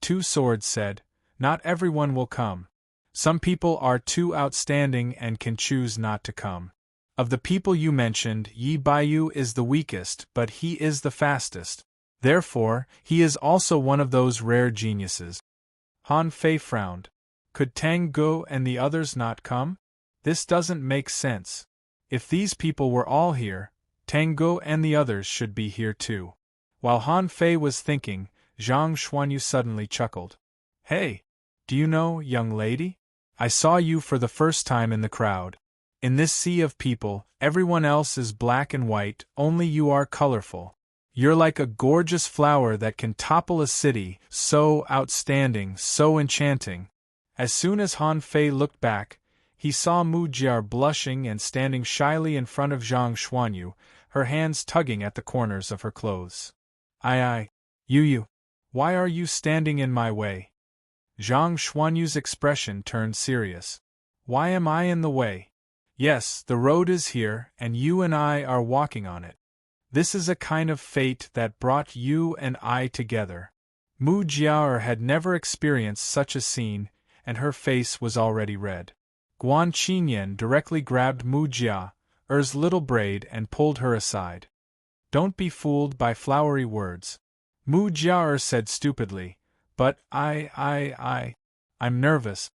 2 Swords said, Not everyone will come. Some people are too outstanding and can choose not to come. Of the people you mentioned, Yi Baiyu is the weakest, but he is the fastest. Therefore, he is also one of those rare geniuses. Han Fei frowned. Could Tang Gu and the others not come? This doesn't make sense. If these people were all here, Tang Gu and the others should be here too. While Han Fei was thinking, Zhang Xuanyu suddenly chuckled. Hey! Do you know, young lady? I saw you for the first time in the crowd. In this sea of people, everyone else is black and white, only you are colorful. You're like a gorgeous flower that can topple a city, so outstanding, so enchanting. As soon as Han Fei looked back, he saw Mu Jie blushing and standing shyly in front of Zhang Xuanyu, her hands tugging at the corners of her clothes. You, why are you standing in my way? Zhang Xuanyu's expression turned serious. Why am I in the way? Yes, the road is here, and you and I are walking on it. This is a kind of fate that brought you and I together. Mu Jie had never experienced such a scene, and her face was already red. Guan Qinyan directly grabbed Mu Jie's little braid and pulled her aside. Don't be fooled by flowery words. Mu Jie said stupidly, but I'm nervous.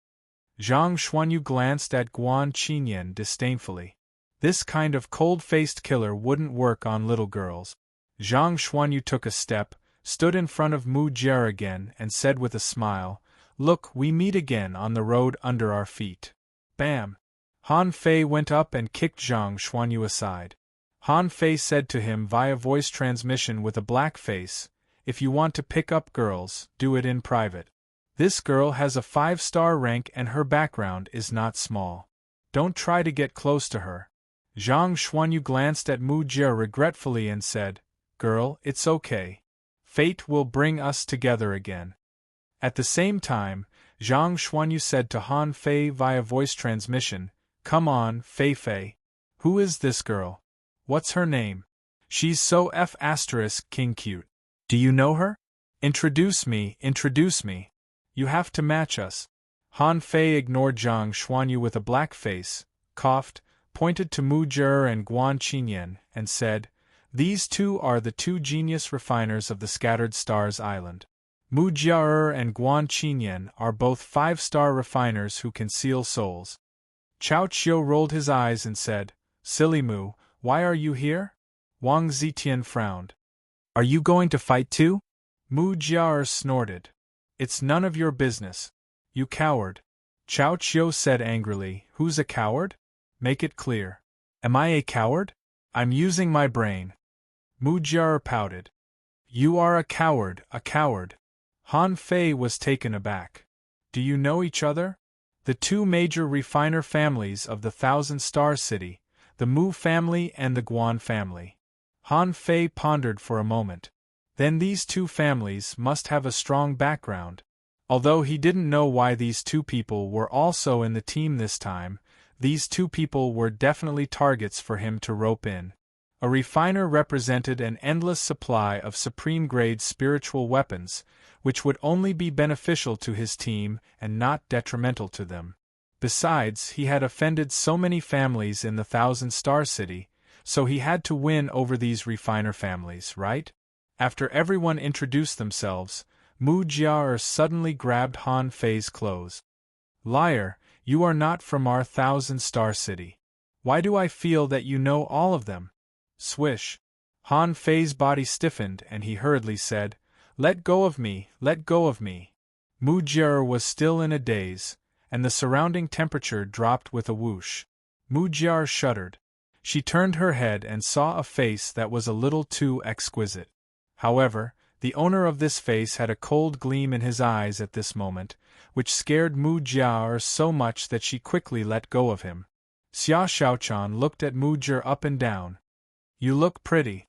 Zhang Xuanyu glanced at Guan Qinyan disdainfully. This kind of cold-faced killer wouldn't work on little girls. Zhang Xuanyu took a step, stood in front of Mu Jie again and said with a smile, "Look, we meet again on the road under our feet." Bam! Han Fei went up and kicked Zhang Xuanyu aside. Han Fei said to him via voice transmission with a black face, "If you want to pick up girls, do it in private. This girl has a 5-star rank and her background is not small. Don't try to get close to her." Zhang Xuanyu glanced at Mu Jie regretfully and said, "Girl, it's okay. Fate will bring us together again." At the same time, Zhang Xuanyu said to Han Fei via voice transmission, "Come on, Fei Fei. Who is this girl? What's her name? She's so King cute. Do you know her? Introduce me, introduce me. You have to match us." Han Fei ignored Zhang Xuanyu with a black face, coughed, pointed to Mu Jie and Guan Qinyan, and said, "These two are the two genius refiners of the Scattered Stars Island. Mu Jie and Guan Qinyan are both 5-star refiners who can seal souls." Chao Qiu rolled his eyes and said, "Silly Mu, why are you here?" Wang Zitian frowned. "Are you going to fight too?" Mu Jie snorted. "It's none of your business. You coward." Chao Qiu said angrily, "Who's a coward? Make it clear. Am I a coward? I'm using my brain." Mu Jie pouted. "You are a coward, a coward." Han Fei was taken aback. "Do you know each other?" The two major refiner families of the 1,000-star city, the Mu family and the Guan family. Han Fei pondered for a moment. Then these two families must have a strong background. Although he didn't know why these two people were also in the team this time, these two people were definitely targets for him to rope in. A refiner represented an endless supply of supreme-grade spiritual weapons, which would only be beneficial to his team and not detrimental to them. Besides, he had offended so many families in the 1,000-star city, so he had to win over these refiner families, right? After everyone introduced themselves, Mu Jie suddenly grabbed Han Fei's clothes. "Liar, you are not from our 1,000-star city. Why do I feel that you know all of them?" Swish! Han Fei's body stiffened and he hurriedly said, "Let go of me, let go of me." Mu Jie was still in a daze, and the surrounding temperature dropped with a whoosh. Mu Jie shuddered. She turned her head and saw a face that was a little too exquisite. However, the owner of this face had a cold gleam in his eyes at this moment, which scared Mu Jie so much that she quickly let go of him. Xia Xiaochan looked at Mu Jie up and down. "You look pretty."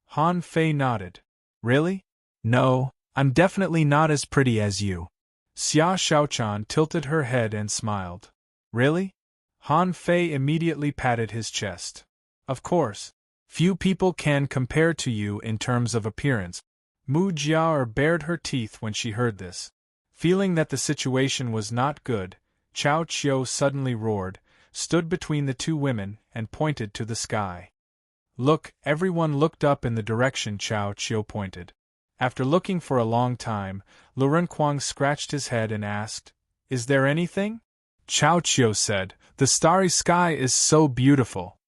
Han Fei nodded. "Really? No, I'm definitely not as pretty as you." Xia Xiaochan tilted her head and smiled. "Really?" Han Fei immediately patted his chest. "Of course. Few people can compare to you in terms of appearance." Mu Jie bared her teeth when she heard this. Feeling that the situation was not good, Chao Qiu suddenly roared, stood between the two women, and pointed to the sky. "Look!" Everyone looked up in the direction Chao Qiu pointed. After looking for a long time, Lu Renkuang scratched his head and asked, "Is there anything?" Chao Qiu said, "The starry sky is so beautiful."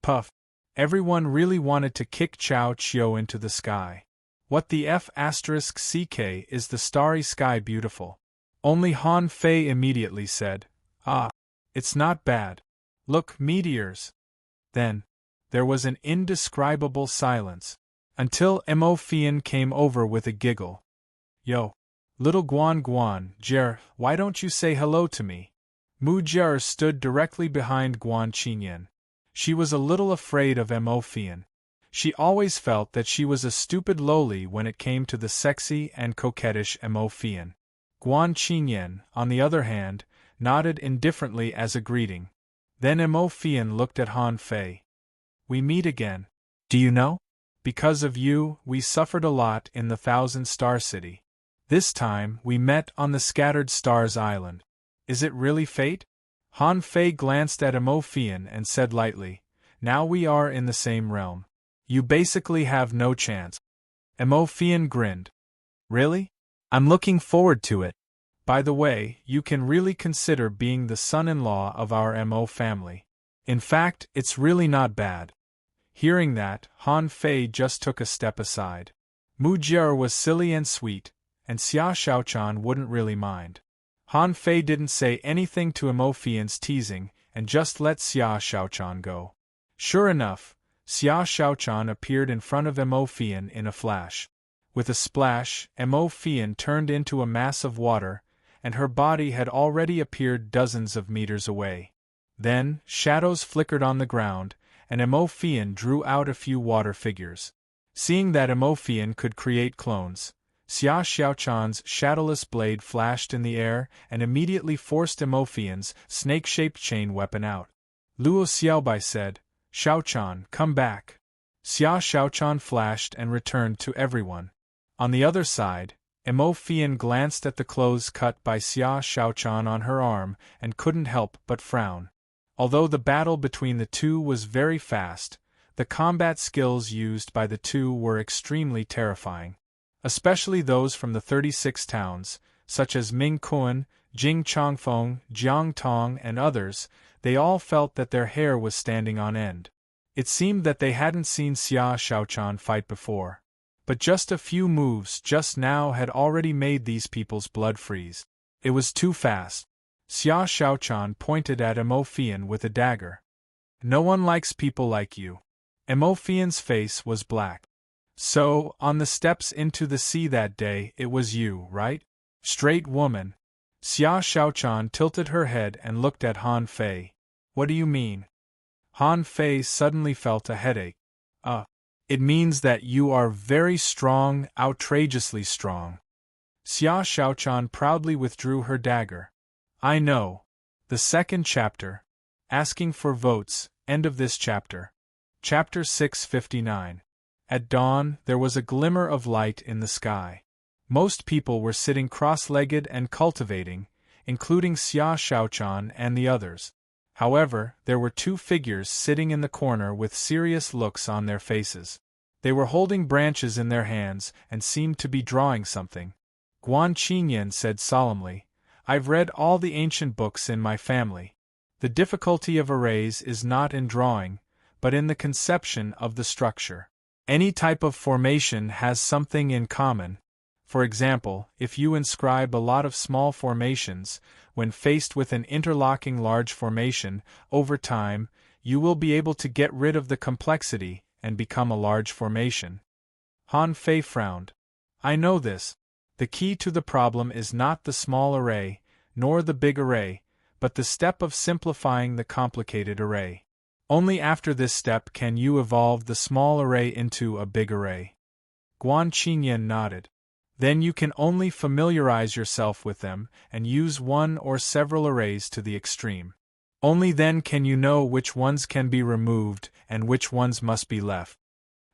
Puff! Everyone really wanted to kick Chao Qiu into the sky. What the F***ck is the starry sky beautiful? Only Han Fei immediately said, "Ah, it's not bad. Look, meteors." Then, there was an indescribable silence, until Mo Fian came over with a giggle. "Yo, little Guan Jie, why don't you say hello to me?" Mu Jie stood directly behind Guan Qinyan. She was a little afraid of Mo Fian. She always felt that she was a stupid lowly when it came to the sexy and coquettish Mo Fian. Guan Qinyan, on the other hand, nodded indifferently as a greeting. Then Mo Fian looked at Han Fei. "We meet again. Do you know? Because of you, we suffered a lot in the 1,000-star city. This time, we met on the Scattered Stars Island. Is it really fate?" Han Fei glanced at Mo Fian and said lightly, "Now we are in the same realm. You basically have no chance." Mo Fian grinned. "Really? I'm looking forward to it." By the way, you can really consider being the son-in-law of our Mo family. In fact, it's really not bad. Hearing that, Han Fei just took a step aside. Mu Jie was silly and sweet, and Xia Xiaochan wouldn't really mind. Han Fei didn't say anything to Mo Fian's teasing, and just let Xia Xiaochan go. Sure enough, Xia Xiaochan appeared in front of Mo Fian in a flash. With a splash, Mo Fian turned into a mass of water, and her body had already appeared dozens of meters away. Then, shadows flickered on the ground, and Mo Fian drew out a few water figures. Seeing that Mo Fian could create clones, Xia Xiaochan's shadowless blade flashed in the air and immediately forced Mo Fian's snake-shaped chain weapon out. Luo Xiaobai said, "Xiaochan, come back." Xia Xiaochan flashed and returned to everyone. On the other side, Mo Fian glanced at the clothes cut by Xia Xiaochan on her arm and couldn't help but frown. Although the battle between the two was very fast, the combat skills used by the two were extremely terrifying. Especially those from the 36 towns, such as Ming Kuan, Jing Chongfeng, Jiang Tong, and others, they all felt that their hair was standing on end. It seemed that they hadn't seen Xia Xiaochan fight before. But just a few moves just now had already made these people's blood freeze. It was too fast. Xia Xiaochan pointed at Mo Fian with a dagger. "No one likes people like you." Mo Fian's face was black. "So, on the steps into the sea that day, it was you, right? Straight woman." Xia Xiaochan tilted her head and looked at Han Fei. "What do you mean?" Han Fei suddenly felt a headache. It means that you are very strong, outrageously strong." Xia Xiaochan proudly withdrew her dagger. "I know." The second chapter. Asking for votes, end of this chapter. Chapter 659. At dawn, there was a glimmer of light in the sky. Most people were sitting cross-legged and cultivating, including Xia Xiaochan and the others. However, there were two figures sitting in the corner with serious looks on their faces. They were holding branches in their hands and seemed to be drawing something. Guan Qinyan said solemnly, "I've read all the ancient books in my family. The difficulty of arrays is not in drawing, but in the conception of the structure. Any type of formation has something in common. For example, if you inscribe a lot of small formations, when faced with an interlocking large formation, over time, you will be able to get rid of the complexity and become a large formation." Han Fei frowned. "I know this. The key to the problem is not the small array, nor the big array, but the step of simplifying the complicated array. Only after this step can you evolve the small array into a big array." Guan Qinyan nodded. "Then you can only familiarize yourself with them and use one or several arrays to the extreme. Only then can you know which ones can be removed and which ones must be left."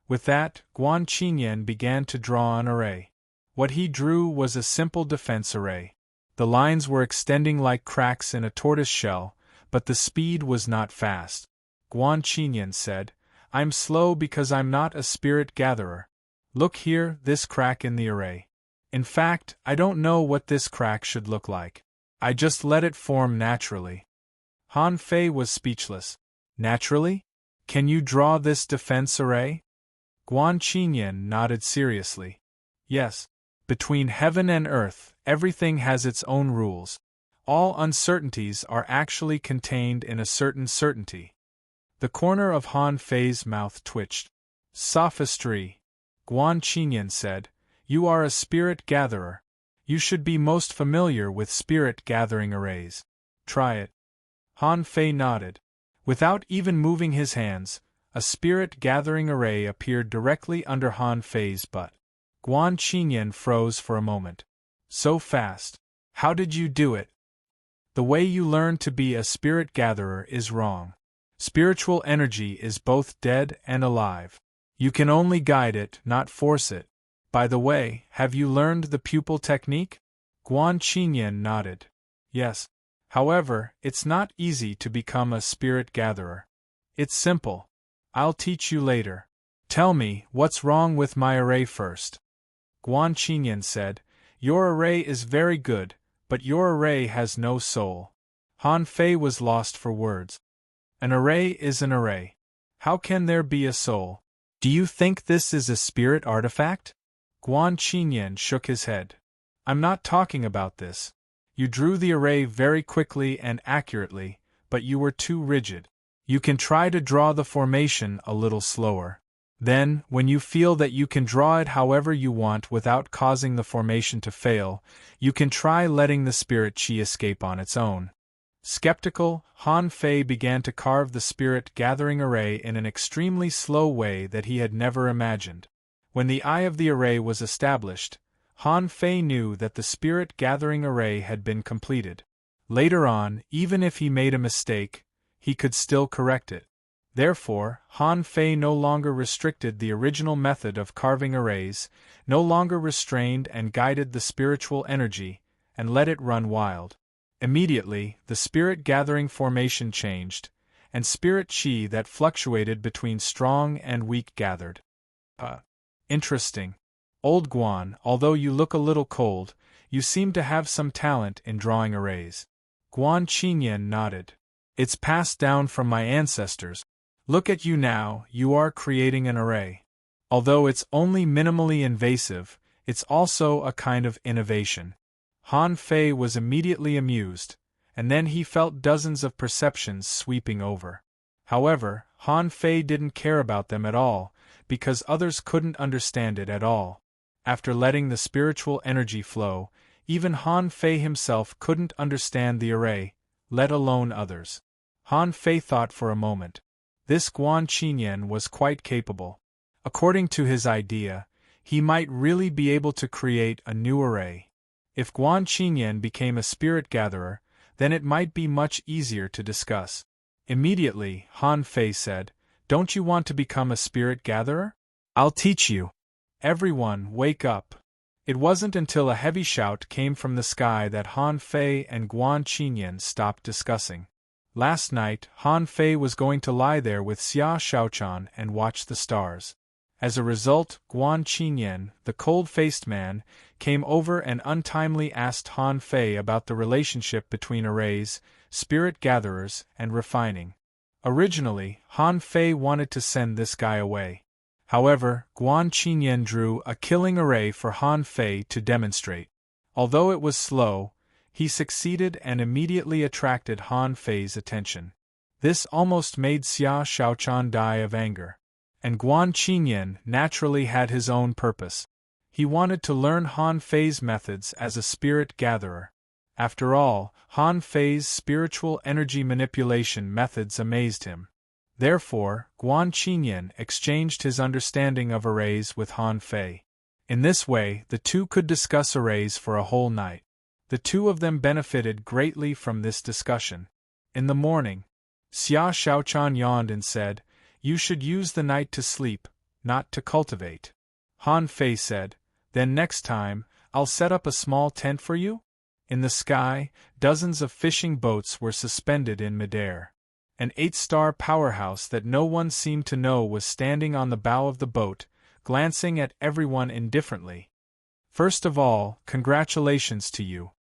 With that, Guan Qinyan began to draw an array. What he drew was a simple defense array. The lines were extending like cracks in a tortoise shell, but the speed was not fast. Guan Qinyan said, "I'm slow because I'm not a spirit gatherer. Look here, this crack in the array. In fact, I don't know what this crack should look like. I just let it form naturally." Han Fei was speechless. "Naturally? Can you draw this defense array?" Guan Qinyan nodded seriously. "Yes. Between heaven and earth, everything has its own rules. All uncertainties are actually contained in a certain certainty." The corner of Han Fei's mouth twitched. "Sophistry," Guan Qinyan said. "You are a spirit gatherer. You should be most familiar with spirit gathering arrays. Try it." Han Fei nodded. Without even moving his hands, a spirit gathering array appeared directly under Han Fei's butt. Guan Qinyan froze for a moment. "So fast. How did you do it?" "The way you learn to be a spirit gatherer is wrong. Spiritual energy is both dead and alive. You can only guide it, not force it. By the way, have you learned the pupil technique?" Guan Qinyan nodded. "Yes. However, it's not easy to become a spirit gatherer. It's simple. I'll teach you later. Tell me, what's wrong with my array first?" Guan Qinyan said, "Your array is very good, But your array has no soul. Han Fei was lost for words. An array is an array. How can there be a soul? Do you think this is a spirit artifact? Guan Qinyan shook his head. I'm not talking about this. You drew the array very quickly and accurately, but you were too rigid. You can try to draw the formation a little slower. Then, when you feel that you can draw it however you want without causing the formation to fail, you can try letting the spirit qi escape on its own. Skeptical, Han Fei began to carve the spirit-gathering array in an extremely slow way that he had never imagined. When the eye of the array was established, Han Fei knew that the spirit-gathering array had been completed. Later on, even if he made a mistake, he could still correct it. Therefore, Han Fei no longer restricted the original method of carving arrays, no longer restrained and guided the spiritual energy, and let it run wild. Immediately, the spirit-gathering formation changed, and spirit qi that fluctuated between strong and weak gathered. Interesting. Old Guan, although you look a little cold, you seem to have some talent in drawing arrays. Guan Qinyan nodded. It's passed down from my ancestors. Look at you now, you are creating an array. Although it's only minimally invasive, it's also a kind of innovation. Han Fei was immediately amused, and then he felt dozens of perceptions sweeping over. However, Han Fei didn't care about them at all, because others couldn't understand it at all. After letting the spiritual energy flow, even Han Fei himself couldn't understand the array, let alone others. Han Fei thought for a moment. This Guan Qinyan was quite capable. According to his idea, he might really be able to create a new array. If Guan Qinyan became a spirit gatherer, then it might be much easier to discuss. Immediately, Han Fei said, "Don't you want to become a spirit gatherer? I'll teach you. Everyone, wake up." It wasn't until a heavy shout came from the sky that Han Fei and Guan Qinyan stopped discussing. Last night, Han Fei was going to lie there with Xia Shaochan and watch the stars. As a result, Guan Qinyan, the cold-faced man, came over and untimely asked Han Fei about the relationship between arrays, spirit gatherers, and refining. Originally, Han Fei wanted to send this guy away. However, Guan Qinyan drew a killing array for Han Fei to demonstrate. Although it was slow, he succeeded and immediately attracted Han Fei's attention. This almost made Xia Shaochan die of anger. And Guan Qinyan naturally had his own purpose. He wanted to learn Han Fei's methods as a spirit gatherer. After all, Han Fei's spiritual energy manipulation methods amazed him. Therefore, Guan Qinyan exchanged his understanding of arrays with Han Fei. In this way, the two could discuss arrays for a whole night. The two of them benefited greatly from this discussion. In the morning, Xia Shaochan yawned and said, "You should use the night to sleep, not to cultivate." Han Fei said, "Then next time, I'll set up a small tent for you?" In the sky, dozens of fishing boats were suspended in midair. An 8-star powerhouse that no one seemed to know was standing on the bow of the boat, glancing at everyone indifferently. "First of all, congratulations to you.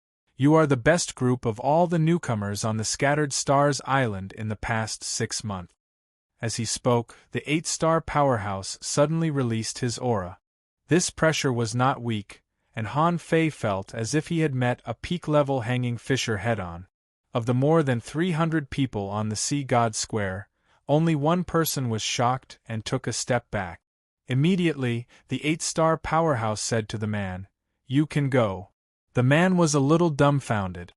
You are the best group of all the newcomers on the Scattered Stars Island in the past 6 months. As he spoke, the 8-star powerhouse suddenly released his aura. This pressure was not weak, and Han Fei felt as if he had met a peak-level hanging fisher head-on. Of the more than 300 people on the Sea God Square, only one person was shocked and took a step back. Immediately, the 8-star powerhouse said to the man, "You can go." The man was a little dumbfounded.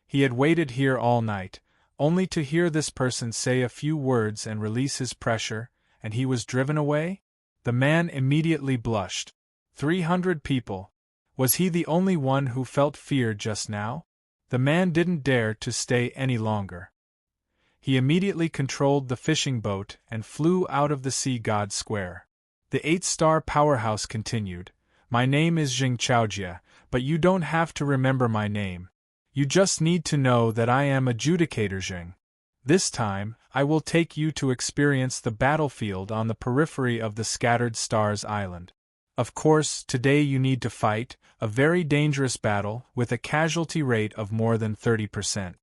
He had waited here all night, only to hear this person say a few words and release his pressure, and he was driven away? The man immediately blushed. 300 people. Was he the only one who felt fear just now? The man didn't dare to stay any longer. He immediately controlled the fishing boat and flew out of the Sea God Square. The 8-star powerhouse continued, "My name is Jing Chaojie, but you don't have to remember my name. You just need to know that I am Adjudicator Jing. This time, I will take you to experience the battlefield on the periphery of the Scattered Stars Island. Of course, today you need to fight, A very dangerous battle, with a casualty rate of more than 30%.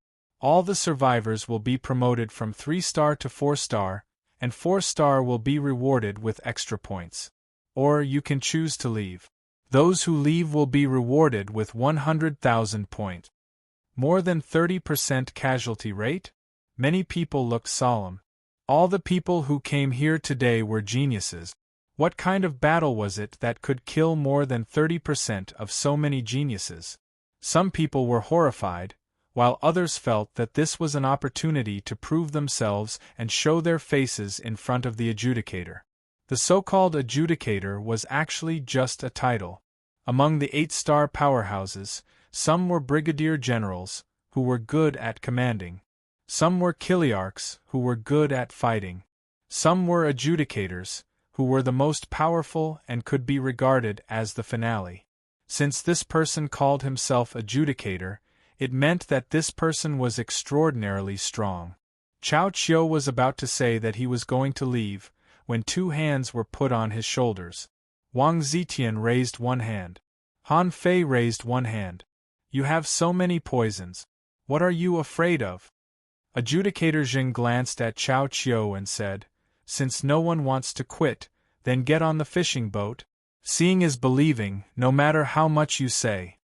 All the survivors will be promoted from 3-star to 4-star, and 4-star will be rewarded with extra points. Or you can choose to leave. Those who leave will be rewarded with 100,000 points. More than 30% casualty rate? Many people looked solemn. All the people who came here today were geniuses. What kind of battle was it that could kill more than 30% of so many geniuses? Some people were horrified, while others felt that this was an opportunity to prove themselves and show their faces in front of the adjudicator. The so-called adjudicator was actually just a title. Among the 8-star powerhouses, some were brigadier generals, who were good at commanding. Some were kiliarchs, who were good at fighting. Some were adjudicators, who were the most powerful and could be regarded as the finale. Since this person called himself adjudicator, it meant that this person was extraordinarily strong. Chao Qiu was about to say that he was going to leave, when 2 hands were put on his shoulders. Wang Zetian raised 1 hand. Han Fei raised 1 hand. You have so many poisons. What are you afraid of? Adjudicator Jing glanced at Chao Qiu and said, Since no one wants to quit, then get on the fishing boat. Seeing is believing, no matter how much you say.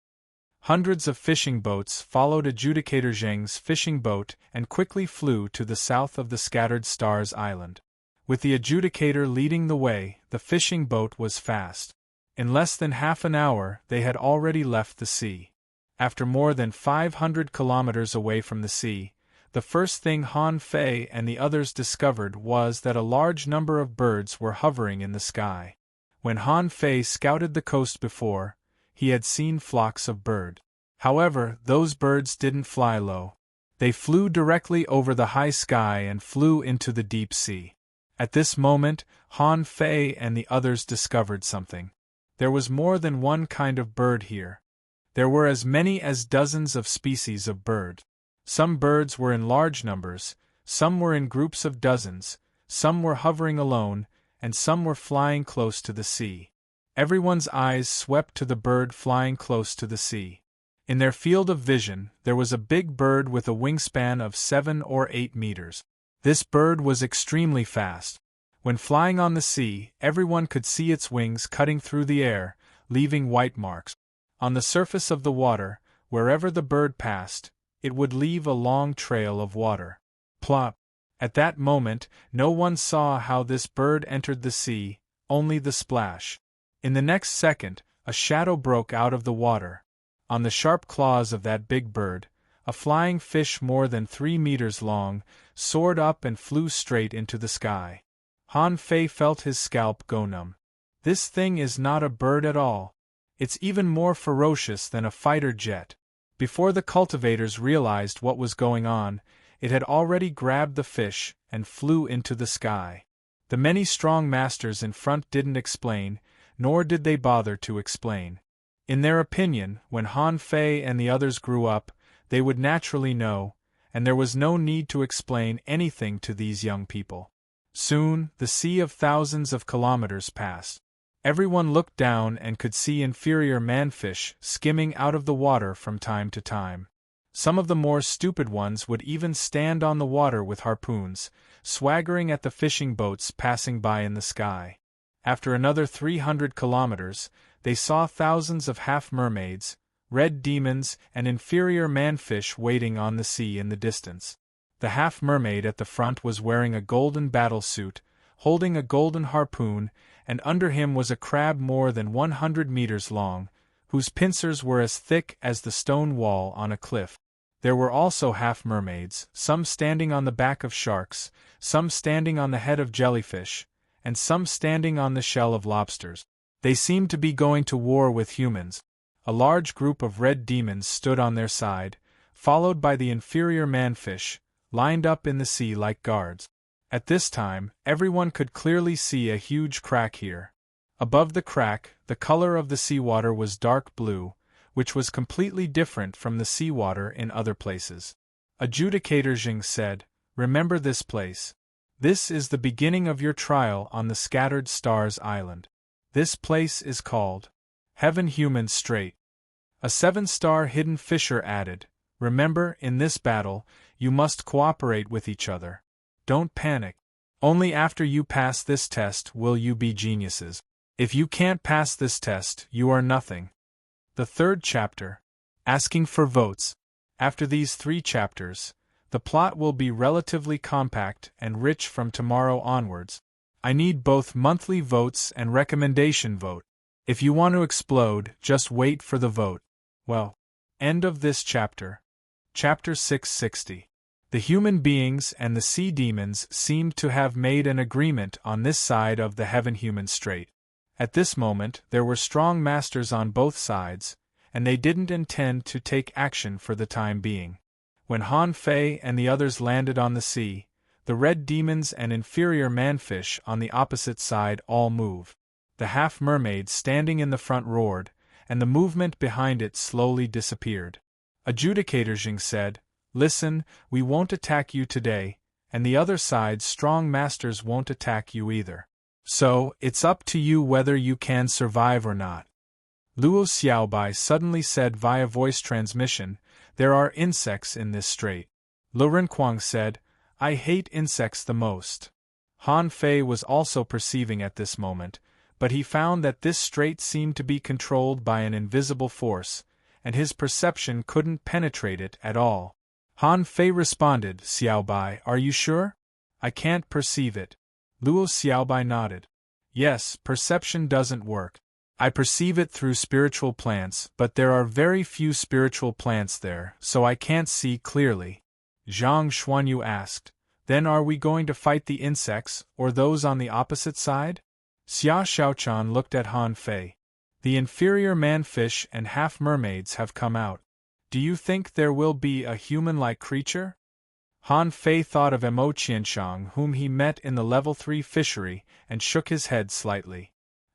Hundreds of fishing boats followed Adjudicator Zheng's fishing boat and quickly flew to the south of the Scattered Stars Island. With the adjudicator leading the way, the fishing boat was fast. In less than half an hour, they had already left the sea. After more than 500 kilometers away from the sea, the first thing Han Fei and the others discovered was that a large number of birds were hovering in the sky. When Han Fei scouted the coast before, he had seen flocks of birds. However, those birds didn't fly low. They flew directly over the high sky and flew into the deep sea. At this moment, Han Fei and the others discovered something. There was more than one kind of bird here. There were as many as dozens of species of bird. Some birds were in large numbers, some were in groups of dozens, some were hovering alone, and some were flying close to the sea. Everyone's eyes swept to the bird flying close to the sea. In their field of vision, there was a big bird with a wingspan of 7 or 8 meters. This bird was extremely fast. When flying on the sea, everyone could see its wings cutting through the air, leaving white marks. On the surface of the water, wherever the bird passed, it would leave a long trail of water. Plop! At that moment, no one saw how this bird entered the sea, only the splash. In the next second, a shadow broke out of the water. On the sharp claws of that big bird, a flying fish more than 3 meters long, soared up and flew straight into the sky. Han Fei felt his scalp go numb. This thing is not a bird at all. It's even more ferocious than a fighter jet. Before the cultivators realized what was going on, it had already grabbed the fish and flew into the sky. The many strong masters in front didn't explain, nor did they bother to explain. In their opinion, when Han Fei and the others grew up, they would naturally know, and there was no need to explain anything to these young people. Soon, the sea of thousands of kilometers passed. Everyone looked down and could see inferior manfish skimming out of the water from time to time. Some of the more stupid ones would even stand on the water with harpoons, swaggering at the fishing boats passing by in the sky. After another 300 kilometers, they saw thousands of half-mermaids, red demons, and inferior manfish waiting on the sea in the distance. The half-mermaid at the front was wearing a golden battle suit, holding a golden harpoon, and under him was a crab more than 100 meters long, whose pincers were as thick as the stone wall on a cliff. There were also half-mermaids, some standing on the back of sharks, some standing on the head of jellyfish, and some standing on the shell of lobsters. They seemed to be going to war with humans. A large group of red demons stood on their side, followed by the inferior manfish, lined up in the sea like guards. At this time, everyone could clearly see a huge crack here. Above the crack, the color of the seawater was dark blue, which was completely different from the seawater in other places. Adjudicator Jing said, "Remember this place. This is the beginning of your trial on the Scattered Stars Island. This place is called Heaven Human Strait. A 7-star hidden fisher added, "Remember, in this battle, you must cooperate with each other. Don't panic. Only after you pass this test will you be geniuses. If you can't pass this test, you are nothing." The third chapter. Asking for votes. After these 3 chapters, the plot will be relatively compact and rich from tomorrow onwards. I need both monthly votes and recommendation vote. If you want to explode, just wait for the vote. Well, end of this chapter. Chapter 660. The human beings and the sea demons seemed to have made an agreement on this side of the heaven-human strait. At this moment, there were strong masters on both sides, and they didn't intend to take action for the time being. When Han Fei and the others landed on the sea, the red demons and inferior manfish on the opposite side all moved. The half-mermaid standing in the front roared, and the movement behind it slowly disappeared. Adjudicator Jing said, "Listen, we won't attack you today, and the other side's strong masters won't attack you either. So, it's up to you whether you can survive or not." Luo Xiaobai suddenly said via voice transmission, "There are insects in this strait." Lu Renquang said, "I hate insects the most." Han Fei was also perceiving at this moment, but he found that this strait seemed to be controlled by an invisible force, and his perception couldn't penetrate it at all. Han Fei responded, "Xiaobai, are you sure? I can't perceive it." Luo Xiaobai nodded. "Yes, perception doesn't work. I perceive it through spiritual plants, but there are very few spiritual plants there, so I can't see clearly." Zhang Xuanyu asked, "Then are we going to fight the insects, or those on the opposite side?" Xia Shaochan looked at Han Fei. "The inferior manfish and half-mermaids have come out. Do you think there will be a human-like creature?" Han Fei thought of Mo Qianshang, whom he met in the level 3 fishery, and shook his head slightly.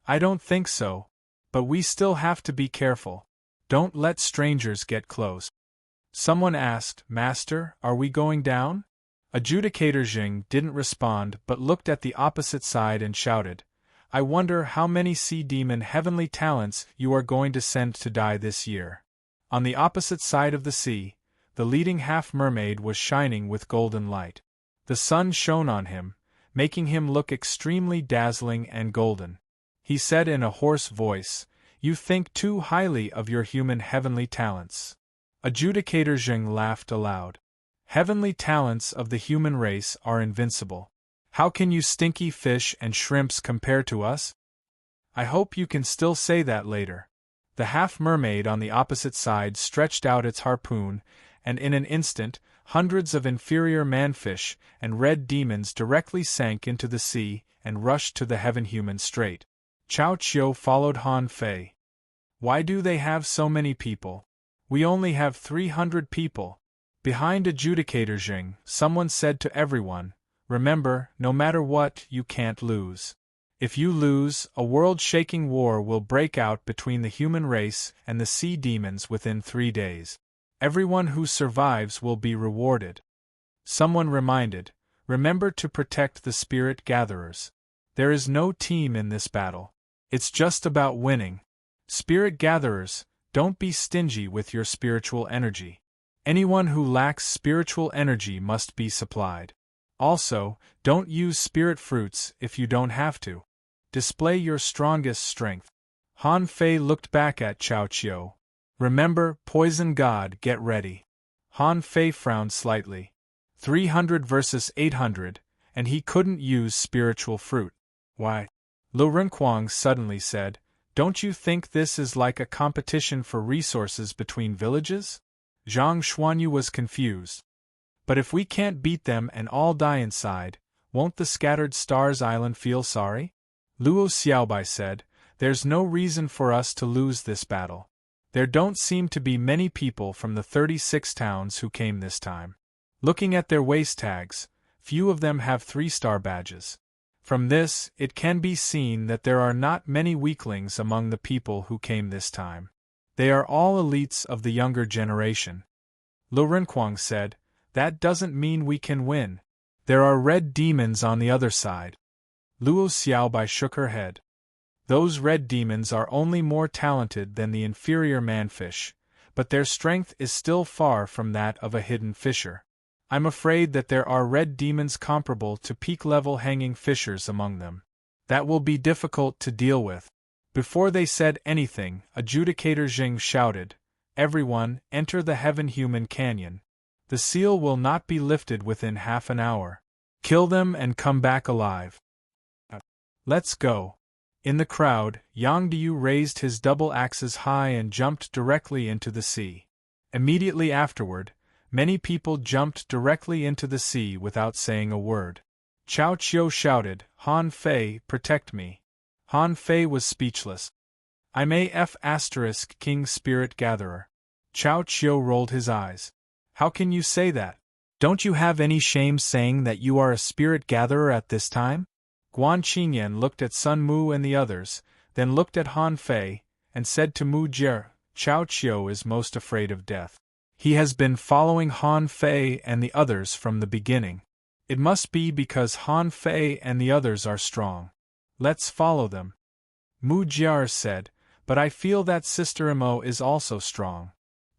"I don't think so. But we still have to be careful. Don't let strangers get close." Someone asked, "Master, are we going down?" Adjudicator Jing didn't respond but looked at the opposite side and shouted, "I wonder how many sea demon heavenly talents you are going to send to die this year." On the opposite side of the sea, the leading half-mermaid was shining with golden light. The sun shone on him, making him look extremely dazzling and golden. He said in a hoarse voice, "You think too highly of your human heavenly talents." Adjudicator Jing laughed aloud. "Heavenly talents of the human race are invincible. How can you stinky fish and shrimps compare to us? I hope you can still say that later." The half-mermaid on the opposite side stretched out its harpoon, and in an instant, hundreds of inferior manfish and red demons directly sank into the sea and rushed to the heaven-human strait. Chao Chiu followed Han Fei. "Why do they have so many people? We only have 300 people." Behind Adjudicator Jing, someone said to everyone, "Remember, no matter what, you can't lose. If you lose, a world-shaking war will break out between the human race and the sea demons within 3 days. Everyone who survives will be rewarded." Someone reminded, "Remember to protect the spirit gatherers. There is no team in this battle. It's just about winning. Spirit gatherers, don't be stingy with your spiritual energy. Anyone who lacks spiritual energy must be supplied. Also, don't use spirit fruits if you don't have to. Display your strongest strength." Han Fei looked back at Chao Chiu. "Remember, Poison God, get ready." Han Fei frowned slightly. 300 versus 800, and he couldn't use spiritual fruit. "Why?" Lu Renquang suddenly said, "Don't you think this is like a competition for resources between villages?" Zhang Xuanyu was confused. "But if we can't beat them and all die inside, won't the Scattered Stars Island feel sorry?" Luo Xiaobai said, "There's no reason for us to lose this battle. There don't seem to be many people from the 36 towns who came this time. Looking at their waist tags, few of them have 3-star badges. From this, it can be seen that there are not many weaklings among the people who came this time. They are all elites of the younger generation." Lu Renquang said, "That doesn't mean we can win. There are red demons on the other side." Luo Xiaobai shook her head. Those red demons are only more talented than the inferior manfish, but their strength is still far from that of a hidden fisher. I'm afraid that there are red demons comparable to peak-level hanging fishers among them. That will be difficult to deal with. Before they said anything, Adjudicator Jing shouted, "Everyone, enter the Heaven-Human Canyon. The seal will not be lifted within half an hour. Kill them and come back alive. Let's go." In the crowd, Yang Diu raised his double axes high and jumped directly into the sea. Immediately afterward, many people jumped directly into the sea without saying a word. Chao Qiu shouted, "Han Fei, protect me." Han Fei was speechless. "I'm a King Spirit Gatherer." Chao Qiu rolled his eyes. "How can you say that? Don't you have any shame saying that you are a spirit gatherer at this time?" Guan Qingyan looked at Sun Mu and the others, then looked at Han Fei, and said to Mu Jie, "Chao Qiu is most afraid of death. He has been following Han Fei and the others from the beginning. It must be because Han Fei and the others are strong. Let's follow them." Mu Jie said, "But I feel that Sister Imo is also strong."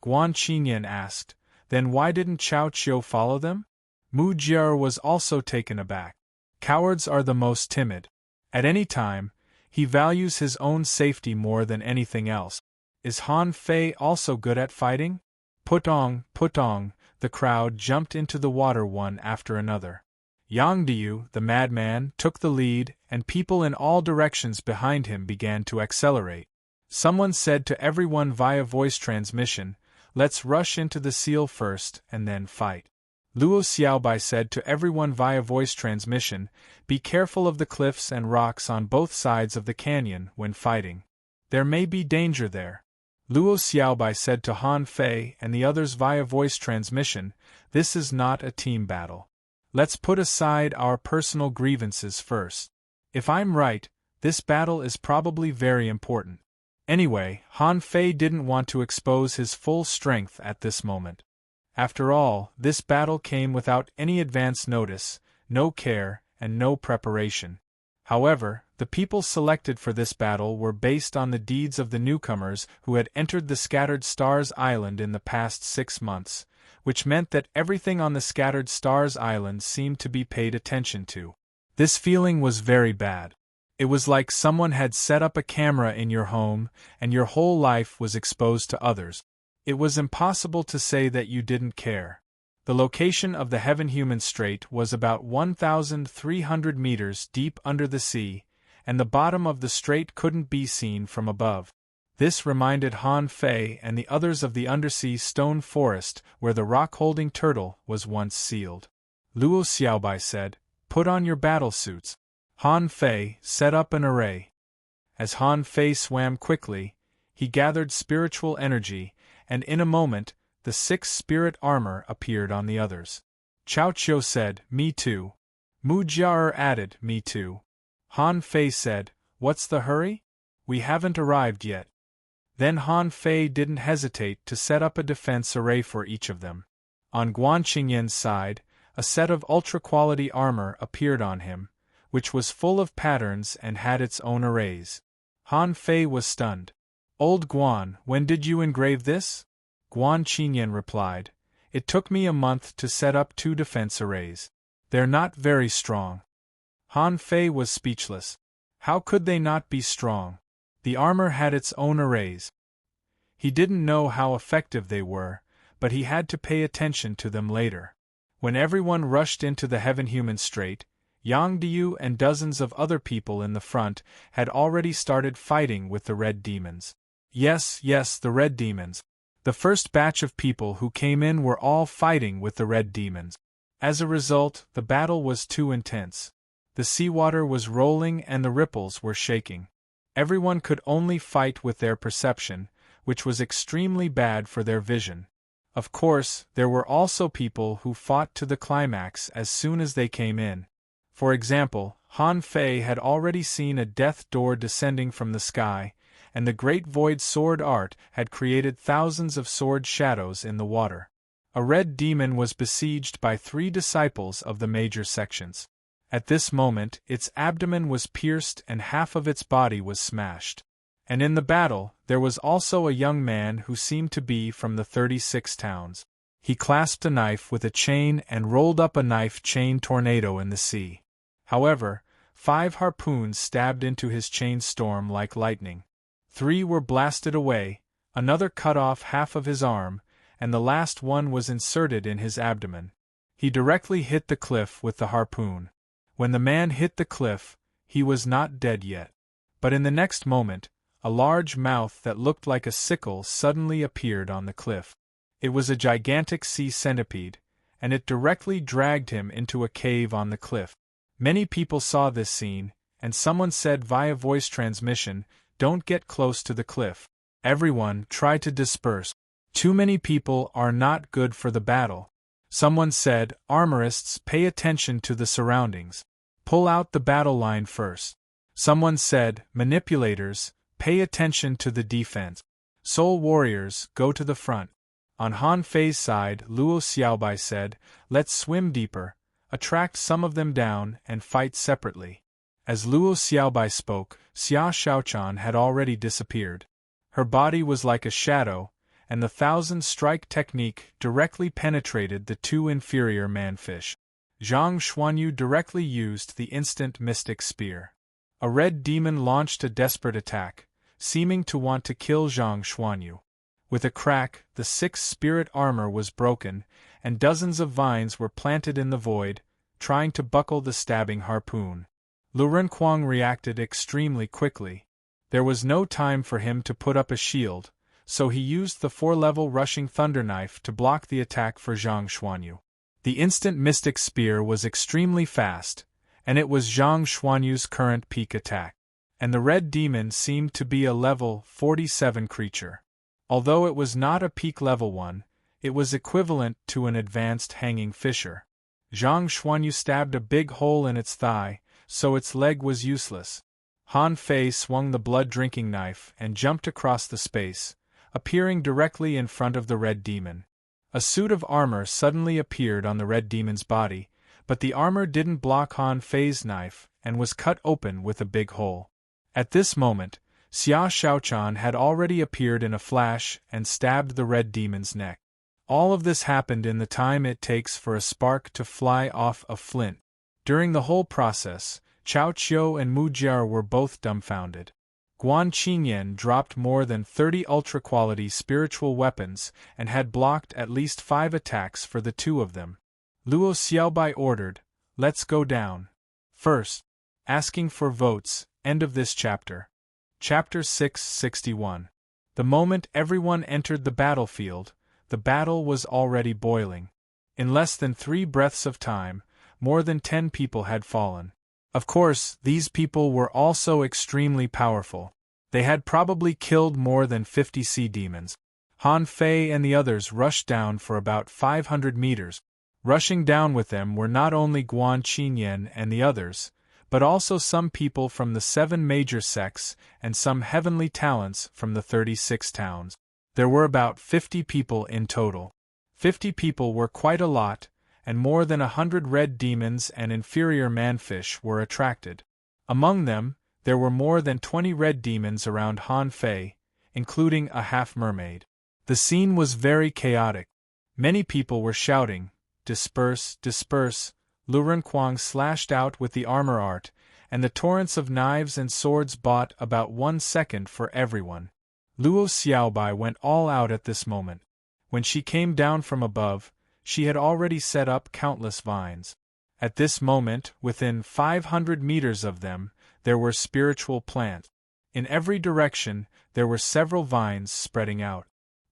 Guan Qingyan asked, "Then why didn't Chao Qiu follow them?" Mu Jie was also taken aback. Cowards are the most timid. At any time, he values his own safety more than anything else. Is Han Fei also good at fighting? Putong, putong, the crowd jumped into the water one after another. Yang Diu, the madman, took the lead, and people in all directions behind him began to accelerate. Someone said to everyone via voice transmission, "Let's rush into the seal first, and then fight." Luo Xiaobai said to everyone via voice transmission, "Be careful of the cliffs and rocks on both sides of the canyon when fighting. There may be danger there." Luo Xiaobai said to Han Fei and the others via voice transmission, "This is not a team battle. Let's put aside our personal grievances first. If I'm right, this battle is probably very important." Anyway, Han Fei didn't want to expose his full strength at this moment. After all, this battle came without any advance notice, no care, and no preparation. However, the people selected for this battle were based on the deeds of the newcomers who had entered the Scattered Stars Island in the past 6 months, which meant that everything on the Scattered Stars Island seemed to be paid attention to. This feeling was very bad. It was like someone had set up a camera in your home, and your whole life was exposed to others. It was impossible to say that you didn't care. The location of the Heaven-Human Strait was about 1,300 meters deep under the sea, and the bottom of the strait couldn't be seen from above. This reminded Han Fei and the others of the undersea stone forest where the rock-holding turtle was once sealed. Luo Xiaobai said, "Put on your battle suits." Han Fei set up an array. As Han Fei swam quickly, he gathered spiritual energy, and in a moment, the 6 spirit armor appeared on the others. Chao Qiu said, "Me too." Mu Jie added, "Me too." Han Fei said, "What's the hurry? We haven't arrived yet." Then Han Fei didn't hesitate to set up a defense array for each of them. On Guan Qingyan's side, a set of ultra-quality armor appeared on him, which was full of patterns and had its own arrays. Han Fei was stunned. "Old Guan, when did you engrave this?" Guan Qingyan replied, "It took me a month to set up 2 defense arrays. They're not very strong." Han Fei was speechless. How could they not be strong? The armor had its own arrays. He didn't know how effective they were, but he had to pay attention to them later. When everyone rushed into the Heaven-Human Strait, Yang Diu and dozens of other people in the front had already started fighting with the red demons. Yes, the red demons. The first batch of people who came in were all fighting with the red demons. As a result, the battle was too intense. The seawater was rolling and the ripples were shaking. Everyone could only fight with their perception, which was extremely bad for their vision. Of course, there were also people who fought to the climax as soon as they came in. For example, Han Fei had already seen a death door descending from the sky, and the Great Void sword art had created thousands of sword shadows in the water. A red demon was besieged by 3 disciples of the major sections. At this moment, its abdomen was pierced and half of its body was smashed. And in the battle, there was also a young man who seemed to be from the 36 towns. He clasped a knife with a chain and rolled up a knife chain tornado in the sea. However, 5 harpoons stabbed into his chain storm like lightning. 3 were blasted away, another cut off half of his arm, and the last one was inserted in his abdomen. He directly hit the cliff with the harpoon. When the man hit the cliff, he was not dead yet. But in the next moment, a large mouth that looked like a sickle suddenly appeared on the cliff. It was a gigantic sea centipede, and it directly dragged him into a cave on the cliff. Many people saw this scene, and someone said via voice transmission, "Don't get close to the cliff." Everyone tried to disperse. Too many people are not good for the battle. Someone said, "Armorists, pay attention to the surroundings. Pull out the battle line first." Someone said, "Manipulators, pay attention to the defense. Soul warriors, go to the front." On Han Fei's side, Luo Xiaobai said, "Let's swim deeper, attract some of them down, and fight separately." As Luo Xiaobai spoke, Xia Shaochan had already disappeared. Her body was like a shadow, and the 1,000-strike technique directly penetrated the 2 inferior manfish. Zhang Xuanyu directly used the instant mystic spear. A red demon launched a desperate attack, seeming to want to kill Zhang Xuanyu. With a crack, the 6 spirit armor was broken, and dozens of vines were planted in the void, trying to buckle the stabbing harpoon. Lu Renkuang reacted extremely quickly. There was no time for him to put up a shield, so he used the 4-level rushing thunder knife to block the attack for Zhang Xuanyu. The instant mystic spear was extremely fast, and it was Zhang Xuanyu's current peak attack. And the red demon seemed to be a level 47 creature. Although it was not a peak level one, it was equivalent to an advanced hanging fisher. Zhang Xuanyu stabbed a big hole in its thigh, so its leg was useless. Han Fei swung the blood-drinking knife and jumped across the space, appearing directly in front of the red demon. A suit of armor suddenly appeared on the red demon's body, but the armor didn't block Han Fei's knife and was cut open with a big hole. At this moment, Xia Shaochan had already appeared in a flash and stabbed the red demon's neck. All of this happened in the time it takes for a spark to fly off a flint. During the whole process, Chao Qiu and Mu Jiao were both dumbfounded. Guan Qinyan dropped more than 30 ultra-quality spiritual weapons and had blocked at least 5 attacks for the 2 of them. Luo Xiaobai ordered, "Let's go down." First, asking for votes, end of this chapter. Chapter 661. The moment everyone entered the battlefield, the battle was already boiling. In less than 3 breaths of time, more than 10 people had fallen. Of course, these people were also extremely powerful. They had probably killed more than 50 sea demons. Han Fei and the others rushed down for about 500 meters. Rushing down with them were not only Guan Qinyan and the others, but also some people from the 7 major sects and some heavenly talents from the 36 towns. There were about 50 people in total. 50 people were quite a lot, and more than 100 red demons and inferior manfish were attracted. Among them, there were more than 20 red demons around Han Fei, including a half-mermaid. The scene was very chaotic. Many people were shouting, "Disperse, disperse!" Lu Renkuang slashed out with the armor art, and the torrents of knives and swords bought about 1 second for everyone. Luo Xiaobai went all out at this moment. When she came down from above, she had already set up countless vines. At this moment, within 500 meters of them, there were spiritual plants. In every direction, there were several vines spreading out.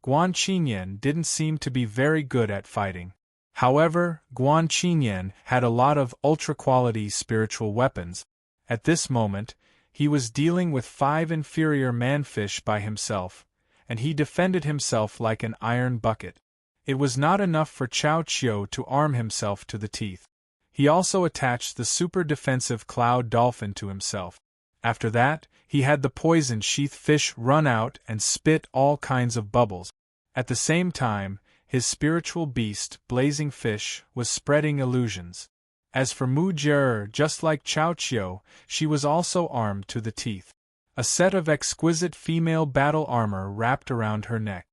Guan Qinyan didn't seem to be very good at fighting. However, Guan Qinyan had a lot of ultra-quality spiritual weapons. At this moment, he was dealing with 5 inferior manfish by himself, and he defended himself like an iron bucket. It was not enough for Chao Qiu to arm himself to the teeth. He also attached the super defensive cloud dolphin to himself. After that, he had the poison sheath fish run out and spit all kinds of bubbles. At the same time, his spiritual beast, blazing fish, was spreading illusions. As for Mu Jie, just like Chao Qiu, she was also armed to the teeth. A set of exquisite female battle armor wrapped around her neck.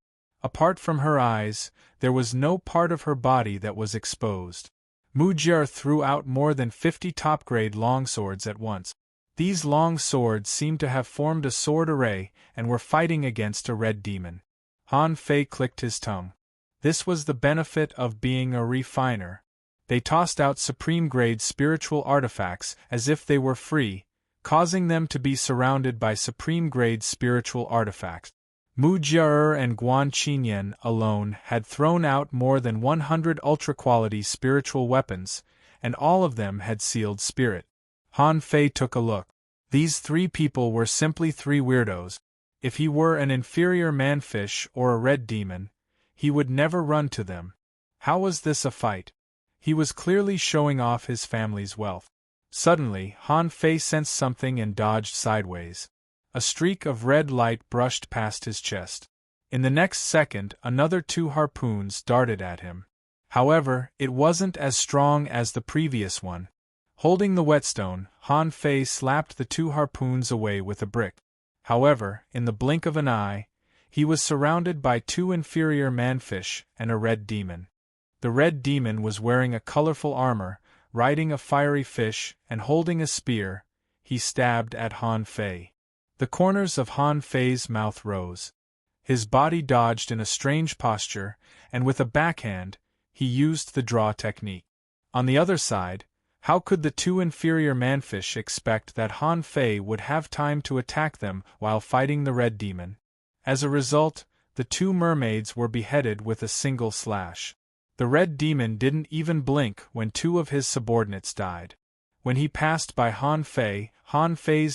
Apart from her eyes, there was no part of her body that was exposed. Mu Jie threw out more than 50 top-grade longswords at once. These long swords seemed to have formed a sword array and were fighting against a red demon. Han Fei clicked his tongue. This was the benefit of being a refiner. They tossed out supreme-grade spiritual artifacts as if they were free, causing them to be surrounded by supreme-grade spiritual artifacts. Mu Jie and Guan Qinyan alone had thrown out more than 100 ultra-quality spiritual weapons, and all of them had sealed spirit. Han Fei took a look. These 3 people were simply 3 weirdos. If he were an inferior manfish or a red demon, he would never run to them. How was this a fight? He was clearly showing off his family's wealth. Suddenly, Han Fei sensed something and dodged sideways. A streak of red light brushed past his chest. In the next second, another 2 harpoons darted at him. However, it wasn't as strong as the previous one. Holding the whetstone, Han Fei slapped the 2 harpoons away with a brick. However, in the blink of an eye, he was surrounded by 2 inferior manfish and a red demon. The red demon was wearing a colorful armor, riding a fiery fish, and holding a spear. He stabbed at Han Fei. The corners of Han Fei's mouth rose. His body dodged in a strange posture, and with a backhand, he used the draw technique. On the other side, how could the 2 inferior manfish expect that Han Fei would have time to attack them while fighting the red demon? As a result, the 2 mermaids were beheaded with a single slash. The red demon didn't even blink when 2 of his subordinates died. When he passed by Han Fei's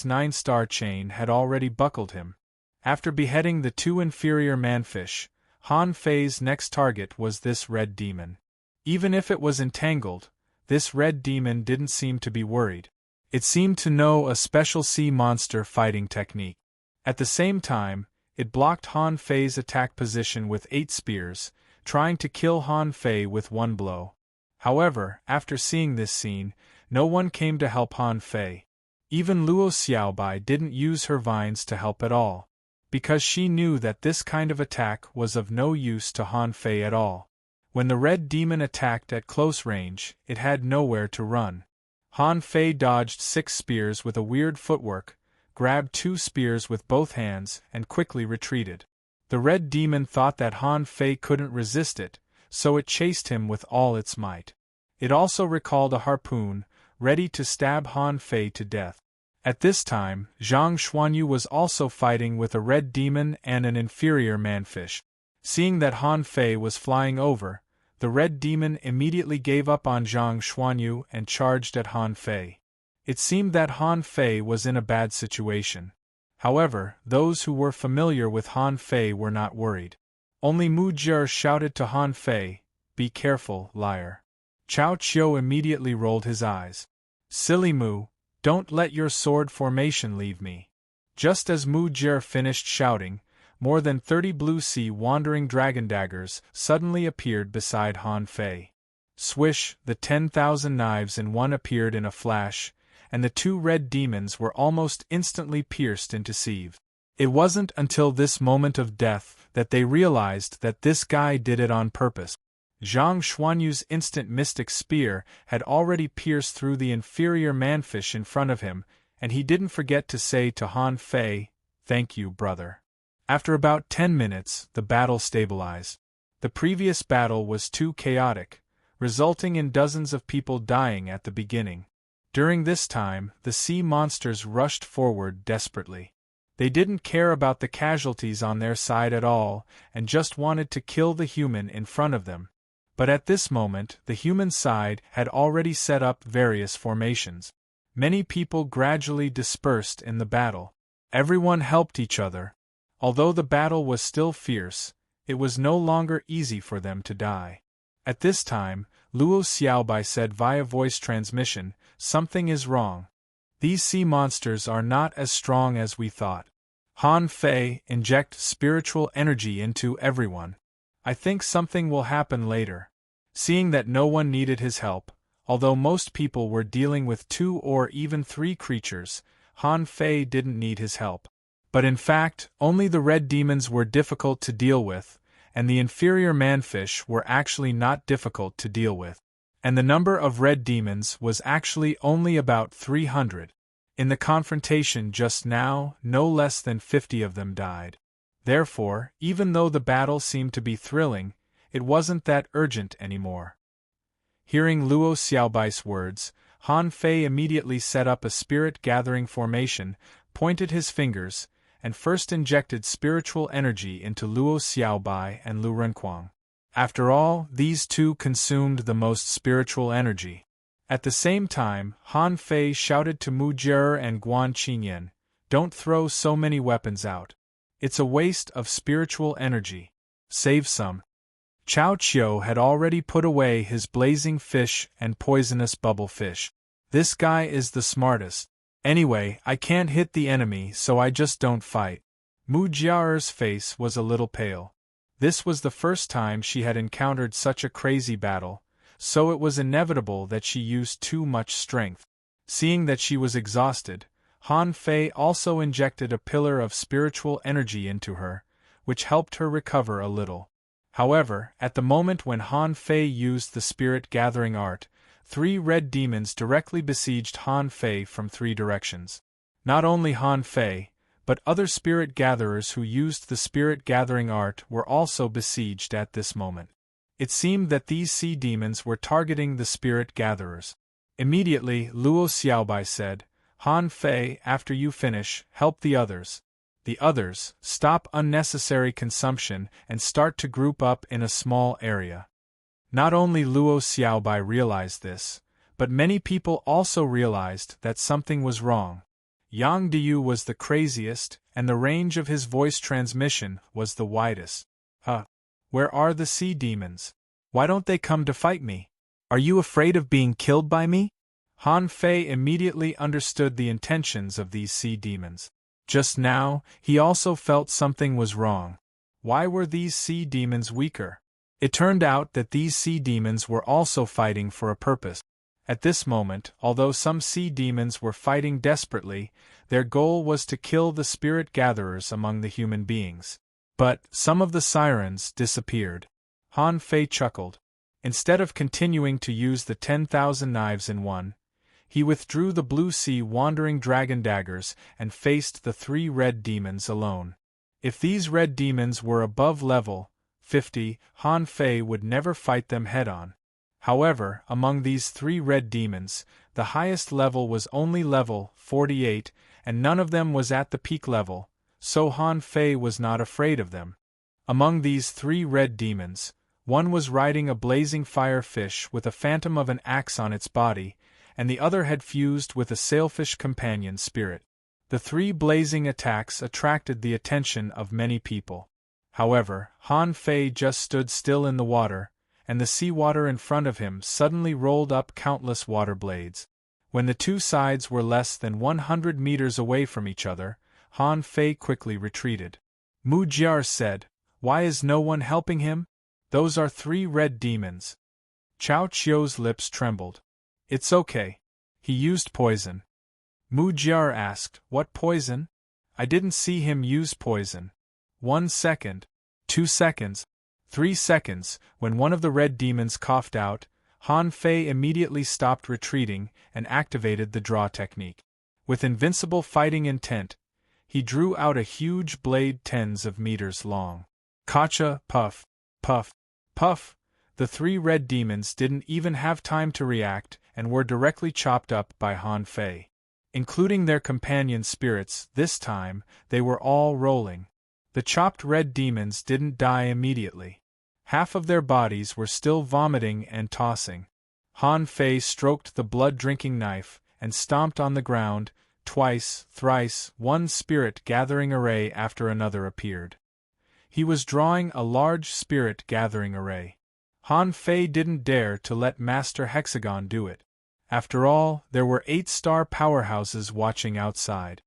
9-star chain had already buckled him. After beheading the 2 inferior manfish, Han Fei's next target was this red demon. Even if it was entangled, this red demon didn't seem to be worried. It seemed to know a special sea monster fighting technique. At the same time, it blocked Han Fei's attack position with 8 spears, trying to kill Han Fei with 1 blow. However, after seeing this scene, no one came to help Han Fei. Even Luo Xiaobai didn't use her vines to help at all, because she knew that this kind of attack was of no use to Han Fei at all. When the red demon attacked at close range, it had nowhere to run. Han Fei dodged 6 spears with a weird footwork, grabbed 2 spears with both hands, and quickly retreated. The red demon thought that Han Fei couldn't resist it, so it chased him with all its might. It also recalled a harpoon, ready to stab Han Fei to death. At this time, Zhang Xuanyu was also fighting with a red demon and an inferior manfish. Seeing that Han Fei was flying over, the red demon immediately gave up on Zhang Xuanyu and charged at Han Fei. It seemed that Han Fei was in a bad situation. However, those who were familiar with Han Fei were not worried. Only Mu Jie shouted to Han Fei, "Be careful, liar." Chao Qiu immediately rolled his eyes. "Silly Mu, don't let your sword formation leave me." Just as Mu Jie finished shouting, more than 30 blue sea wandering dragon daggers suddenly appeared beside Han Fei. Swish, the 10,000 knives in one appeared in a flash, and the 2 red demons were almost instantly pierced into sieve. It wasn't until this moment of death that they realized that this guy did it on purpose. Zhang Xuanyu's instant mystic spear had already pierced through the inferior manfish in front of him, and he didn't forget to say to Han Fei, "Thank you, brother." After about 10 minutes, the battle stabilized. The previous battle was too chaotic, resulting in dozens of people dying at the beginning. During this time, the sea monsters rushed forward desperately. They didn't care about the casualties on their side at all, and just wanted to kill the human in front of them. But at this moment, the human side had already set up various formations. Many people gradually dispersed in the battle. Everyone helped each other. Although the battle was still fierce, it was no longer easy for them to die. At this time, Luo Xiaobai said via voice transmission, "Something is wrong. These sea monsters are not as strong as we thought. Han Fei, inject spiritual energy into everyone. I think something will happen later." Seeing that no one needed his help, Although most people were dealing with 2 or even 3 creatures, Han Fei didn't need his help. But in fact, only the red demons were difficult to deal with, and the inferior manfish were actually not difficult to deal with. And the number of red demons was actually only about 300. In the confrontation just now, no less than 50 of them died. Therefore, even though the battle seemed to be thrilling, it wasn't that urgent anymore. Hearing Luo Xiaobai's words, Han Fei immediately set up a spirit-gathering formation, pointed his fingers, and first injected spiritual energy into Luo Xiaobai and Lu Renquang. After all, these two consumed the most spiritual energy. At the same time, Han Fei shouted to Mu Jie and Guan Qingyan, "Don't throw so many weapons out. It's a waste of spiritual energy. Save some." Chao Qiu had already put away his blazing fish and poisonous bubble fish. This guy is the smartest. Anyway, I can't hit the enemy, so I just don't fight. Mu Jiaer's face was a little pale. This was the first time she had encountered such a crazy battle, so it was inevitable that she used too much strength. Seeing that she was exhausted, Han Fei also injected a pillar of spiritual energy into her, which helped her recover a little. However, at the moment when Han Fei used the spirit-gathering art, 3 red demons directly besieged Han Fei from 3 directions. Not only Han Fei, but other spirit-gatherers who used the spirit-gathering art were also besieged at this moment. It seemed that these sea demons were targeting the spirit-gatherers. Immediately, Luo Xiaobai said, "Han Fei, after you finish, help the others. The others, stop unnecessary consumption and start to group up in a small area." Not only Luo Xiaobai realized this, but many people also realized that something was wrong. Yang Diyu was the craziest, and the range of his voice transmission was the widest. Where are the sea demons? Why don't they come to fight me? Are you afraid of being killed by me? Han Fei immediately understood the intentions of these sea demons. Just now, he also felt something was wrong. Why were these sea demons weaker? It turned out that these sea demons were also fighting for a purpose. At this moment, although some sea demons were fighting desperately, their goal was to kill the spirit gatherers among the human beings. But some of the sirens disappeared. Han Fei chuckled. Instead of continuing to use the 10,000 knives in one, he withdrew the blue sea wandering dragon daggers and faced the 3 red demons alone. If these red demons were above level 50, Han Fei would never fight them head-on. However, among these 3 red demons, the highest level was only level 48, and none of them was at the peak level, so Han Fei was not afraid of them. Among these 3 red demons, one was riding a blazing fire fish with a phantom of an axe on its body, and the other had fused with a sailfish companion spirit. The 3 blazing attacks attracted the attention of many people. However, Han Fei just stood still in the water, and the seawater in front of him suddenly rolled up countless water blades. When the 2 sides were less than 100 meters away from each other, Han Fei quickly retreated. Mu Jie said, "Why is no one helping him? Those are 3 red demons." Chao Qiu's lips trembled. "It's okay. He used poison." Mu Jie asked, "What poison? I didn't see him use poison." 1 second, 2 seconds, 3 seconds, when one of the red demons coughed out, Han Fei immediately stopped retreating and activated the draw technique. With invincible fighting intent, he drew out a huge blade tens of meters long. Kacha, puff, puff, puff. The 3 red demons didn't even have time to react and were directly chopped up by Han Fei. Including their companion spirits, this time, they were all rolling. The chopped red demons didn't die immediately. Half of their bodies were still vomiting and tossing. Han Fei stroked the blood-drinking knife and stomped on the ground, twice, thrice, one spirit-gathering array after another appeared. He was drawing a large spirit-gathering array. Han Fei didn't dare to let Master Hexagon do it. After all, there were 8-star powerhouses watching outside.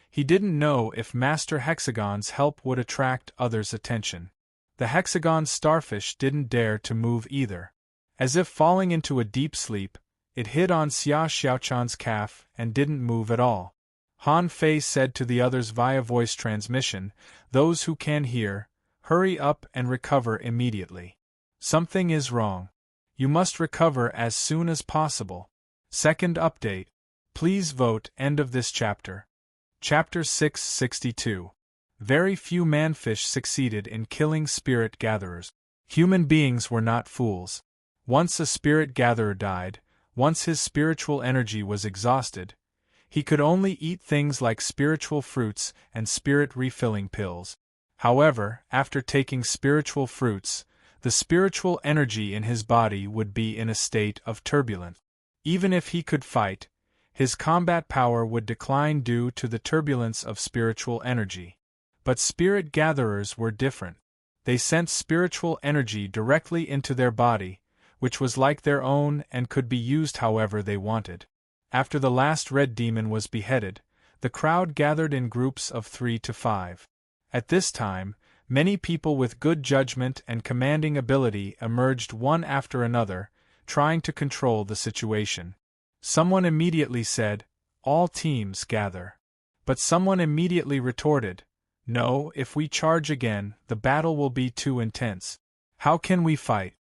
He didn't know if Master Hexagon's help would attract others' attention. The Hexagon starfish didn't dare to move either. As if falling into a deep sleep, It hit on Xia Xiaochan's calf and didn't move at all. Han Fei said to the others via voice transmission, "Those who can hear, hurry up and recover immediately. Something is wrong. You must recover as soon as possible." Second update. Please vote. End of this chapter. Chapter 662. Very few manfish succeeded in killing spirit gatherers. Human beings were not fools. Once a spirit gatherer died, once his spiritual energy was exhausted, he could only eat things like spiritual fruits and spirit refilling pills. However, after taking spiritual fruits, the spiritual energy in his body would be in a state of turbulence. Even if he could fight, his combat power would decline due to the turbulence of spiritual energy. But spirit gatherers were different. They sent spiritual energy directly into their body, which was like their own and could be used however they wanted. After the last red demon was beheaded, the crowd gathered in groups of 3 to 5. At this time, many people with good judgment and commanding ability emerged one after another, trying to control the situation. Someone immediately said, "All teams gather." But someone immediately retorted, "No, if we charge again, the battle will be too intense. How can we fight?"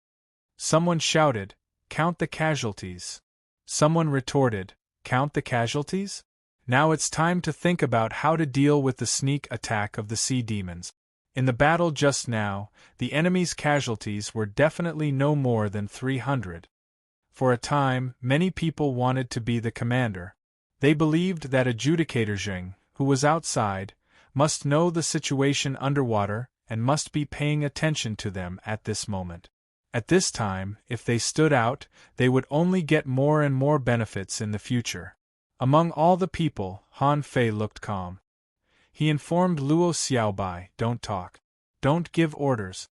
Someone shouted, "Count the casualties." Someone retorted, "Count the casualties? Now it's time to think about how to deal with the sneak attack of the sea demons. In the battle just now, the enemy's casualties were definitely no more than 300. For a time, many people wanted to be the commander. They believed that Adjudicator Jing, who was outside, must know the situation underwater and must be paying attention to them at this moment. At this time, if they stood out, they would only get more and more benefits in the future. Among all the people, Han Fei looked calm. He informed Luo Xiaobai, "Don't talk. Don't give orders."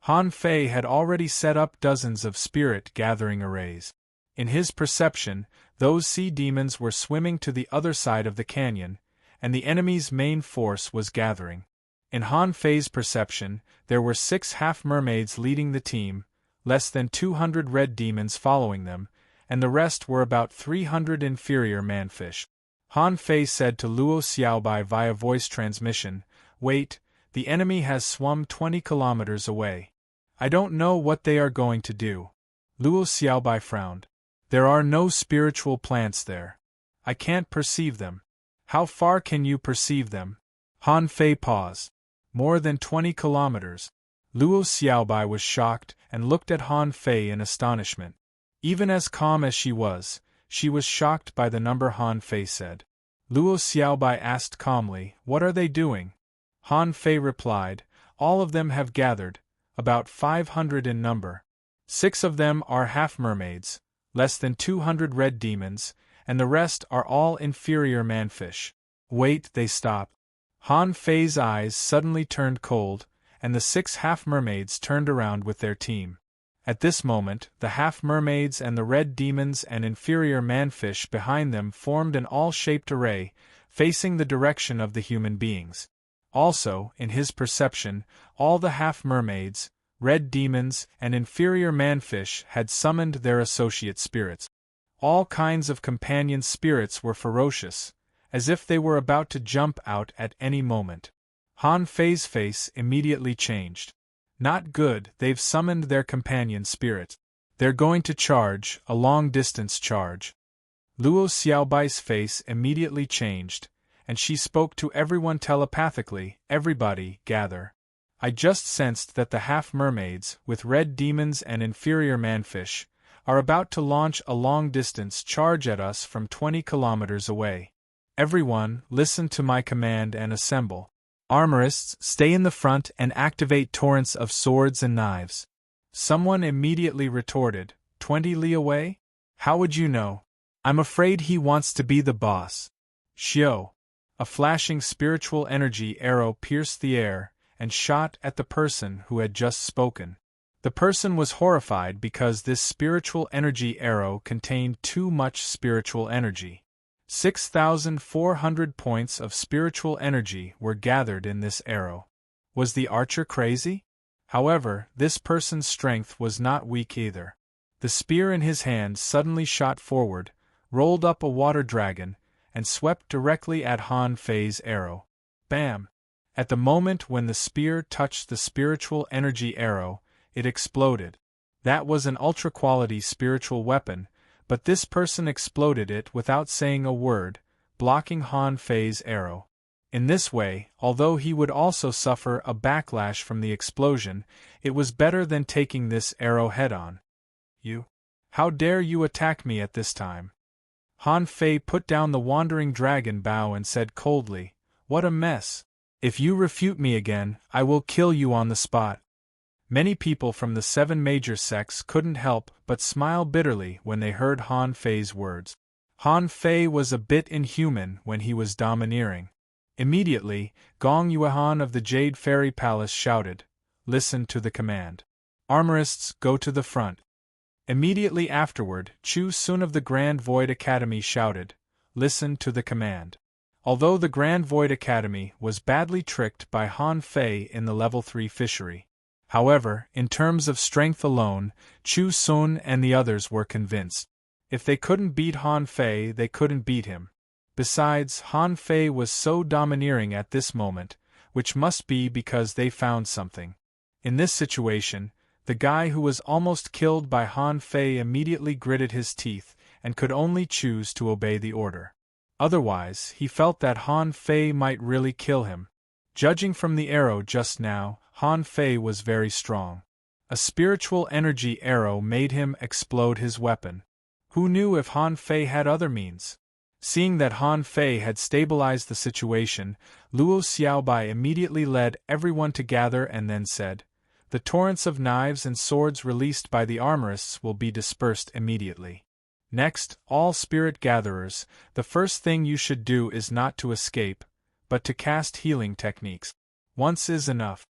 Han Fei had already set up dozens of spirit-gathering arrays. In his perception, those sea demons were swimming to the other side of the canyon, and the enemy's main force was gathering. In Han Fei's perception, there were 6 half-mermaids leading the team, less than 200 red demons following them, and the rest were about 300 inferior manfish. Han Fei said to Luo Xiaobai via voice transmission, "Wait, the enemy has swum 20 kilometers away. I don't know what they are going to do." Luo Xiaobai frowned. "There are no spiritual plants there. I can't perceive them." "How far can you perceive them?" Han Fei paused. "More than 20 kilometers." Luo Xiaobai was shocked and looked at Han Fei in astonishment. Even as calm as she was shocked by the number Han Fei said. Luo Xiaobai asked calmly, "What are they doing?" Han Fei replied, "All of them have gathered, about 500 in number. 6 of them are half-mermaids, less than 200 red demons, and the rest are all inferior manfish." "Wait," they stopped. Han Fei's eyes suddenly turned cold, and the 6 half-mermaids turned around with their team. At this moment, the half-mermaids and the red demons and inferior manfish behind them formed an all-shaped array, facing the direction of the human beings. Also, in his perception, all the half-mermaids, red demons, and inferior manfish had summoned their associate spirits. All kinds of companion spirits were ferocious, as if they were about to jump out at any moment. Han Fei's face immediately changed. "Not good, they've summoned their companion spirits. They're going to charge, a long-distance charge." Luo Xiaobai's face immediately changed, and she spoke to everyone telepathically, "Everybody, gather. I just sensed that the half-mermaids, with red demons and inferior manfish, are about to launch a long-distance charge at us from 20 kilometers away. Everyone, listen to my command and assemble. Armorists, stay in the front and activate torrents of swords and knives." Someone immediately retorted, 20 li away? How would you know? I'm afraid he wants to be the boss. Xiao. A flashing spiritual energy arrow pierced the air and shot at the person who had just spoken. The person was horrified because this spiritual energy arrow contained too much spiritual energy. 6,400 points of spiritual energy were gathered in this arrow. Was the archer crazy? However, this person's strength was not weak either. The spear in his hand suddenly shot forward, rolled up a water dragon, and swept directly at Han Fei's arrow. Bam! At the moment when the spear touched the spiritual energy arrow, it exploded. That was an ultra-quality spiritual weapon, but this person exploded it without saying a word, blocking Han Fei's arrow. In this way, although he would also suffer a backlash from the explosion, it was better than taking this arrow head-on. You? How dare you attack me at this time? Han Fei put down the wandering dragon bow and said coldly, "What a mess! If you refute me again, I will kill you on the spot." Many people from the 7 major sects couldn't help but smile bitterly when they heard Han Fei's words. Han Fei was a bit inhuman when he was domineering. Immediately, Gong Yuehan of the Jade Fairy Palace shouted, "Listen to the command. Armorists, go to the front." Immediately afterward, Chu Sun of the Grand Void Academy shouted, "Listen to the command." Although the Grand Void Academy was badly tricked by Han Fei in the level 3 fishery. However, in terms of strength alone, Chu Sun and the others were convinced. If they couldn't beat Han Fei, they couldn't beat him. Besides, Han Fei was so domineering at this moment, which must be because they found something. In this situation, the guy who was almost killed by Han Fei immediately gritted his teeth and could only choose to obey the order. Otherwise, he felt that Han Fei might really kill him. Judging from the arrow just now, Han Fei was very strong. A spiritual energy arrow made him explode his weapon. Who knew if Han Fei had other means? Seeing that Han Fei had stabilized the situation, Luo Xiaobai immediately led everyone to gather and then said, "The torrents of knives and swords released by the armorists will be dispersed immediately. Next, all spirit gatherers, the first thing you should do is not to escape, but to cast healing techniques. Once is enough.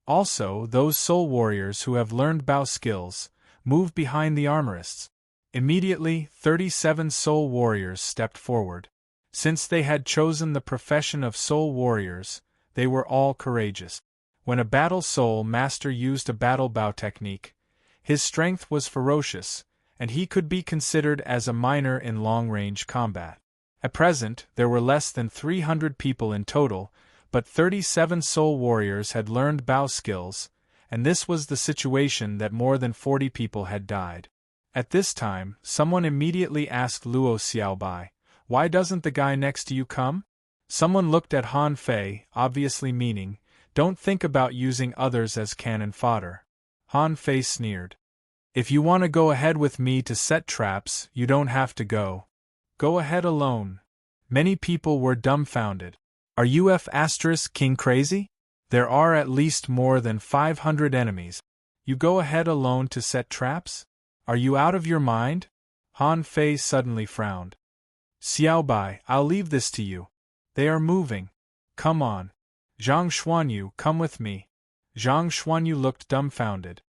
Also, those soul warriors who have learned Bao skills, move behind the armorists." Immediately, 37 soul warriors stepped forward. Since they had chosen the profession of soul warriors, they were all courageous. When a battle soul master used a battle Bao technique, his strength was ferocious, and he could be considered as a minor in long-range combat. At present, there were less than 300 people in total, but 37 soul warriors had learned Bao skills, and this was the situation that more than 40 people had died. At this time, someone immediately asked Luo Xiaobai, "Why doesn't the guy next to you come?" Someone looked at Han Fei, obviously meaning, "Don't think about using others as cannon fodder." Han Fei sneered. "If you want to go ahead with me to set traps, you don't have to go. Go ahead alone." Many people were dumbfounded. "Are you King crazy? There are at least more than 500 enemies. You go ahead alone to set traps? Are you out of your mind?" Han Fei suddenly frowned. "Xiaobai, I'll leave this to you. They are moving. Come on. Zhang Xuanyu, come with me." Zhang Xuanyu looked dumbfounded.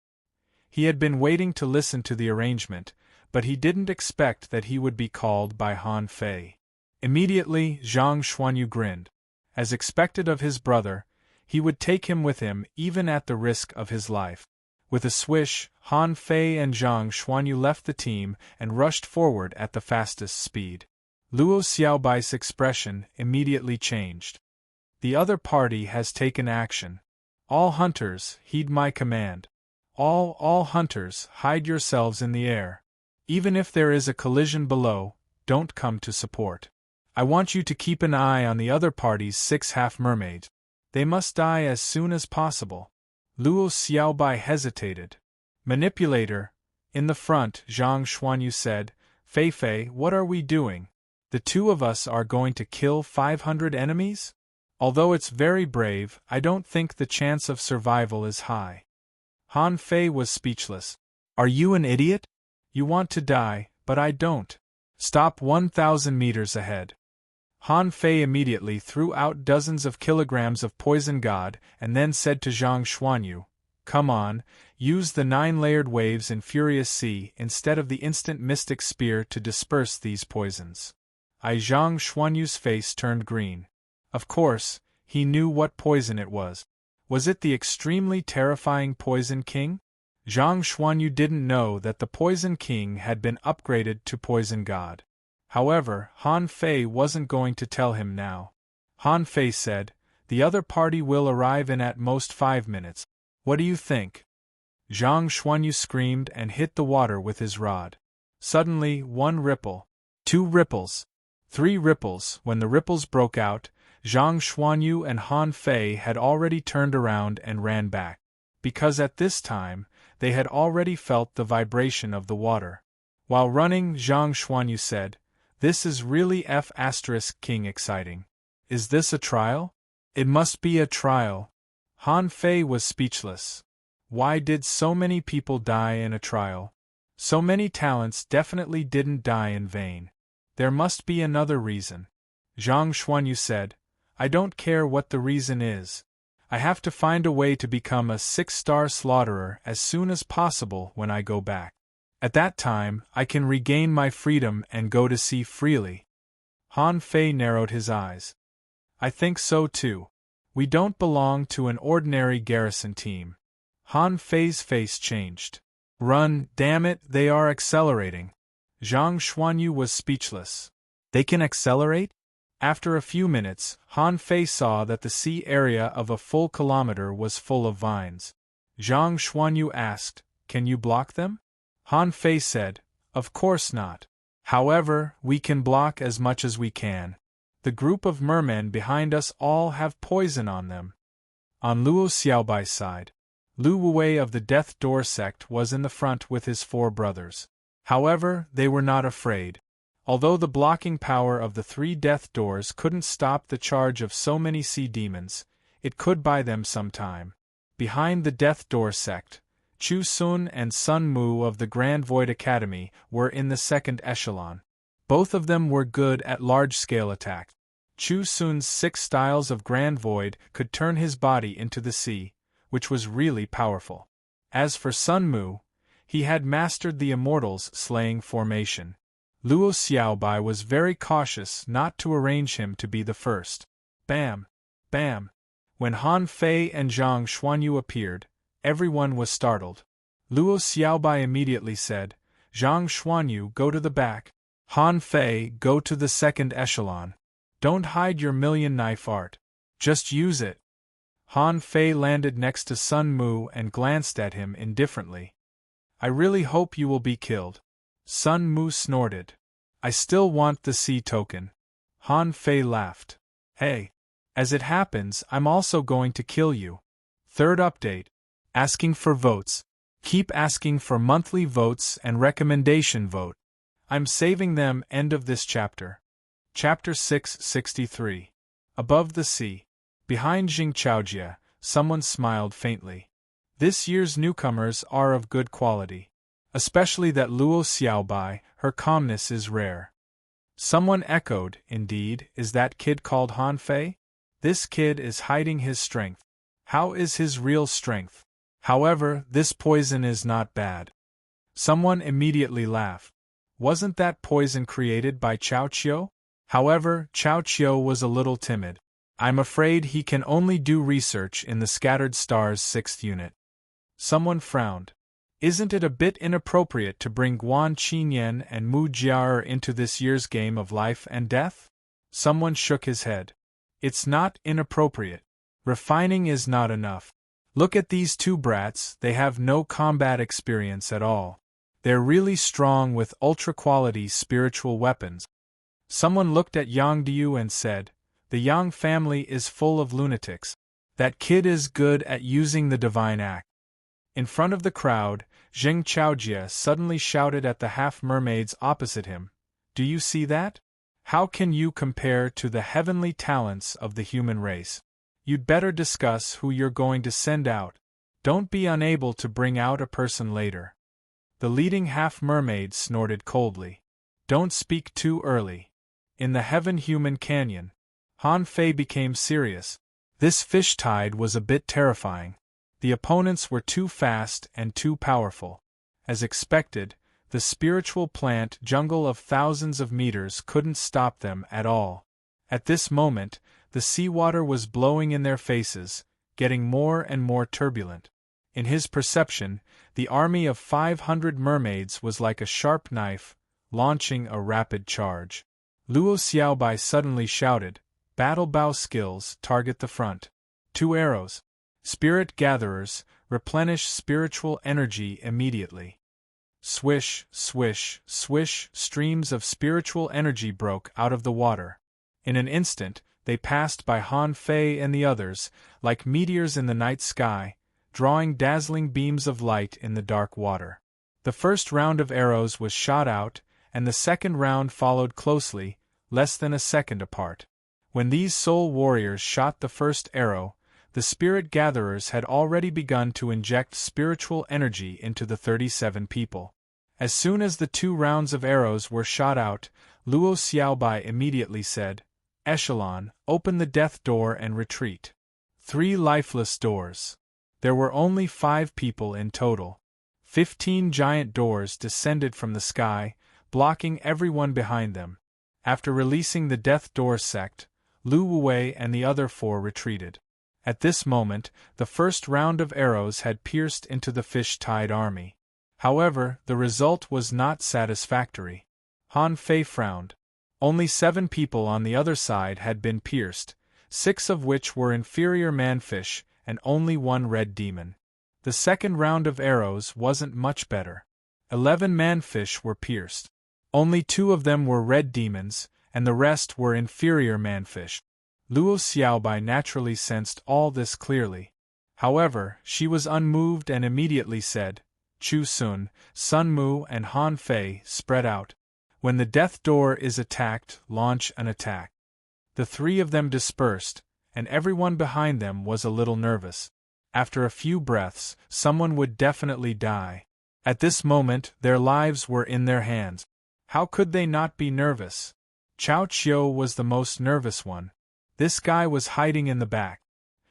He had been waiting to listen to the arrangement, but he didn't expect that he would be called by Han Fei. Immediately, Zhang Xuanyu grinned. As expected of his brother, he would take him with him even at the risk of his life. With a swish, Han Fei and Zhang Xuanyu left the team and rushed forward at the fastest speed. Luo Xiaobai's expression immediately changed. "The other party has taken action. All hunters, heed my command. All hunters, hide yourselves in the air. Even if there is a collision below, don't come to support. I want you to keep an eye on the other party's 6 half-mermaids. They must die as soon as possible." Luo Xiaobai hesitated. "Manipulator," in the front, Zhang Xuanyu said, "Fei, what are we doing? The two of us are going to kill 500 enemies? Although it's very brave, I don't think the chance of survival is high." Han Fei was speechless. "Are you an idiot? You want to die, but I don't. Stop 1,000 meters ahead." Han Fei immediately threw out dozens of kilograms of poison god and then said to Zhang Xuanyu, "Come on, use the 9-layered waves in Furious Sea instead of the instant mystic spear to disperse these poisons." Zhang Xuanyu's face turned green. Of course, he knew what poison it was. Was it the extremely terrifying Poison King? Zhang Xuanyu didn't know that the Poison King had been upgraded to Poison God. However, Han Fei wasn't going to tell him now. Han Fei said, "The other party will arrive in at most 5 minutes. What do you think?" Zhang Xuanyu screamed and hit the water with his rod. Suddenly, 1 ripple, 2 ripples, 3 ripples. When the ripples broke out, Zhang Xuanyu and Han Fei had already turned around and ran back, because at this time, they had already felt the vibration of the water. While running, Zhang Xuanyu said, "This is really F*King exciting. Is this a trial? It must be a trial." Han Fei was speechless. Why did so many people die in a trial? So many talents definitely didn't die in vain. There must be another reason. Zhang Xuanyu said, "I don't care what the reason is. I have to find a way to become a 6-star slaughterer as soon as possible when I go back. At that time, I can regain my freedom and go to sea freely." Han Fei narrowed his eyes. "I think so too. We don't belong to an ordinary garrison team." Han Fei's face changed. "Run, damn it, they are accelerating." Zhang Xuanyu was speechless. They can accelerate? After a few minutes, Han Fei saw that the sea area of a full kilometer was full of vines. Zhang Xuanyu asked, "Can you block them?" Han Fei said, "Of course not. However, we can block as much as we can. The group of mermen behind us all have poison on them." On Luo Xiaobai's side, Lu Wuwei of the Death Door sect was in the front with his 4 brothers. However, they were not afraid. Although the blocking power of the 3 death doors couldn't stop the charge of so many sea demons, it could buy them some time. Behind the Death Door sect, Chu Sun and Sun Mu of the Grand Void Academy were in the 2nd echelon. Both of them were good at large-scale attack. Chu Sun's 6 styles of Grand Void could turn his body into the sea, which was really powerful. As for Sun Mu, he had mastered the Immortals' slaying formation. Luo Xiaobai was very cautious not to arrange him to be the first. Bam! Bam! When Han Fei and Zhang Xuanyu appeared, everyone was startled. Luo Xiaobai immediately said, "Zhang Xuanyu, go to the back. Han Fei, go to the 2nd echelon. Don't hide your million-knife art. Just use it." Han Fei landed next to Sun Mu and glanced at him indifferently. "I really hope you will be killed." Sun Mu snorted. "I still want the sea token." Han Fei laughed. "Hey! As it happens, I'm also going to kill you." 3rd update. Asking for votes. Keep asking for monthly votes and recommendation vote. I'm saving them. End of this chapter. Chapter 663. Above the sea. Behind Jing Chaojie, someone smiled faintly. This year's newcomers are of good quality. Especially that Luo Xiaobai, her calmness is rare. Someone echoed, "Indeed, is that kid called Han Fei? This kid is hiding his strength. How is his real strength? However, this poison is not bad." Someone immediately laughed. Wasn't that poison created by Chao Qiu? However, Chao Qiu was a little timid. I'm afraid he can only do research in the Scattered Stars 6th unit. Someone frowned. Isn't it a bit inappropriate to bring Guan Qinyan and Mu Jiaer into this year's game of life and death? Someone shook his head. It's not inappropriate. Refining is not enough. Look at these 2 brats, they have no combat experience at all. They're really strong with ultra-quality spiritual weapons. Someone looked at Yang Diu and said, "The Yang family is full of lunatics. That kid is good at using the divine act." In front of the crowd, Jing Chaojie suddenly shouted at the half-mermaids opposite him, "Do you see that? How can you compare to the heavenly talents of the human race? You'd better discuss who you're going to send out. Don't be unable to bring out a person later." The leading half-mermaid snorted coldly. "Don't speak too early." In the Heaven-Human Canyon, Han Fei became serious. This fish tide was a bit terrifying. The opponents were too fast and too powerful. As expected, the spiritual plant jungle of thousands of meters couldn't stop them at all. At this moment, the seawater was blowing in their faces, getting more and more turbulent. In his perception, the army of 500 mermaids was like a sharp knife, launching a rapid charge. Luo Xiaobai suddenly shouted, "Battle bow skills, target the front. 2 arrows. Spirit gatherers, replenish spiritual energy immediately." Swish, swish, swish, streams of spiritual energy broke out of the water. In an instant, they passed by Han Fei and the others, like meteors in the night sky, drawing dazzling beams of light in the dark water. The first round of arrows was shot out, and the second round followed closely, less than a second apart. When these soul warriors shot the first arrow, the spirit gatherers had already begun to inject spiritual energy into the 37 people. As soon as the 2 rounds of arrows were shot out, Luo Xiaobai immediately said, "Echelon, open the death door and retreat." 3 lifeless doors. There were only 5 people in total. 15 giant doors descended from the sky, blocking everyone behind them. After releasing the Death Door sect, Lu Wei and the other 4 retreated. At this moment, the first round of arrows had pierced into the fish-tide army. However, the result was not satisfactory. Han Fei frowned. Only 7 people on the other side had been pierced, 6 of which were inferior manfish, and only 1 red demon. The second round of arrows wasn't much better. 11 manfish were pierced. Only 2 of them were red demons, and the rest were inferior manfish. Luo Xiaobai naturally sensed all this clearly. However, she was unmoved and immediately said, "Chu Sun, Sun Mu and Han Fei, spread out. When the death door is attacked, launch an attack." The 3 of them dispersed, and everyone behind them was a little nervous. After a few breaths, someone would definitely die. At this moment, their lives were in their hands. How could they not be nervous? Chao Chiu was the most nervous one. This guy was hiding in the back.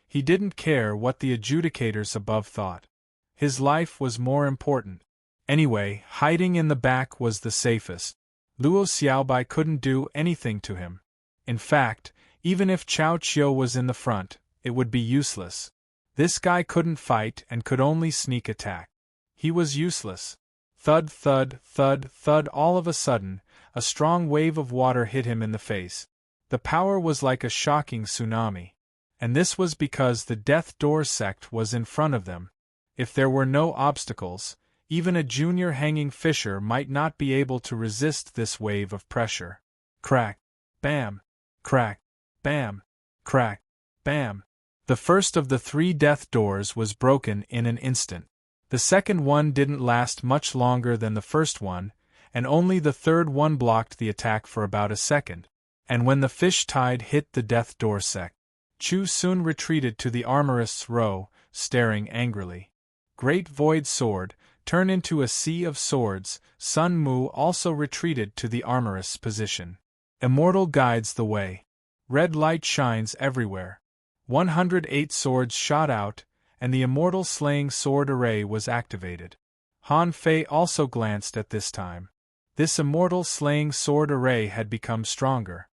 He didn't care what the adjudicators above thought. His life was more important. Anyway, hiding in the back was the safest. Luo Xiaobai couldn't do anything to him. In fact, even if Chao Chiu was in the front, it would be useless. This guy couldn't fight and could only sneak attack. He was useless. Thud, thud, thud, thud. All of a sudden, a strong wave of water hit him in the face. The power was like a shocking tsunami. And this was because the Death Door sect was in front of them. If there were no obstacles, even a junior hanging fisher might not be able to resist this wave of pressure. Crack, bam, crack, bam, crack, bam. The first of the 3 death doors was broken in an instant. The second one didn't last much longer than the first one, and only the third one blocked the attack for about a second. And when the fish tide hit the death door sect, Chu soon retreated to the armorist's row, staring angrily. Great Void Sword, turn into a sea of swords. Sun Mu also retreated to the armorist's position. Immortal guides the way. Red light shines everywhere. 108 swords shot out, and the immortal slaying sword array was activated. Han Fei also glanced at this time. This immortal slaying sword array had become stronger.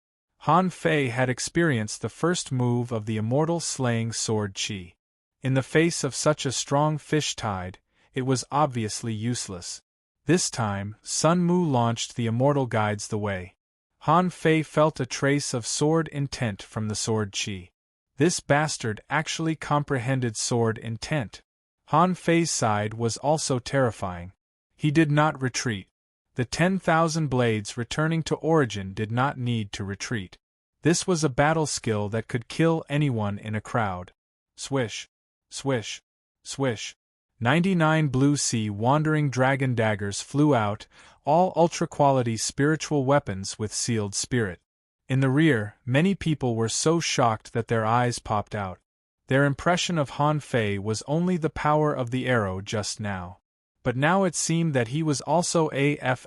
Han Fei had experienced the first move of the immortal slaying sword chi. In the face of such a strong fish tide, it was obviously useless. This time, Sun Mu launched the immortal guides the way. Han Fei felt a trace of sword intent from the sword chi. This bastard actually comprehended sword intent. Han Fei's side was also terrifying. He did not retreat. The 10,000 blades returning to origin did not need to retreat. This was a battle skill that could kill anyone in a crowd. Swish, swish, swish. 99 blue sea wandering dragon daggers flew out, all ultra-quality spiritual weapons with sealed spirit. In the rear, many people were so shocked that their eyes popped out. Their impression of Han Fei was only the power of the arrow just now. But now it seemed that he was also AF**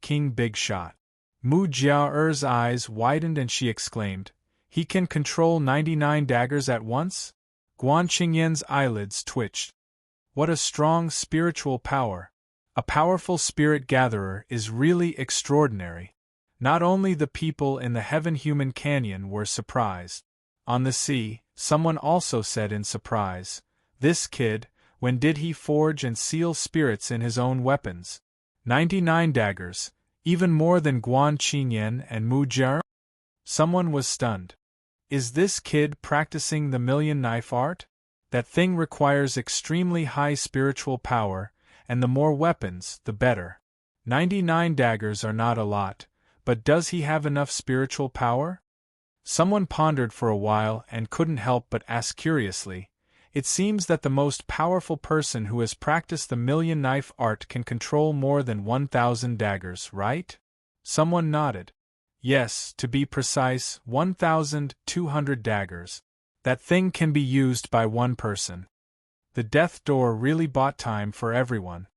King Big Shot. Mu Jiaer's eyes widened and she exclaimed, "He can control 99 daggers at once?" Guan Qingyan's eyelids twitched. What a strong spiritual power! A powerful spirit gatherer is really extraordinary. Not only the people in the Heaven-Human Canyon were surprised. On the sea, someone also said in surprise, "This kid, When did he forge and seal spirits in his own weapons? 99 daggers, even more than Guan Qinyan and Mu Jia? Someone was stunned. Is this kid practicing the million knife art? That thing requires extremely high spiritual power, and the more weapons, the better. 99 daggers are not a lot, but does he have enough spiritual power? Someone pondered for a while and couldn't help but ask curiously. It seems that the most powerful person who has practiced the million knife art can control more than 1,000 daggers, right? Someone nodded. Yes, to be precise, 1,200 daggers. That thing can be used by one person. The death door really bought time for everyone.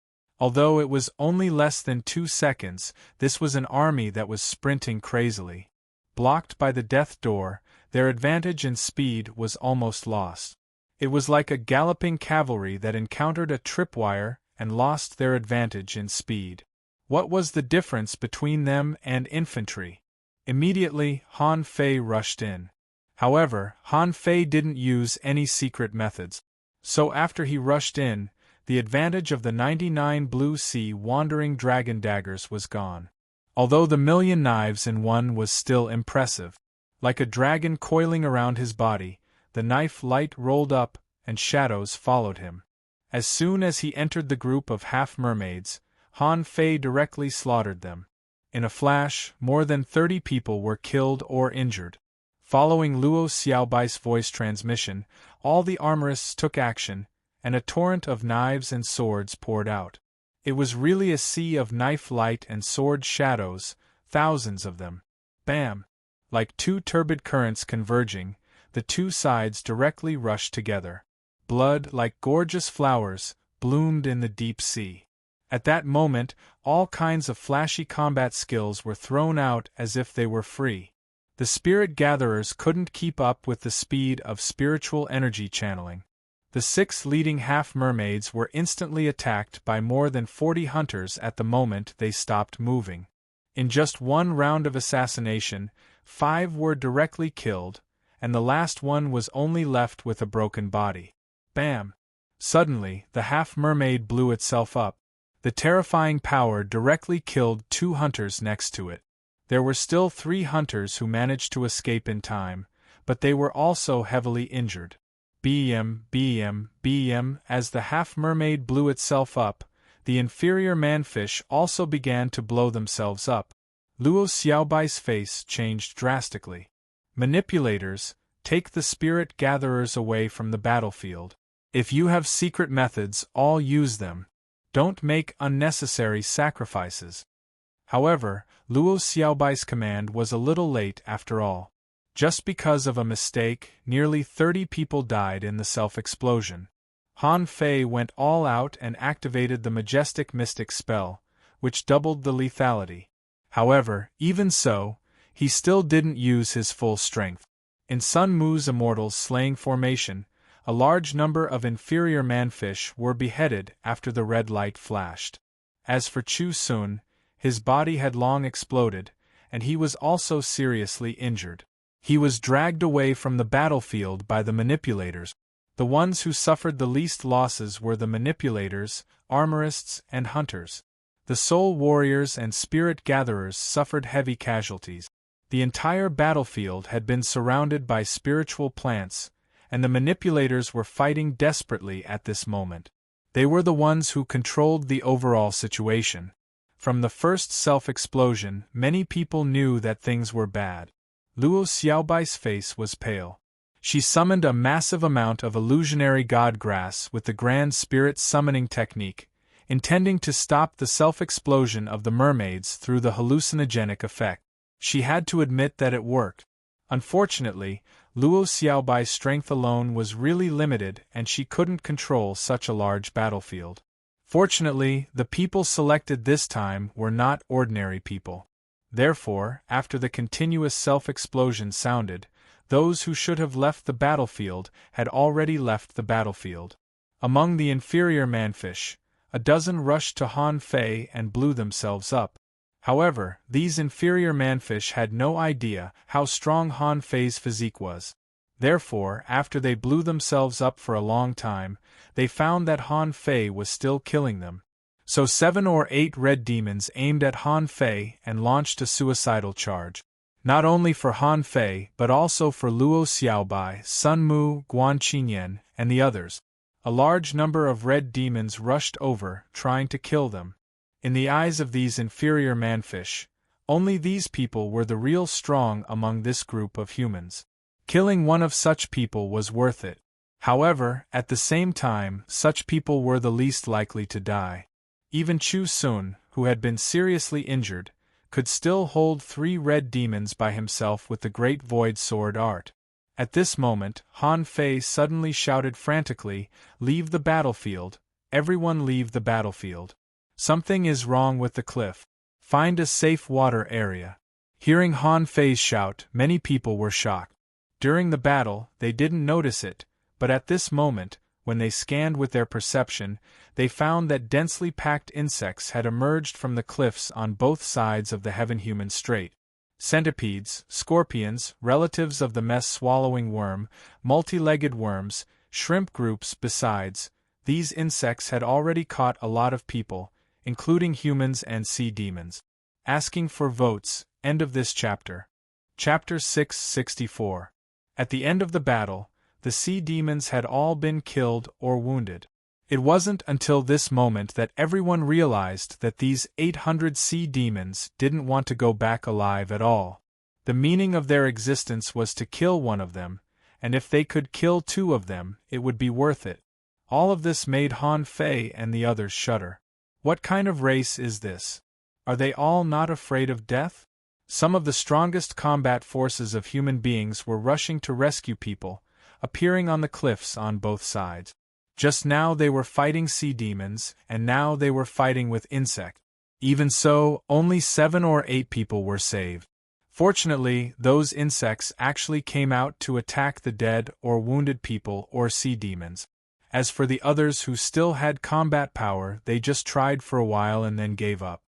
Although it was only less than 2 seconds, this was an army that was sprinting crazily. Blocked by the death door, their advantage in speed was almost lost. It was like a galloping cavalry that encountered a tripwire and lost their advantage in speed. What was the difference between them and infantry? Immediately, Han Fei rushed in. However, Han Fei didn't use any secret methods. So after he rushed in, the advantage of the 99 blue sea wandering dragon daggers was gone. Although the million knives in one was still impressive. Like a dragon coiling around his body, the knife light rolled up, and shadows followed him. As soon as he entered the group of half-mermaids, Han Fei directly slaughtered them. In a flash, more than 30 people were killed or injured. Following Luo Xiaobai's voice transmission, all the armorists took action, and a torrent of knives and swords poured out. It was really a sea of knife light and sword shadows, thousands of them. Bam! Like two turbid currents converging, the two sides directly rushed together. Blood, like gorgeous flowers, bloomed in the deep sea. At that moment, all kinds of flashy combat skills were thrown out as if they were free. The spirit gatherers couldn't keep up with the speed of spiritual energy channeling. The 6 leading half-mermaids were instantly attacked by more than 40 hunters at the moment they stopped moving. In just one round of assassination, 5 were directly killed, and the last one was only left with a broken body. Bam! Suddenly, the half-mermaid blew itself up. The terrifying power directly killed 2 hunters next to it. There were still 3 hunters who managed to escape in time, but they were also heavily injured. BM, as the half-mermaid blew itself up, the inferior manfish also began to blow themselves up. Luo Xiaobai's face changed drastically. Manipulators, take the spirit gatherers away from the battlefield. If you have secret methods, all use them. Don't make unnecessary sacrifices. However, Luo Xiaobai's command was a little late after all. Just because of a mistake, nearly 30 people died in the self-explosion. Han Fei went all out and activated the majestic mystic spell, which doubled the lethality. However, even so, he still didn't use his full strength. In Sun Mu's Immortals slaying formation, a large number of inferior manfish were beheaded after the red light flashed. As for Chu Sun, his body had long exploded, and he was also seriously injured. He was dragged away from the battlefield by the manipulators. The ones who suffered the least losses were the manipulators, armorists, and hunters. The soul warriors and spirit gatherers suffered heavy casualties. The entire battlefield had been surrounded by spiritual plants, and the manipulators were fighting desperately at this moment. They were the ones who controlled the overall situation. From the first self-explosion, many people knew that things were bad. Luo Xiaobai's face was pale. She summoned a massive amount of illusionary god grass with the Grand Spirit summoning technique, intending to stop the self-explosion of the mermaids through the hallucinogenic effect. She had to admit that it worked. Unfortunately, Luo Xiaobai's strength alone was really limited and she couldn't control such a large battlefield. Fortunately, the people selected this time were not ordinary people. Therefore, after the continuous self-explosion sounded, those who should have left the battlefield had already left the battlefield. Among the inferior manfish, a dozen rushed to Han Fei and blew themselves up. However, these inferior manfish had no idea how strong Han Fei's physique was. Therefore, after they blew themselves up for a long time, they found that Han Fei was still killing them. So 7 or 8 red demons aimed at Han Fei and launched a suicidal charge. Not only for Han Fei but also for Luo Xiaobai, Sun Mu, Guan Qinyan, and the others. A large number of red demons rushed over, trying to kill them. In the eyes of these inferior manfish, only these people were the real strong among this group of humans. Killing one of such people was worth it. However, at the same time, such people were the least likely to die. Even Chu Sun, who had been seriously injured, could still hold 3 red demons by himself with the great void sword art. At this moment, Han Fei suddenly shouted frantically, "Leave the battlefield! Everyone leave the battlefield! Something is wrong with the cliff. Find a safe water area." Hearing Han Fei's shout, many people were shocked. During the battle, they didn't notice it, but at this moment, when they scanned with their perception, they found that densely packed insects had emerged from the cliffs on both sides of the Heaven-Human Strait. Centipedes, scorpions, relatives of the mess-swallowing worm, multi-legged worms, shrimp groups. Besides, these insects had already caught a lot of people, including humans and sea demons. Asking for votes. End of this chapter. Chapter 664. At the end of the battle, the sea demons had all been killed or wounded. It wasn't until this moment that everyone realized that these 800 sea demons didn't want to go back alive at all. The meaning of their existence was to kill one of them, and if they could kill 2 of them, it would be worth it. All of this made Han Fei and the others shudder. What kind of race is this? Are they all not afraid of death? Some of the strongest combat forces of human beings were rushing to rescue people, appearing on the cliffs on both sides. Just now they were fighting sea demons, and now they were fighting with insects. Even so, only 7 or 8 people were saved. Fortunately, those insects actually came out to attack the dead or wounded people or sea demons. As for the others who still had combat power, they just tried for a while and then gave up.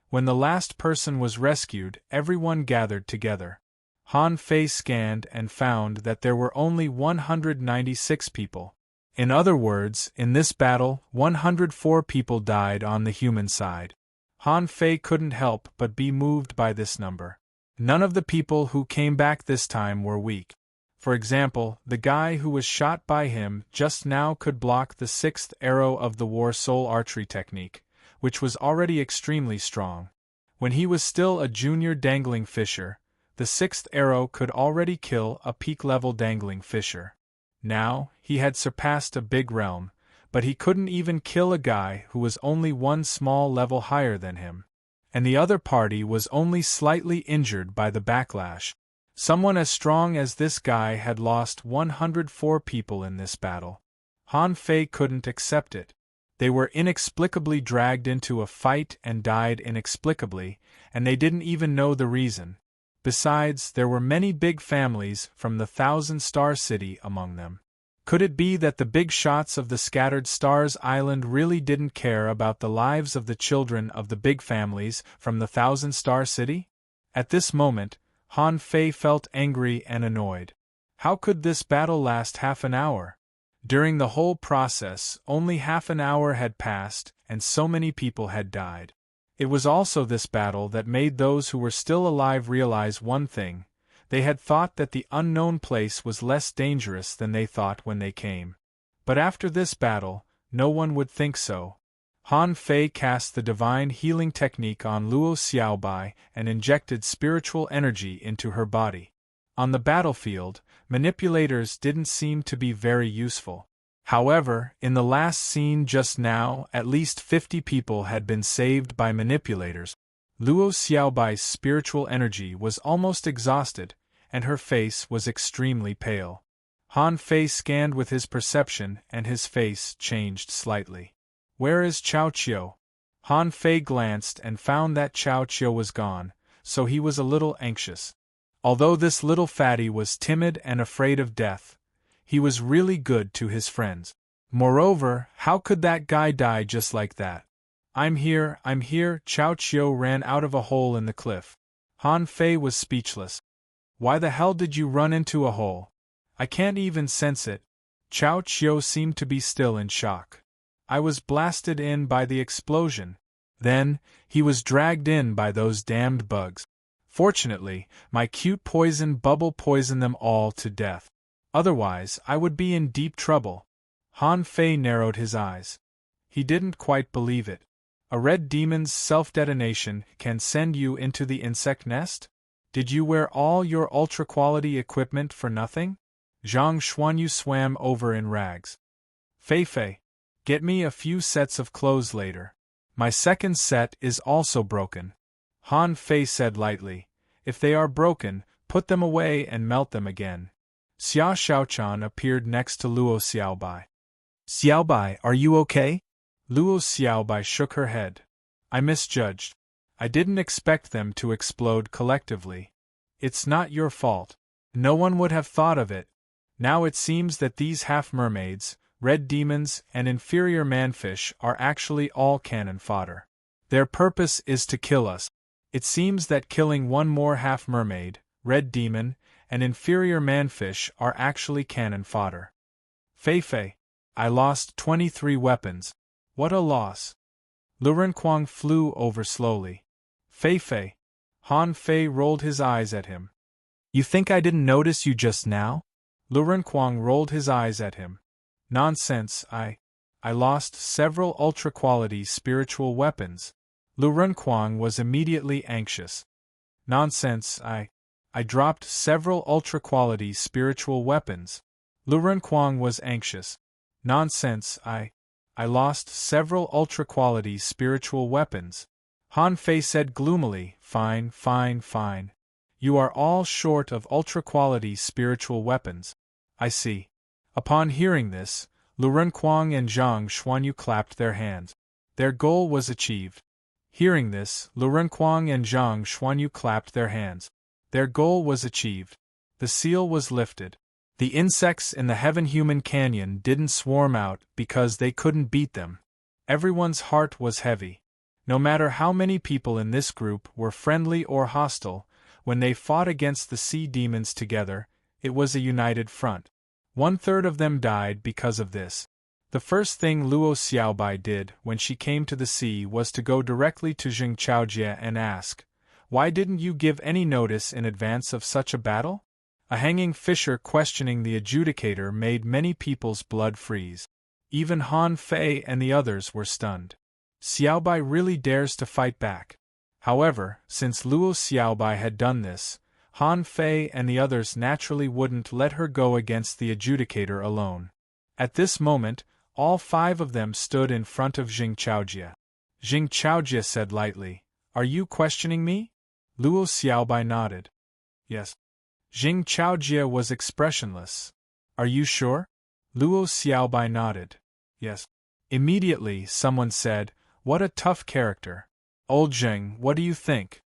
When the last person was rescued, everyone gathered together. Han Fei scanned and found that there were only 196 people. In other words, in this battle, 104 people died on the human side. Han Fei couldn't help but be moved by this number. None of the people who came back this time were weak. For example, the guy who was shot by him just now could block the 6th arrow of the War Soul archery technique, which was already extremely strong. When he was still a junior dangling fisher, the 6th arrow could already kill a peak-level dangling fisher. Now, he had surpassed a big realm, but he couldn't even kill a guy who was only 1 small level higher than him. And the other party was only slightly injured by the backlash. Someone as strong as this guy had lost 104 people in this battle. Han Fei couldn't accept it. They were inexplicably dragged into a fight and died inexplicably, and they didn't even know the reason. Besides, there were many big families from the 1,000-star city among them. Could it be that the big shots of the scattered stars island really didn't care about the lives of the children of the big families from the 1,000-star city? At this moment, Han Fei felt angry and annoyed. How could this battle last half an hour? During the whole process, only half an hour had passed, and so many people had died. It was also this battle that made those who were still alive realize one thing. They had thought that the unknown place was less dangerous than they thought when they came. But after this battle, no one would think so. Han Fei cast the divine healing technique on Luo Xiaobai and injected spiritual energy into her body. On the battlefield, manipulators didn't seem to be very useful. However, in the last scene just now, at least 50 people had been saved by manipulators. Luo Xiaobai's spiritual energy was almost exhausted, and her face was extremely pale. Han Fei scanned with his perception, and his face changed slightly. "Where is Chao Qiu?" Han Fei glanced and found that Chao Qiu was gone, so he was a little anxious. Although this little fatty was timid and afraid of death, he was really good to his friends. Moreover, how could that guy die just like that? I'm here. Chao Qiu ran out of a hole in the cliff. Han Fei was speechless. Why the hell did you run into a hole? I can't even sense it. Chao Chiu seemed to be still in shock. I was blasted in by the explosion. Then, he was dragged in by those damned bugs. Fortunately, my cute poison bubble poisoned them all to death. Otherwise, I would be in deep trouble. Han Fei narrowed his eyes. He didn't quite believe it. A red demon's self-detonation can send you into the insect nest? Did you wear all your ultra-quality equipment for nothing? Zhang Xuanyu swam over in rags. Fei, get me a few sets of clothes later. My second set is also broken. Han Fei said lightly. If they are broken, put them away and melt them again. Xia Xiaochan appeared next to Luo Xiaobai. Xiaobai, are you okay? Luo Xiaobai shook her head. I misjudged. I didn't expect them to explode collectively. It's not your fault. No one would have thought of it. Now it seems that these half-mermaids, red demons, and inferior manfish are actually all cannon fodder. Their purpose is to kill us. It seems that killing one more half-mermaid, red demon, and inferior manfish are actually cannon fodder. Fei, I lost 23 weapons. What a loss. Lu Renkuang flew over slowly. Fei. Han Fei rolled his eyes at him. You think I didn't notice you just now? Lu Renkuang rolled his eyes at him. Nonsense, I lost several ultra-quality spiritual weapons. Lu Renkuang was immediately anxious. Nonsense, I dropped several ultra-quality spiritual weapons. Lu Renkuang was anxious. Nonsense, I lost several ultra-quality spiritual weapons. Han Fei said gloomily, Fine. You are all short of ultra-quality spiritual weapons. I see. Upon hearing this, Lu Renkuang and Zhang Xuanyu clapped their hands. Their goal was achieved. Hearing this, Lu Renkuang and Zhang Xuanyu clapped their hands. Their goal was achieved. The seal was lifted. The insects in the Heaven-Human Canyon didn't swarm out because they couldn't beat them. Everyone's heart was heavy. No matter how many people in this group were friendly or hostile, when they fought against the sea demons together, it was a united front. 1/3 of them died because of this. The first thing Luo Xiaobai did when she came to the sea was to go directly to Jing Chaojie and ask, Why didn't you give any notice in advance of such a battle? A hanging fisher questioning the adjudicator made many people's blood freeze. Even Han Fei and the others were stunned. Xiaobai really dares to fight back. However, since Luo Xiaobai had done this, Han Fei and the others naturally wouldn't let her go against the adjudicator alone. At this moment, all 5 of them stood in front of Jing Chaojie. Jing Chaojie said lightly, Are you questioning me? Luo Xiaobai nodded. Yes. Jing Chaojie was expressionless. Are you sure? Luo Xiaobai nodded. Yes. Immediately, someone said, What a tough character. Old Jing, what do you think?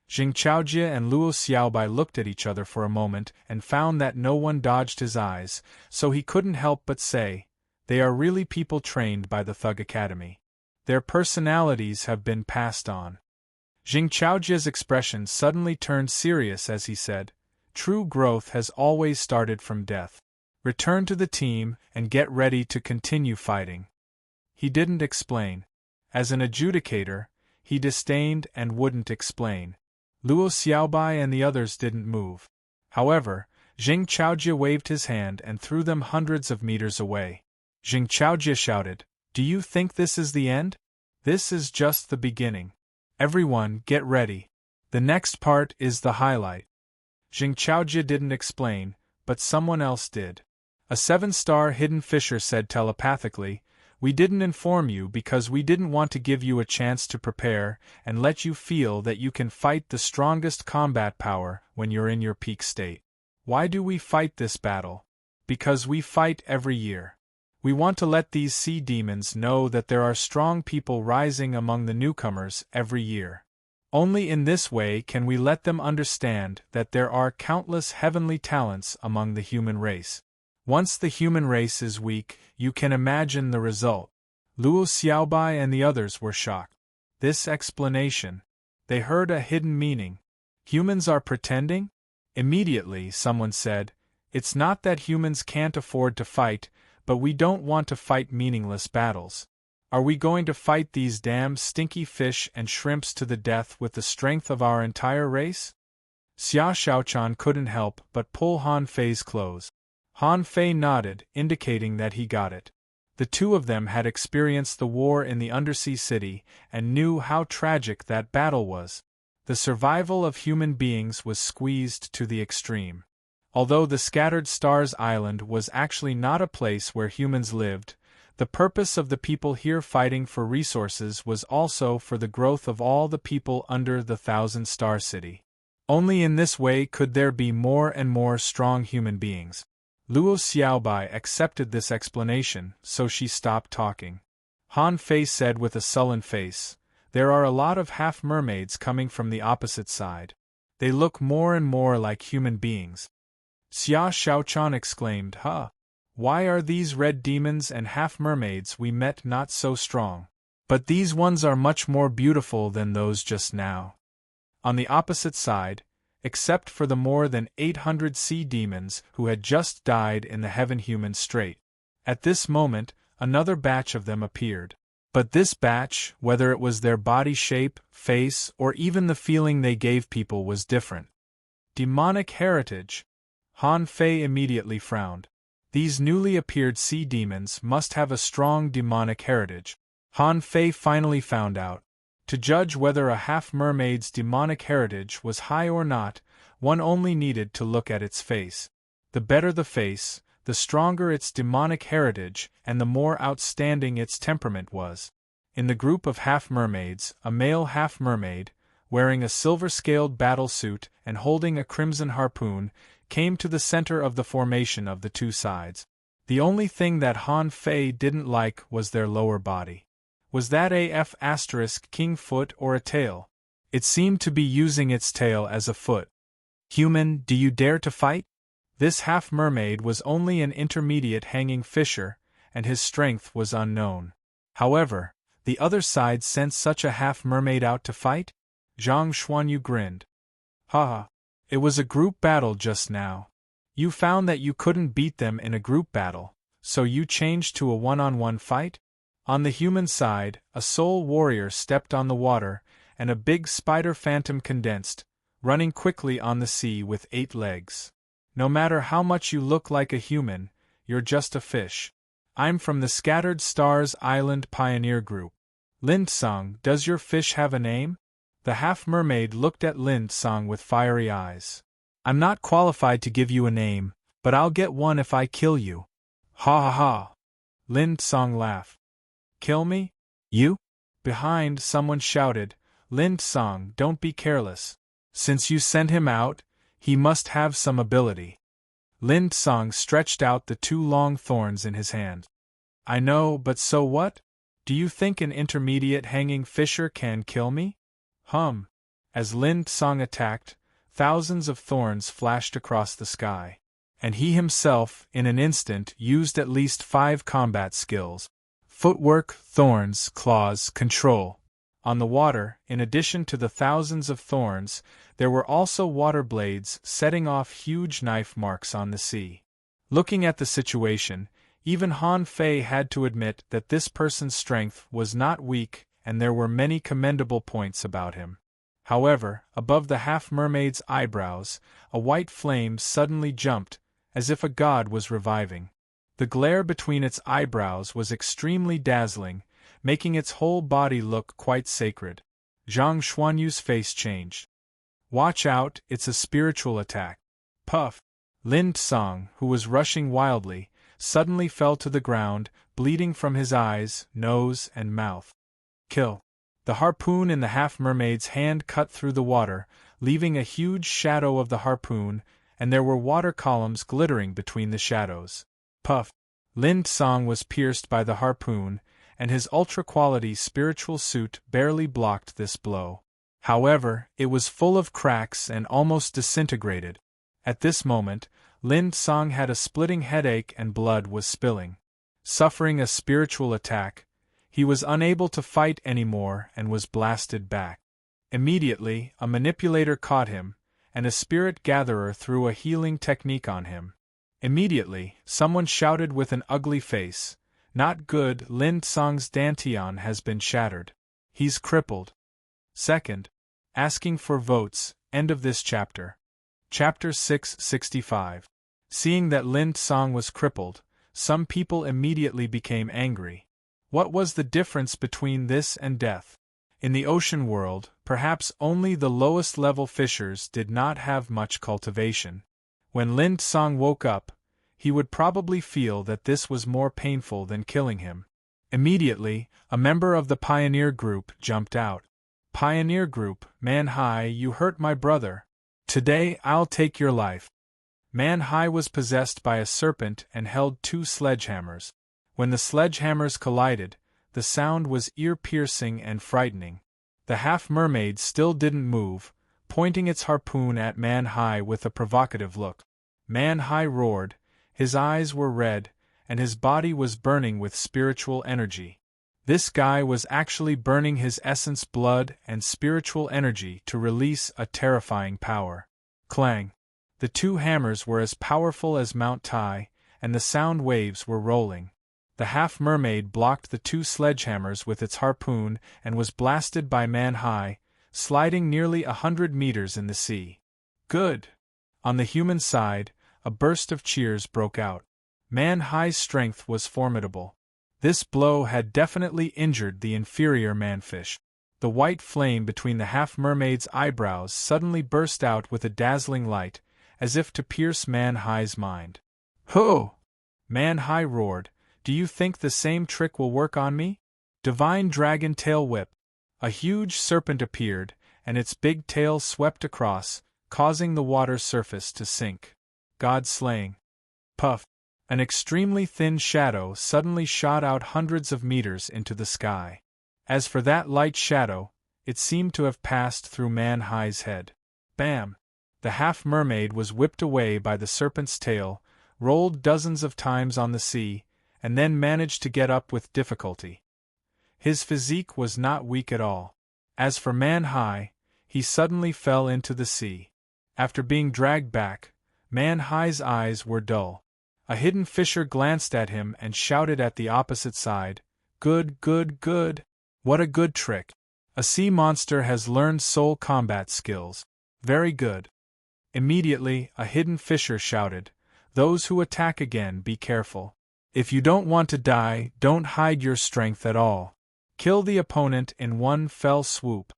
Jing Chaojie and Luo Xiaobai looked at each other for a moment and found that no one dodged his eyes, so he couldn't help but say, They are really people trained by the Thug Academy. Their personalities have been passed on. Jing Chaojie's expression suddenly turned serious as he said, True growth has always started from death. Return to the team and get ready to continue fighting. He didn't explain. As an adjudicator, he disdained and wouldn't explain. Luo Xiaobai and the others didn't move. However, Jing Chaojie waved his hand and threw them hundreds of meters away. Jing Chaojie shouted, Do you think this is the end? This is just the beginning. Everyone, get ready. The next part is the highlight. Jing Chaojie didn't explain, but someone else did. A 7-star hidden fisher said telepathically, We didn't inform you because we didn't want to give you a chance to prepare and let you feel that you can fight the strongest combat power when you're in your peak state. Why do we fight this battle? Because we fight every year. We want to let these sea demons know that there are strong people rising among the newcomers every year. Only in this way can we let them understand that there are countless heavenly talents among the human race. Once the human race is weak, you can imagine the result. Luo Xiaobai and the others were shocked. This explanation. They heard a hidden meaning. Humans are pretending? Immediately, someone said, It's not that humans can't afford to fight, but we don't want to fight meaningless battles. Are we going to fight these damn stinky fish and shrimps to the death with the strength of our entire race? Xia Xiaochan couldn't help but pull Han Fei's clothes. Han Fei nodded, indicating that he got it. The two of them had experienced the war in the undersea city and knew how tragic that battle was. The survival of human beings was squeezed to the extreme. Although the Scattered Stars Island was actually not a place where humans lived, the purpose of the people here fighting for resources was also for the growth of all the people under the Thousand-Star City. Only in this way could there be more and more strong human beings. Luo Xiaobai accepted this explanation, so she stopped talking. Han Fei said with a sullen face, "There are a lot of half-mermaids coming from the opposite side. They look more and more like human beings." Xia Xiaochan exclaimed, "Huh! Why are these red demons and half-mermaids we met not so strong? But these ones are much more beautiful than those just now." On the opposite side, except for the more than 800 sea demons who had just died in the Heaven-Human Strait. At this moment, another batch of them appeared. But this batch, whether it was their body shape, face, or even the feeling they gave people, was different. Demonic heritage. Han Fei immediately frowned. These newly appeared sea demons must have a strong demonic heritage. Han Fei finally found out. To judge whether a half-mermaid's demonic heritage was high or not, one only needed to look at its face. The better the face, the stronger its demonic heritage and the more outstanding its temperament was. In the group of half-mermaids, a male half-mermaid, wearing a silver-scaled battle suit and holding a crimson harpoon, came to the center of the formation of the two sides. The only thing that Han Fei didn't like was their lower body. Was that a king foot or a tail? It seemed to be using its tail as a foot. "Human, do you dare to fight?" This half-mermaid was only an intermediate hanging fisher, and his strength was unknown. However, the other side sent such a half-mermaid out to fight? Zhang Xuanyu grinned. "Haha. It was a group battle just now. You found that you couldn't beat them in a group battle, so you changed to a one-on-one fight?" On the human side, a soul warrior stepped on the water, and a big spider phantom condensed, running quickly on the sea with 8 legs. "No matter how much you look like a human, you're just a fish. I'm from the Scattered Stars Island Pioneer Group. Lindsong, does your fish have a name?" The half-mermaid looked at Lindsong with fiery eyes. "I'm not qualified to give you a name, but I'll get one if I kill you." "Ha ha ha!" Lindsong laughed. "Kill me? You?" Behind, someone shouted, "Lindsong, don't be careless. Since you sent him out, he must have some ability." Lindsong stretched out the 2 long thorns in his hand. "I know, but so what? Do you think an intermediate hanging fisher can kill me?" As Lindsong attacked, thousands of thorns flashed across the sky. And he himself, in an instant, used at least 5 combat skills. Footwork, thorns, claws, control. On the water, in addition to the thousands of thorns, there were also water blades setting off huge knife marks on the sea. Looking at the situation, even Han Fei had to admit that this person's strength was not weak, and there were many commendable points about him. However, above the half-mermaid's eyebrows, a white flame suddenly jumped, as if a god was reviving. The glare between its eyebrows was extremely dazzling, making its whole body look quite sacred. Zhang Xuanyu's face changed. "Watch out, it's a spiritual attack." Puff! Lindsong, who was rushing wildly, suddenly fell to the ground, bleeding from his eyes, nose, and mouth. "Kill!" The harpoon in the half-mermaid's hand cut through the water, leaving a huge shadow of the harpoon, and there were water columns glittering between the shadows. Puff! Lindsong was pierced by the harpoon, and his ultra-quality spiritual suit barely blocked this blow. However, it was full of cracks and almost disintegrated. At this moment, Lindsong had a splitting headache and blood was spilling. Suffering a spiritual attack, he was unable to fight anymore and was blasted back. Immediately, a manipulator caught him, and a spirit gatherer threw a healing technique on him. Immediately, someone shouted with an ugly face, "Not good, Lin Tsang's dantian has been shattered. He's crippled." Second, asking for votes, end of this chapter. Chapter 665. Seeing that Lin Tsang was crippled, some people immediately became angry. What was the difference between this and death? In the ocean world, perhaps only the lowest level fishers did not have much cultivation. When Lin Tsang woke up, he would probably feel that this was more painful than killing him. Immediately, a member of the pioneer group jumped out. "Pioneer group, Man Hai, you hurt my brother. Today I'll take your life." Man Hai was possessed by a serpent and held 2 sledgehammers. When the sledgehammers collided, the sound was ear-piercing and frightening. The half-mermaid still didn't move, pointing its harpoon at Man Hai with a provocative look. Man Hai roared, his eyes were red, and his body was burning with spiritual energy. This guy was actually burning his essence, blood, and spiritual energy to release a terrifying power. Clang! The 2 hammers were as powerful as Mount Tai, and the sound waves were rolling. The half-mermaid blocked the 2 sledgehammers with its harpoon and was blasted by Man Hai, sliding nearly 100 meters in the sea. Good! On the human side, a burst of cheers broke out. Man Hai's strength was formidable. This blow had definitely injured the inferior manfish. The white flame between the half-mermaid's eyebrows suddenly burst out with a dazzling light, as if to pierce Man Hai's mind. "Ho!" Man Hai roared, "Do you think the same trick will work on me?" Divine Dragon Tail Whip. A huge serpent appeared, and its big tail swept across, causing the water surface to sink. God slaying. Puff! An extremely thin shadow suddenly shot out hundreds of meters into the sky. As for that light shadow, it seemed to have passed through Man Hai's head. Bam! The half-mermaid was whipped away by the serpent's tail, rolled dozens of times on the sea, and then managed to get up with difficulty. His physique was not weak at all. As for Man Hai, he suddenly fell into the sea. After being dragged back, Man Hai's eyes were dull. A hidden fisher glanced at him and shouted at the opposite side, "Good, good, good! What a good trick! A sea monster has learned soul combat skills. Very good." Immediately, a hidden fisher shouted, "Those who attack again, be careful. If you don't want to die, don't hide your strength at all. Kill the opponent in one fell swoop."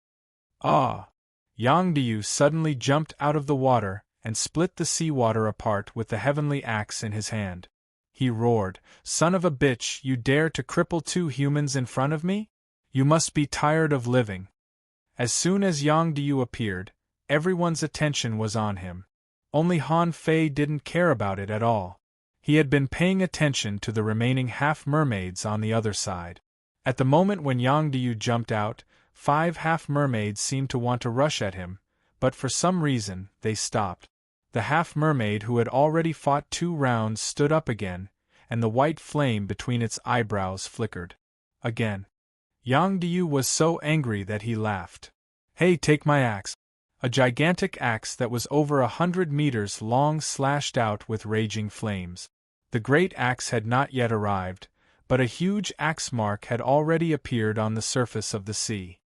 Ah! Yang Diu suddenly jumped out of the water and split the seawater apart with the heavenly axe in his hand. He roared, "Son of a bitch, you dare to cripple 2 humans in front of me? You must be tired of living." As soon as Yang Diu appeared, everyone's attention was on him. Only Han Fei didn't care about it at all. He had been paying attention to the remaining half-mermaids on the other side. At the moment when Yang Diu jumped out, 5 half-mermaids seemed to want to rush at him, but for some reason, they stopped. The half-mermaid who had already fought 2 rounds stood up again, and the white flame between its eyebrows flickered. Again. Yang Diu was so angry that he laughed. "Hey, take my axe." A gigantic axe that was over 100 meters long slashed out with raging flames. The great axe had not yet arrived, but a huge axe mark had already appeared on the surface of the sea.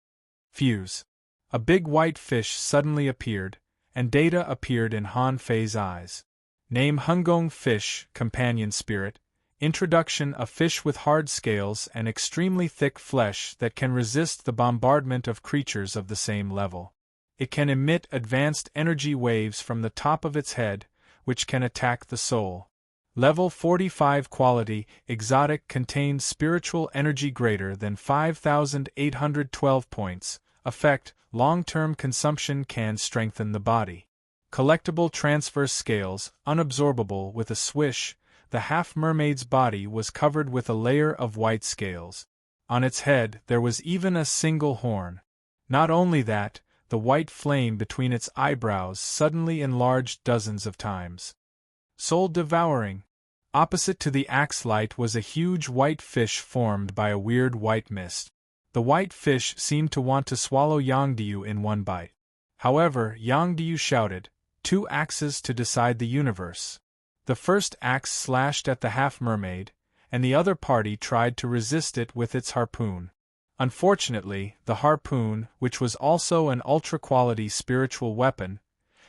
Fuse. A big white fish suddenly appeared, and data appeared in Han Fei's eyes. Name Hungong Fish, Companion Spirit. Introduction: a fish with hard scales and extremely thick flesh that can resist the bombardment of creatures of the same level. It can emit advanced energy waves from the top of its head, which can attack the soul. Level 45 quality, exotic, contains spiritual energy greater than 5,812 points. Effect, long-term consumption can strengthen the body. Collectible transverse scales, unabsorbable. With a swish, the half-mermaid's body was covered with a layer of white scales. On its head there was even a single horn. Not only that, the white flame between its eyebrows suddenly enlarged dozens of times. Soul devouring. Opposite to the axe light was a huge white fish formed by a weird white mist. The white fish seemed to want to swallow Yang Diu in one bite. However, Yang Diu shouted, 2 axes to decide the universe. The first axe slashed at the half-mermaid, and the other party tried to resist it with its harpoon. Unfortunately, the harpoon, which was also an ultra-quality spiritual weapon,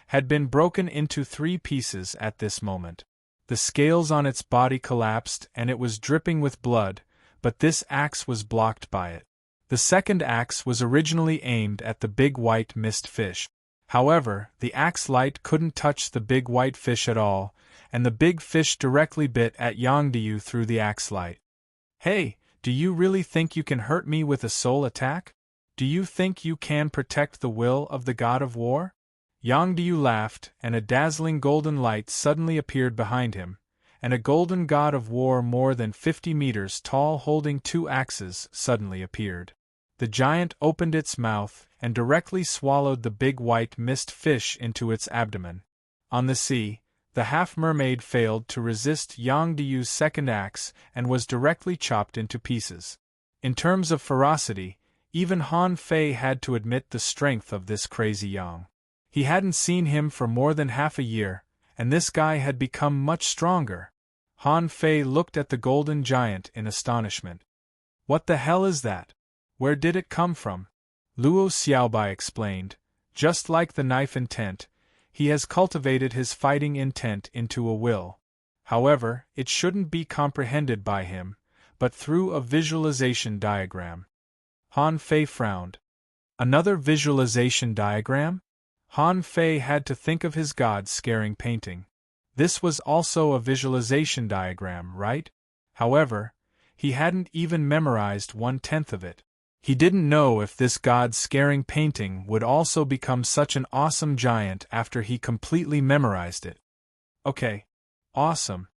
had been broken into 3 pieces at this moment. The scales on its body collapsed and it was dripping with blood, but this axe was blocked by it. The second axe was originally aimed at the big white mist fish. However, the axe light couldn't touch the big white fish at all, and the big fish directly bit at Yang Diu through the axe light. "Hey, do you really think you can hurt me with a soul attack? Do you think you can protect the will of the god of war?" Yang Diu laughed, and a dazzling golden light suddenly appeared behind him, and a golden god of war more than 50 meters tall holding 2 axes suddenly appeared. The giant opened its mouth and directly swallowed the big white mist fish into its abdomen. On the sea, the half-mermaid failed to resist Yang Diu's second axe and was directly chopped into pieces. In terms of ferocity, even Han Fei had to admit the strength of this crazy Yang. He hadn't seen him for more than half a year, and this guy had become much stronger. Han Fei looked at the golden giant in astonishment. "What the hell is that? Where did it come from?" Luo Xiaobai explained. "Just like the knife intent, he has cultivated his fighting intent into a will. However, it shouldn't be comprehended by him, but through a visualization diagram." Han Fei frowned. "Another visualization diagram?" Han Fei had to think of his god-scaring painting. This was also a visualization diagram, right? However, he hadn't even memorized 1/10 of it. He didn't know if this god-scaring painting would also become such an awesome giant after he completely memorized it. Okay. Awesome.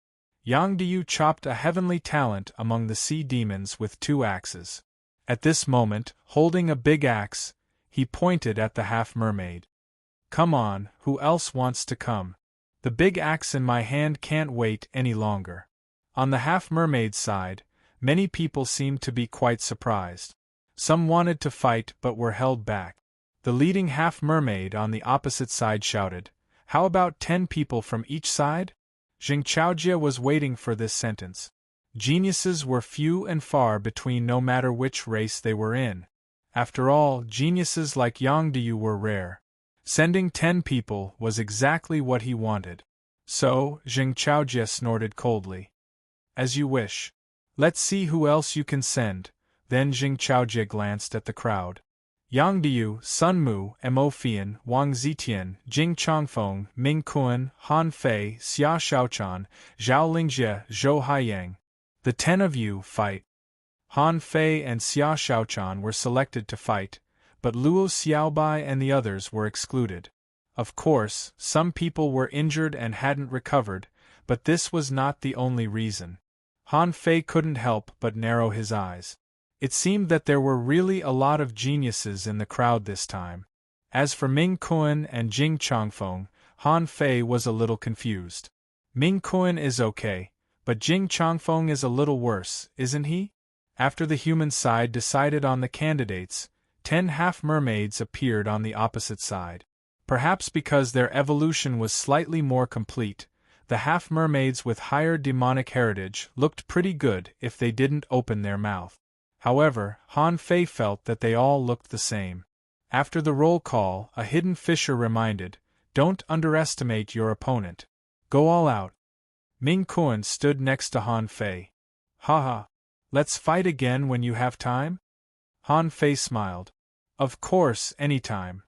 Yang Diu chopped a heavenly talent among the sea demons with 2 axes. At this moment, holding a big axe, he pointed at the half-mermaid. "Come on, who else wants to come? The big axe in my hand can't wait any longer." On the half-mermaid's side, many people seemed to be quite surprised. Some wanted to fight but were held back. The leading half-mermaid on the opposite side shouted, "How about 10 people from each side?" Jing Chaojie was waiting for this sentence. Geniuses were few and far between no matter which race they were in. After all, geniuses like Yang Diu were rare. Sending 10 people was exactly what he wanted. So, Jing Chaojie snorted coldly. "As you wish. Let's see who else you can send." Then Jing Chaojie glanced at the crowd. Yang Diu, Sun Mu, Mo Fian, Wang Zitian, Jing Changfeng, Ming Kuan, Han Fei, Xia Shaochan, Zhao Lingjie, Zhou Haiyang. "The 10 of you, fight." Han Fei and Xia Shaochan were selected to fight, but Luo Xiaobai and the others were excluded. Of course, some people were injured and hadn't recovered, but this was not the only reason. Han Fei couldn't help but narrow his eyes. It seemed that there were really a lot of geniuses in the crowd this time. As for Ming Kuan and Jing Changfeng, Han Fei was a little confused. Ming Kuan is okay, but Jing Changfeng is a little worse, isn't he? After the human side decided on the candidates, 10 half-mermaids appeared on the opposite side. Perhaps because their evolution was slightly more complete, the half-mermaids with higher demonic heritage looked pretty good if they didn't open their mouth. However, Han Fei felt that they all looked the same. After the roll call, a hidden fisher reminded, "Don't underestimate your opponent. Go all out." Ming Kuan stood next to Han Fei. "Haha. Let's fight again when you have time?" Han Fei smiled. "Of course, anytime."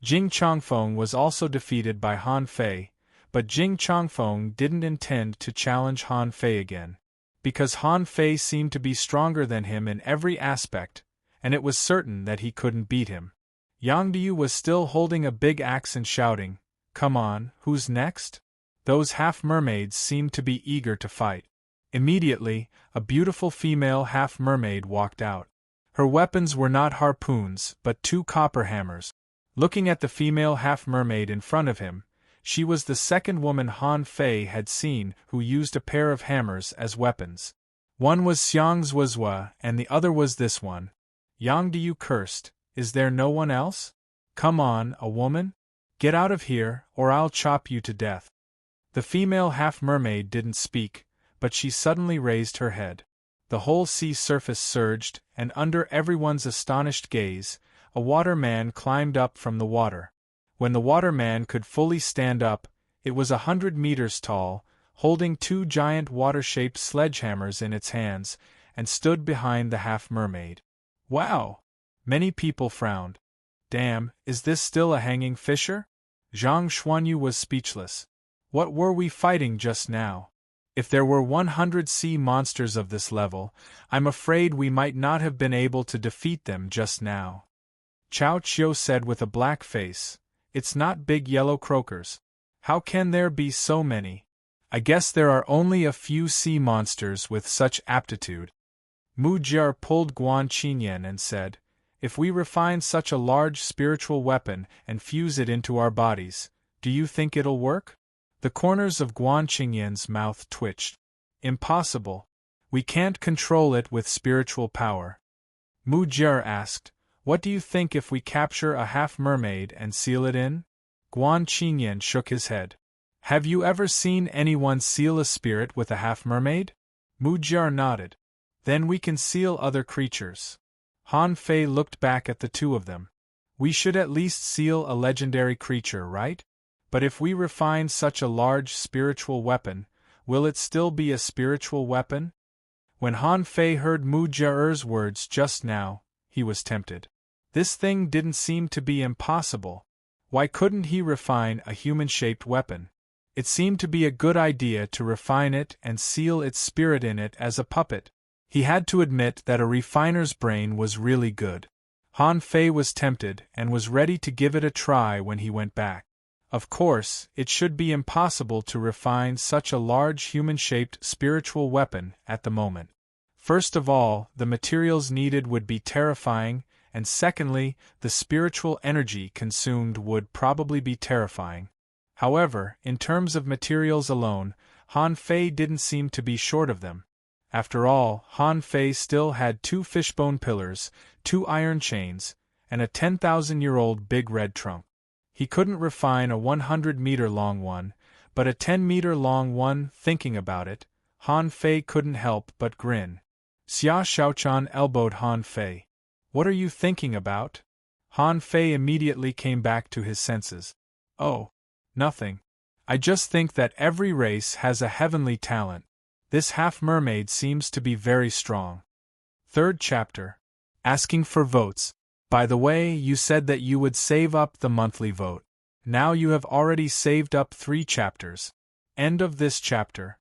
Jing Changfeng was also defeated by Han Fei, but Jing Changfeng didn't intend to challenge Han Fei again. Because Han Fei seemed to be stronger than him in every aspect, and it was certain that he couldn't beat him. Yang Diu was still holding a big axe and shouting, "Come on, who's next?" Those half-mermaids seemed to be eager to fight. Immediately, a beautiful female half-mermaid walked out. Her weapons were not harpoons but 2 copper hammers. Looking at the female half-mermaid in front of him, she was the second woman Han Fei had seen who used a pair of hammers as weapons. One was Xiang Zuozhua and the other was this one. Yang Diu cursed, "Is there no one else? Come on, a woman? Get out of here, or I'll chop you to death." The female half-mermaid didn't speak, but she suddenly raised her head. The whole sea surface surged, and under everyone's astonished gaze, a waterman climbed up from the water. When the waterman could fully stand up, it was 100 meters tall, holding 2 giant water-shaped sledgehammers in its hands, and stood behind the half-mermaid. Wow! Many people frowned. Damn, is this still a hanging fisher? Zhang Xuanyu was speechless. What were we fighting just now? If there were 100 sea monsters of this level, I'm afraid we might not have been able to defeat them just now. Chao Chiu said with a black face, "It's not big yellow croakers. How can there be so many? I guess there are only a few sea monsters with such aptitude." Mu Jier pulled Guan Qinyan and said, "If we refine such a large spiritual weapon and fuse it into our bodies, do you think it'll work?" The corners of Guan Qingyan's mouth twitched. "Impossible. We can't control it with spiritual power." Mu Jier asked, "What do you think if we capture a half-mermaid and seal it in?" Guan Qingyan shook his head. "Have you ever seen anyone seal a spirit with a half-mermaid?" Mu Jier nodded. "Then we can seal other creatures." Han Fei looked back at the two of them. "We should at least seal a legendary creature, right? But if we refine such a large spiritual weapon, will it still be a spiritual weapon?" When Han Fei heard Mu Jier's words just now, he was tempted. This thing didn't seem to be impossible. Why couldn't he refine a human-shaped weapon? It seemed to be a good idea to refine it and seal its spirit in it as a puppet. He had to admit that a refiner's brain was really good. Han Fei was tempted and was ready to give it a try when he went back. Of course, it should be impossible to refine such a large human-shaped spiritual weapon at the moment. First of all, the materials needed would be terrifying, and secondly, the spiritual energy consumed would probably be terrifying. However, in terms of materials alone, Han Fei didn't seem to be short of them. After all, Han Fei still had 2 fishbone pillars, 2 iron chains, and a 10,000-year-old big red trunk. He couldn't refine a 100-meter-long one, but a 10-meter-long one. Thinking about it, Han Fei couldn't help but grin. Xia Shaochan elbowed Han Fei. "What are you thinking about?" Han Fei immediately came back to his senses. "Oh, nothing. I just think that every race has a heavenly talent. This half-mermaid seems to be very strong." 3rd chapter. Asking for votes. By the way, you said that you would save up the monthly vote. Now you have already saved up 3 chapters. End of this chapter.